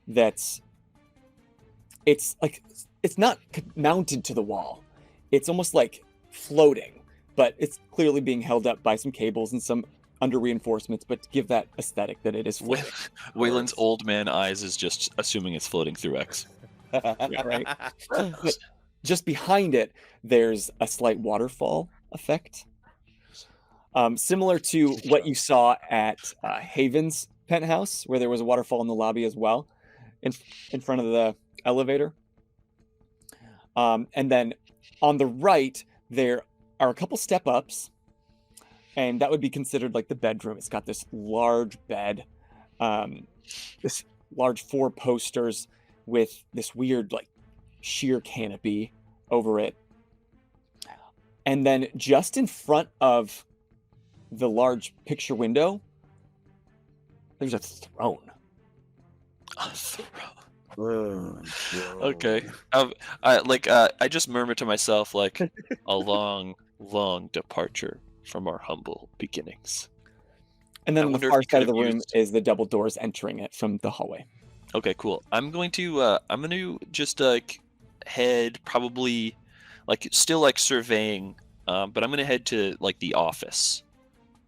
it's like it's not mounted to the wall. It's almost like floating, but it's clearly being held up by some cables and some under reinforcements, but to give that aesthetic that it is floating. Wayland's old man eyes is just assuming it's floating through X. Yeah, right. But just behind it, there's a slight waterfall effect. Similar to what you saw at Haven's penthouse, where there was a waterfall in the lobby as well, in front of the elevator. And then on the right, there are a couple step ups, and that would be considered like the bedroom. It's got this large bed, this large 4 posters with this weird like sheer canopy over it. And then just in front of the large picture window, there's a throne. A throne. Oh, Okay. I just murmur to myself like a long, long departure from our humble beginnings. And then I on the wonder if far he side of could the have room used- is the double doors entering it from the hallway. Okay, cool. I'm going to just head probably like still like surveying, but I'm gonna head to like the office,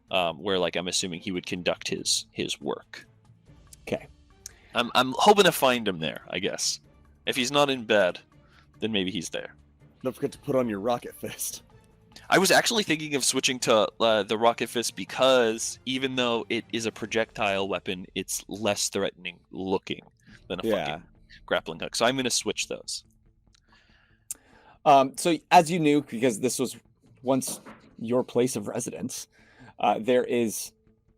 where like I'm assuming he would conduct his work. Okay. I'm hoping to find him there, I guess. If he's not in bed, then maybe he's there. Don't forget to put on your rocket fist. I was actually thinking of switching to the rocket fist because even though it is a projectile weapon, it's less threatening looking than a fucking grappling hook. So I'm going to switch those. So as you knew, because this was once your place of residence, there is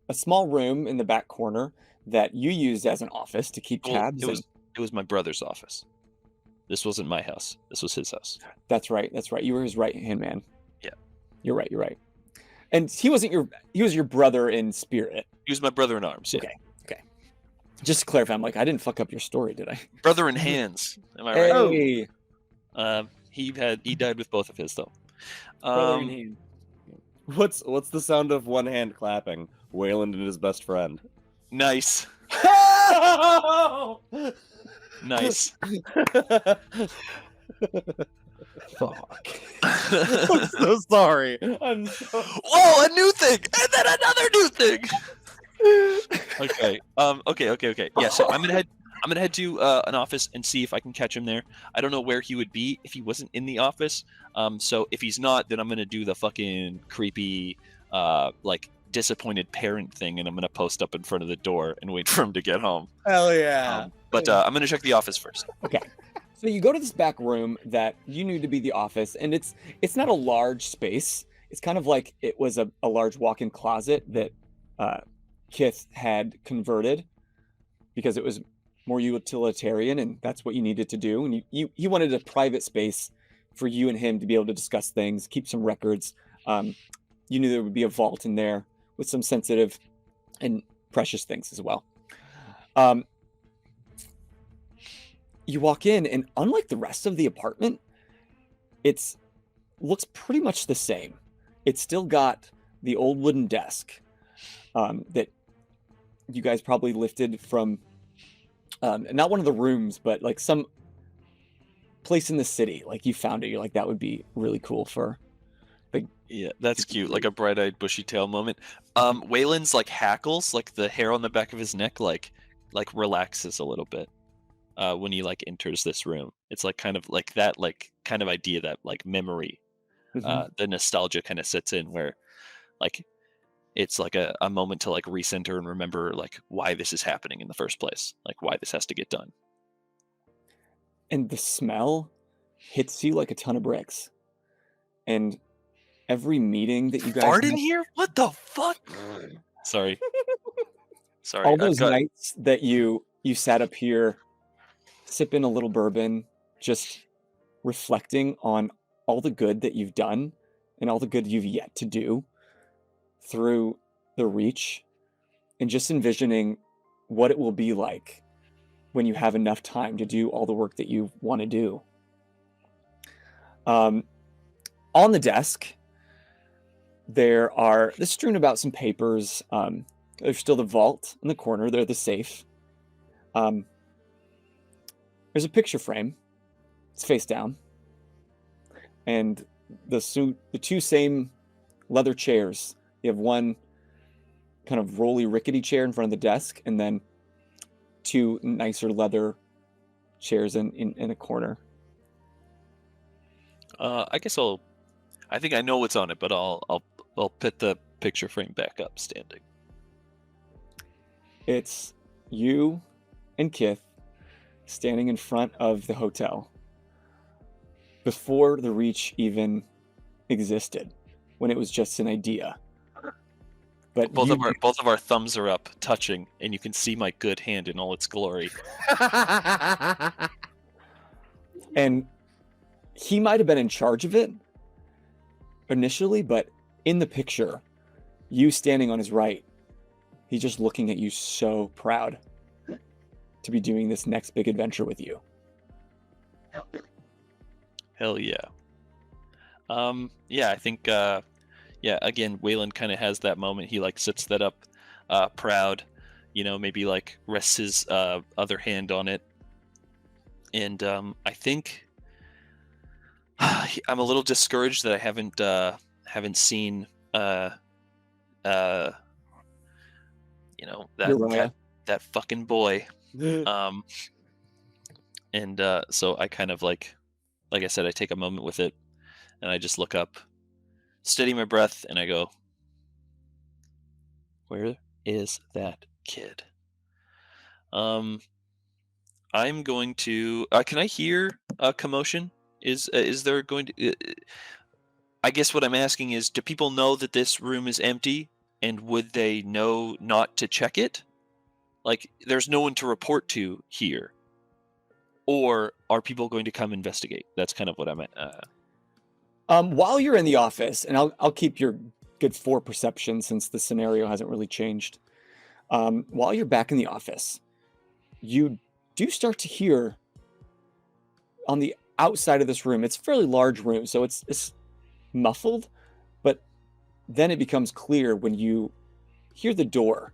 a small room in the back corner that you used as an office to keep Well, tabs. it was my brother's office. This wasn't my house. This was his house. That's right. That's right. You were his right-hand man. Yeah. You're right. You're right. And he was your brother in spirit. He was my brother in arms. Yeah. Okay. Just to clarify, I'm like, I didn't fuck up your story, did I? Brother in hands. Am I right? Hey. He died with both of his though. Brother in hand. What's the sound of one hand clapping? Wayland and his best friend. Nice. Nice. Fuck. I'm so sorry. I'm so... Whoa, a new thing, and then another new thing. Okay. Okay. Yeah. So I'm gonna head to an office and see if I can catch him there. I don't know where he would be if he wasn't in the office. So if he's not, then I'm gonna do the fucking creepy, like disappointed parent thing, and I'm gonna post up in front of the door and wait for him to get home. Hell yeah. But I'm gonna check the office first. Okay. So you go to this back room that you knew to be the office, and it's not a large space. It's kind of like it was a large walk-in closet that Kith had converted because it was more utilitarian, and that's what you needed to do. And he wanted a private space for you and him to be able to discuss things, keep some records. You knew there would be a vault in there with some sensitive and precious things as well. You walk in, and unlike the rest of the apartment, it's looks pretty much the same. It's still got the old wooden desk that you guys probably lifted from not one of the rooms, but like some place in the city. Like you found it, you're like, that would be really cool for. Yeah, that's cute. Like a bright-eyed, bushy-tail moment. Wayland's like hackles, like the hair on the back of his neck, like relaxes a little bit when he like enters this room. It's like kind of like that, like kind of idea that like memory, the nostalgia kind of sets in where, like, it's like a moment to like recenter and remember like why this is happening in the first place, like why this has to get done. And the smell hits you like a ton of bricks. And every meeting that you guys Fart in had, here? What the fuck? Sorry. Sorry. all I've those got- nights that you sat up here sipping a little bourbon, just reflecting on all the good that you've done and all the good you've yet to do through the Reach, and just envisioning what it will be like when you have enough time to do all the work that you want to do. On the desk, there's strewn about some papers. There's still the vault in the corner. They're the safe. There's a picture frame It's face down, and the two same leather chairs. You have one kind of rolly, rickety chair in front of the desk, and then two nicer leather chairs in a corner. I guess I think I know what's on it, but I'll put the picture frame back up standing. It's you and Kith standing in front of the hotel before the Reach even existed, when it was just an idea. But Both of our thumbs are up, touching, and you can see my good hand in all its glory. And he might have been in charge of it initially, but in the picture, you standing on his right, he's just looking at you so proud to be doing this next big adventure with you. Hell yeah. Yeah, I think again, Wayland kind of has that moment. He like sits that up proud, maybe like rests his other hand on it. And I think I'm a little discouraged that I haven't seen Uriah. that fucking boy. And so I kind of like I said, I take a moment with it, and I just look up, steady my breath, and I go, where is that kid? I'm going to. Can I hear commotion? Is there going to? I guess what I'm asking is, do people know that this room is empty, and would they know not to check it? Like, there's no one to report to here, or are people going to come investigate? That's kind of what I'm at. While you're in the office, and I'll keep your good 4 perception since the scenario hasn't really changed. While you're back in the office, you do start to hear on the outside of this room. It's a fairly large room, so it's muffled, but then it becomes clear when you hear the door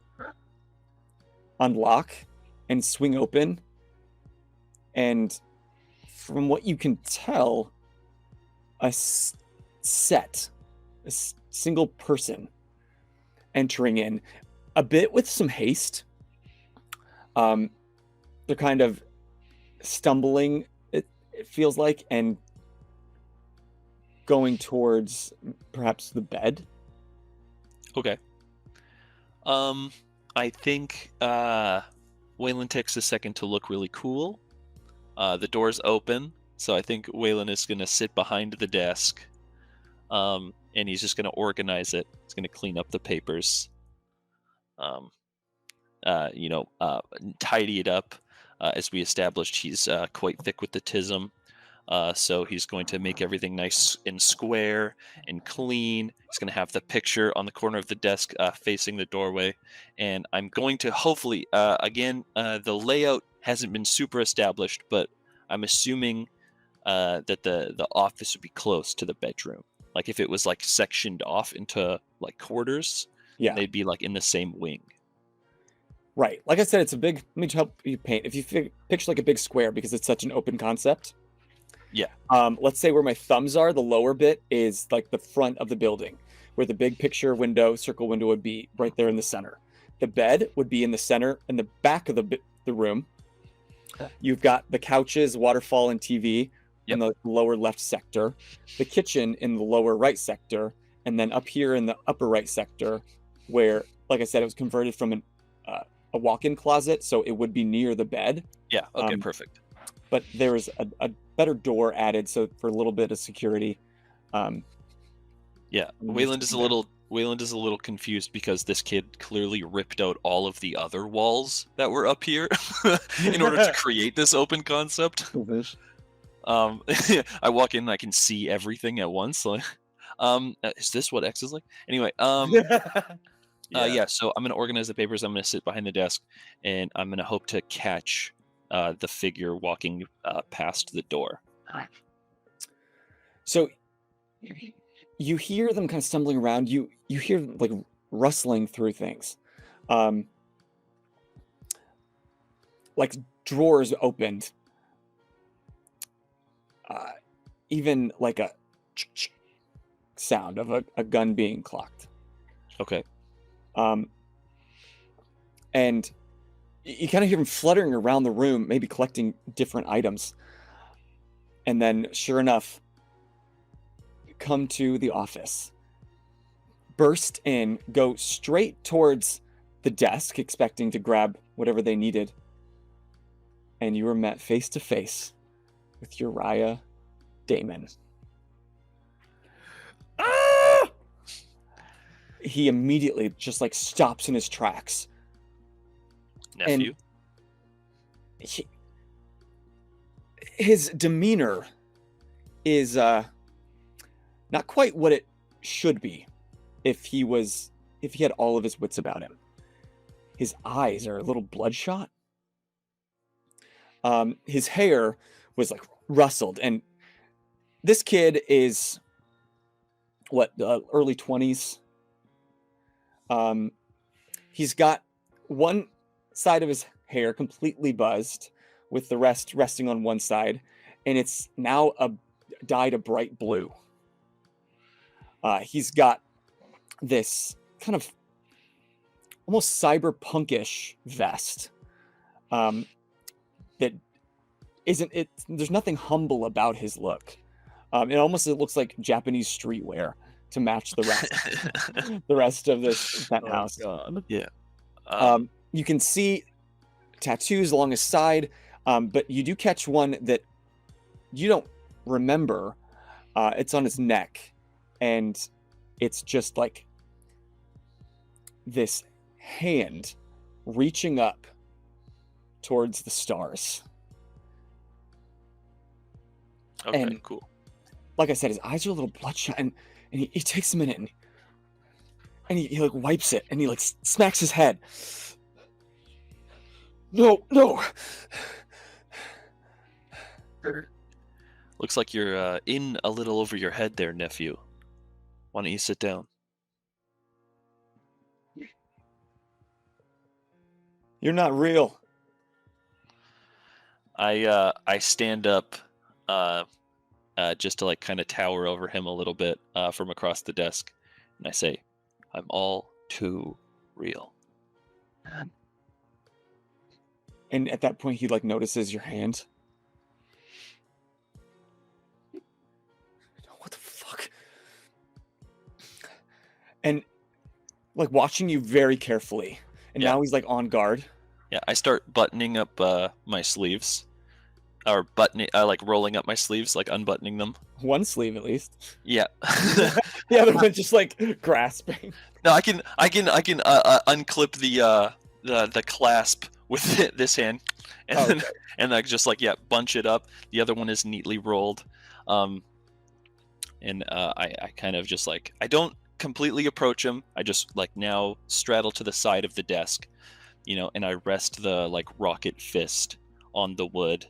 unlock and swing open, and from what you can tell, a single person entering in, a bit with some haste. They're kind of stumbling, it feels like, and going towards perhaps the bed. Okay. I think Wayland takes a second to look really cool. The door's open, so I think Wayland is going to sit behind the desk, and he's just going to organize it. He's going to clean up the papers, tidy it up. As we established, he's quite thick with the tism. So he's going to make everything nice and square and clean. He's going to have the picture on the corner of the desk facing the doorway. And I'm going to hopefully, the layout hasn't been super established, but I'm assuming that the office would be close to the bedroom. Like if it was like sectioned off into like quarters, they'd be like in the same wing. Right. Like I said, it's a big, let me help you paint. If you picture like a big square, because it's such an open concept. Yeah. Let's say where my thumbs are, the lower bit is like the front of the building, where the big picture window, circle window would be right there in the center. The bed would be in the center, in the back of the room. You've got the couches, waterfall, and TV in the lower left sector. The kitchen in the lower right sector. And then up here in the upper right sector, where, like I said, it was converted from a walk-in closet, so it would be near the bed. Yeah, okay, perfect. But there is a better door added, so for a little bit of security. Wayland is a little confused because this kid clearly ripped out all of the other walls that were up here in order to create this open concept. I walk in and I can see everything at once. Like, is this what X is like? Anyway, so I'm gonna organize the papers. I'm gonna sit behind the desk, and I'm gonna hope to catch the figure walking past the door. So you hear them kind of stumbling around. You hear like rustling through things, like drawers opened. even like a sound of a gun being clocked. Okay. And you kind of hear him fluttering around the room, maybe collecting different items. And then, sure enough, come to the office, burst in, go straight towards the desk, expecting to grab whatever they needed. And you were met face to face with Uriah Damon. Ah! He immediately just like stops in his tracks. Nephew. His demeanor is not quite what it should be if he had all of his wits about him. His eyes are a little bloodshot. His hair was like rustled, and this kid is early 20s. He's got one side of his hair completely buzzed, with the rest resting on one side, and it's now dyed a bright blue. He's got this kind of almost cyberpunkish vest that isn't it. There's nothing humble about his look. It looks like Japanese streetwear to match the rest of this penthouse. Oh, God. Yeah. You can see tattoos along his side, but you do catch one that you don't remember. It's on his neck, and it's just like this hand reaching up towards the stars. Okay, and- cool. Like I said, his eyes are a little bloodshot, and he takes a minute and he like wipes it, and he like smacks his head. No. Looks like you're in a little over your head there, nephew. Why don't you sit down? You're not real. I stand up just to like kind of tower over him a little bit from across the desk, and I say, I'm all too real. And at that point, he like notices your hand. What the fuck? And like watching you very carefully. And Yeah. now he's like on guard. Yeah, I start buttoning up my sleeves, or like rolling up my sleeves, like unbuttoning them. One sleeve at least. Yeah. The other one just like grasping. No, I can unclip the clasp with this hand, and Oh, then okay. and I just like bunch it up. The other one is neatly rolled, and I kind of just like, I don't completely approach him. I just like now straddle to the side of the desk, and I rest the like rocket fist on the wood,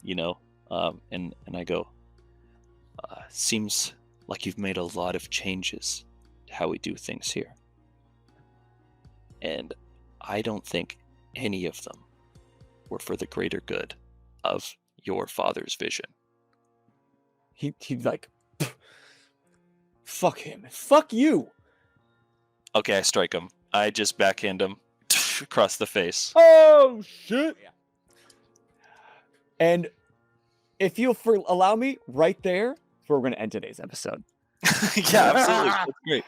and I go, seems like you've made a lot of changes to how we do things here. And I don't think any of them were for the greater good of your father's vision. He'd like, fuck him. Fuck you. Okay, I strike him. I just backhand him across the face. Oh shit. And if you'll allow me right there, we're going to end today's episode. Yeah, absolutely. That's great.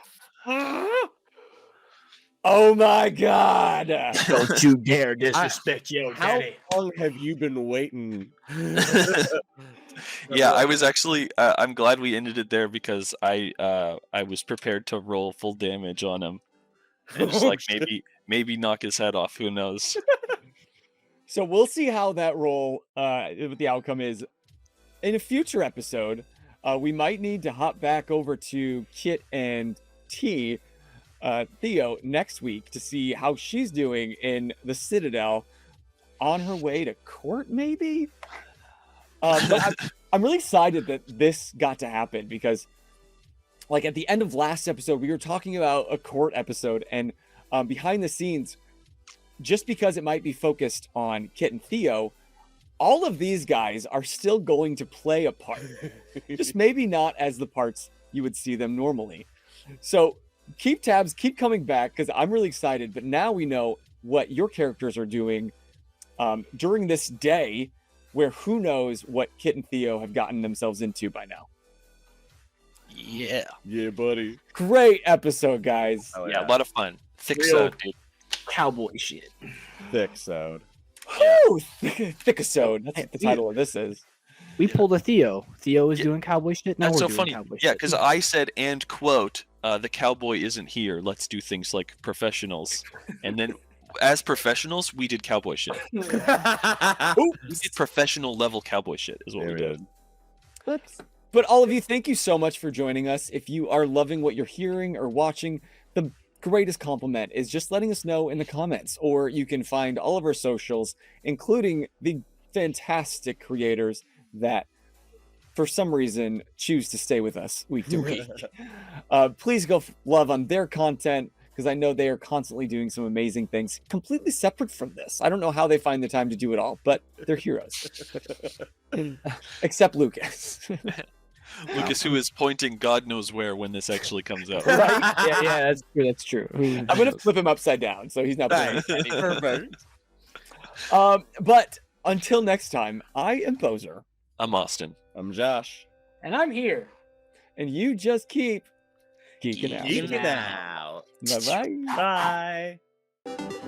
Oh my god. Don't you dare disrespect your How daddy. long have you been waiting? Yeah, I was actually. I'm glad we ended it there because I was prepared to roll full damage on him, and just Oh, like shit. maybe knock his head off. Who knows? So we'll see how that roll, what the outcome is in a future episode. We might need to hop back over to Kit and Theo next week to see how she's doing in the Citadel on her way to court, maybe. But I'm really excited that this got to happen because, like, at the end of last episode, we were talking about a court episode, and behind the scenes, just because it might be focused on Kit and Theo, all of these guys are still going to play a part. Just maybe not as the parts you would see them normally. So keep tabs, keep coming back, because I'm really excited. But now we know what your characters are doing during this day, where who knows what Kit and Theo have gotten themselves into by now. Yeah. Yeah, buddy. Great episode, guys. Oh, Yeah, a lot of fun. Thick Real sode, dude. Cowboy shit. Thick sode. Woo! Thickisode. That's what the title of this is. We pulled a Theo. Theo is Yeah. doing cowboy shit. Now That's we're so doing funny. cowboy Yeah, shit. because I said, and quote, the cowboy isn't here. Let's do things like professionals. And then as professionals, we did cowboy shit. We did professional level cowboy shit is what we There we did. But all of you, thank you so much for joining us. If you are loving what you're hearing or watching, the greatest compliment is just letting us know in the comments, or you can find all of our socials, including the fantastic creators that for some reason choose to stay with us week to week. Please go love on their content, because I know they are constantly doing some amazing things completely separate from this. I don't know how they find the time to do it all, but they're heroes. Except Lucas. Lucas, who is pointing God knows where when this actually comes out. yeah, that's true. That's true. I'm going to flip him upside down so he's not playing. Nice. Perfect. But until next time, I am Bozer, I'm Austin. I'm Josh. And I'm here. and you just keep geeking out. Geeking out. Bye-bye. Bye.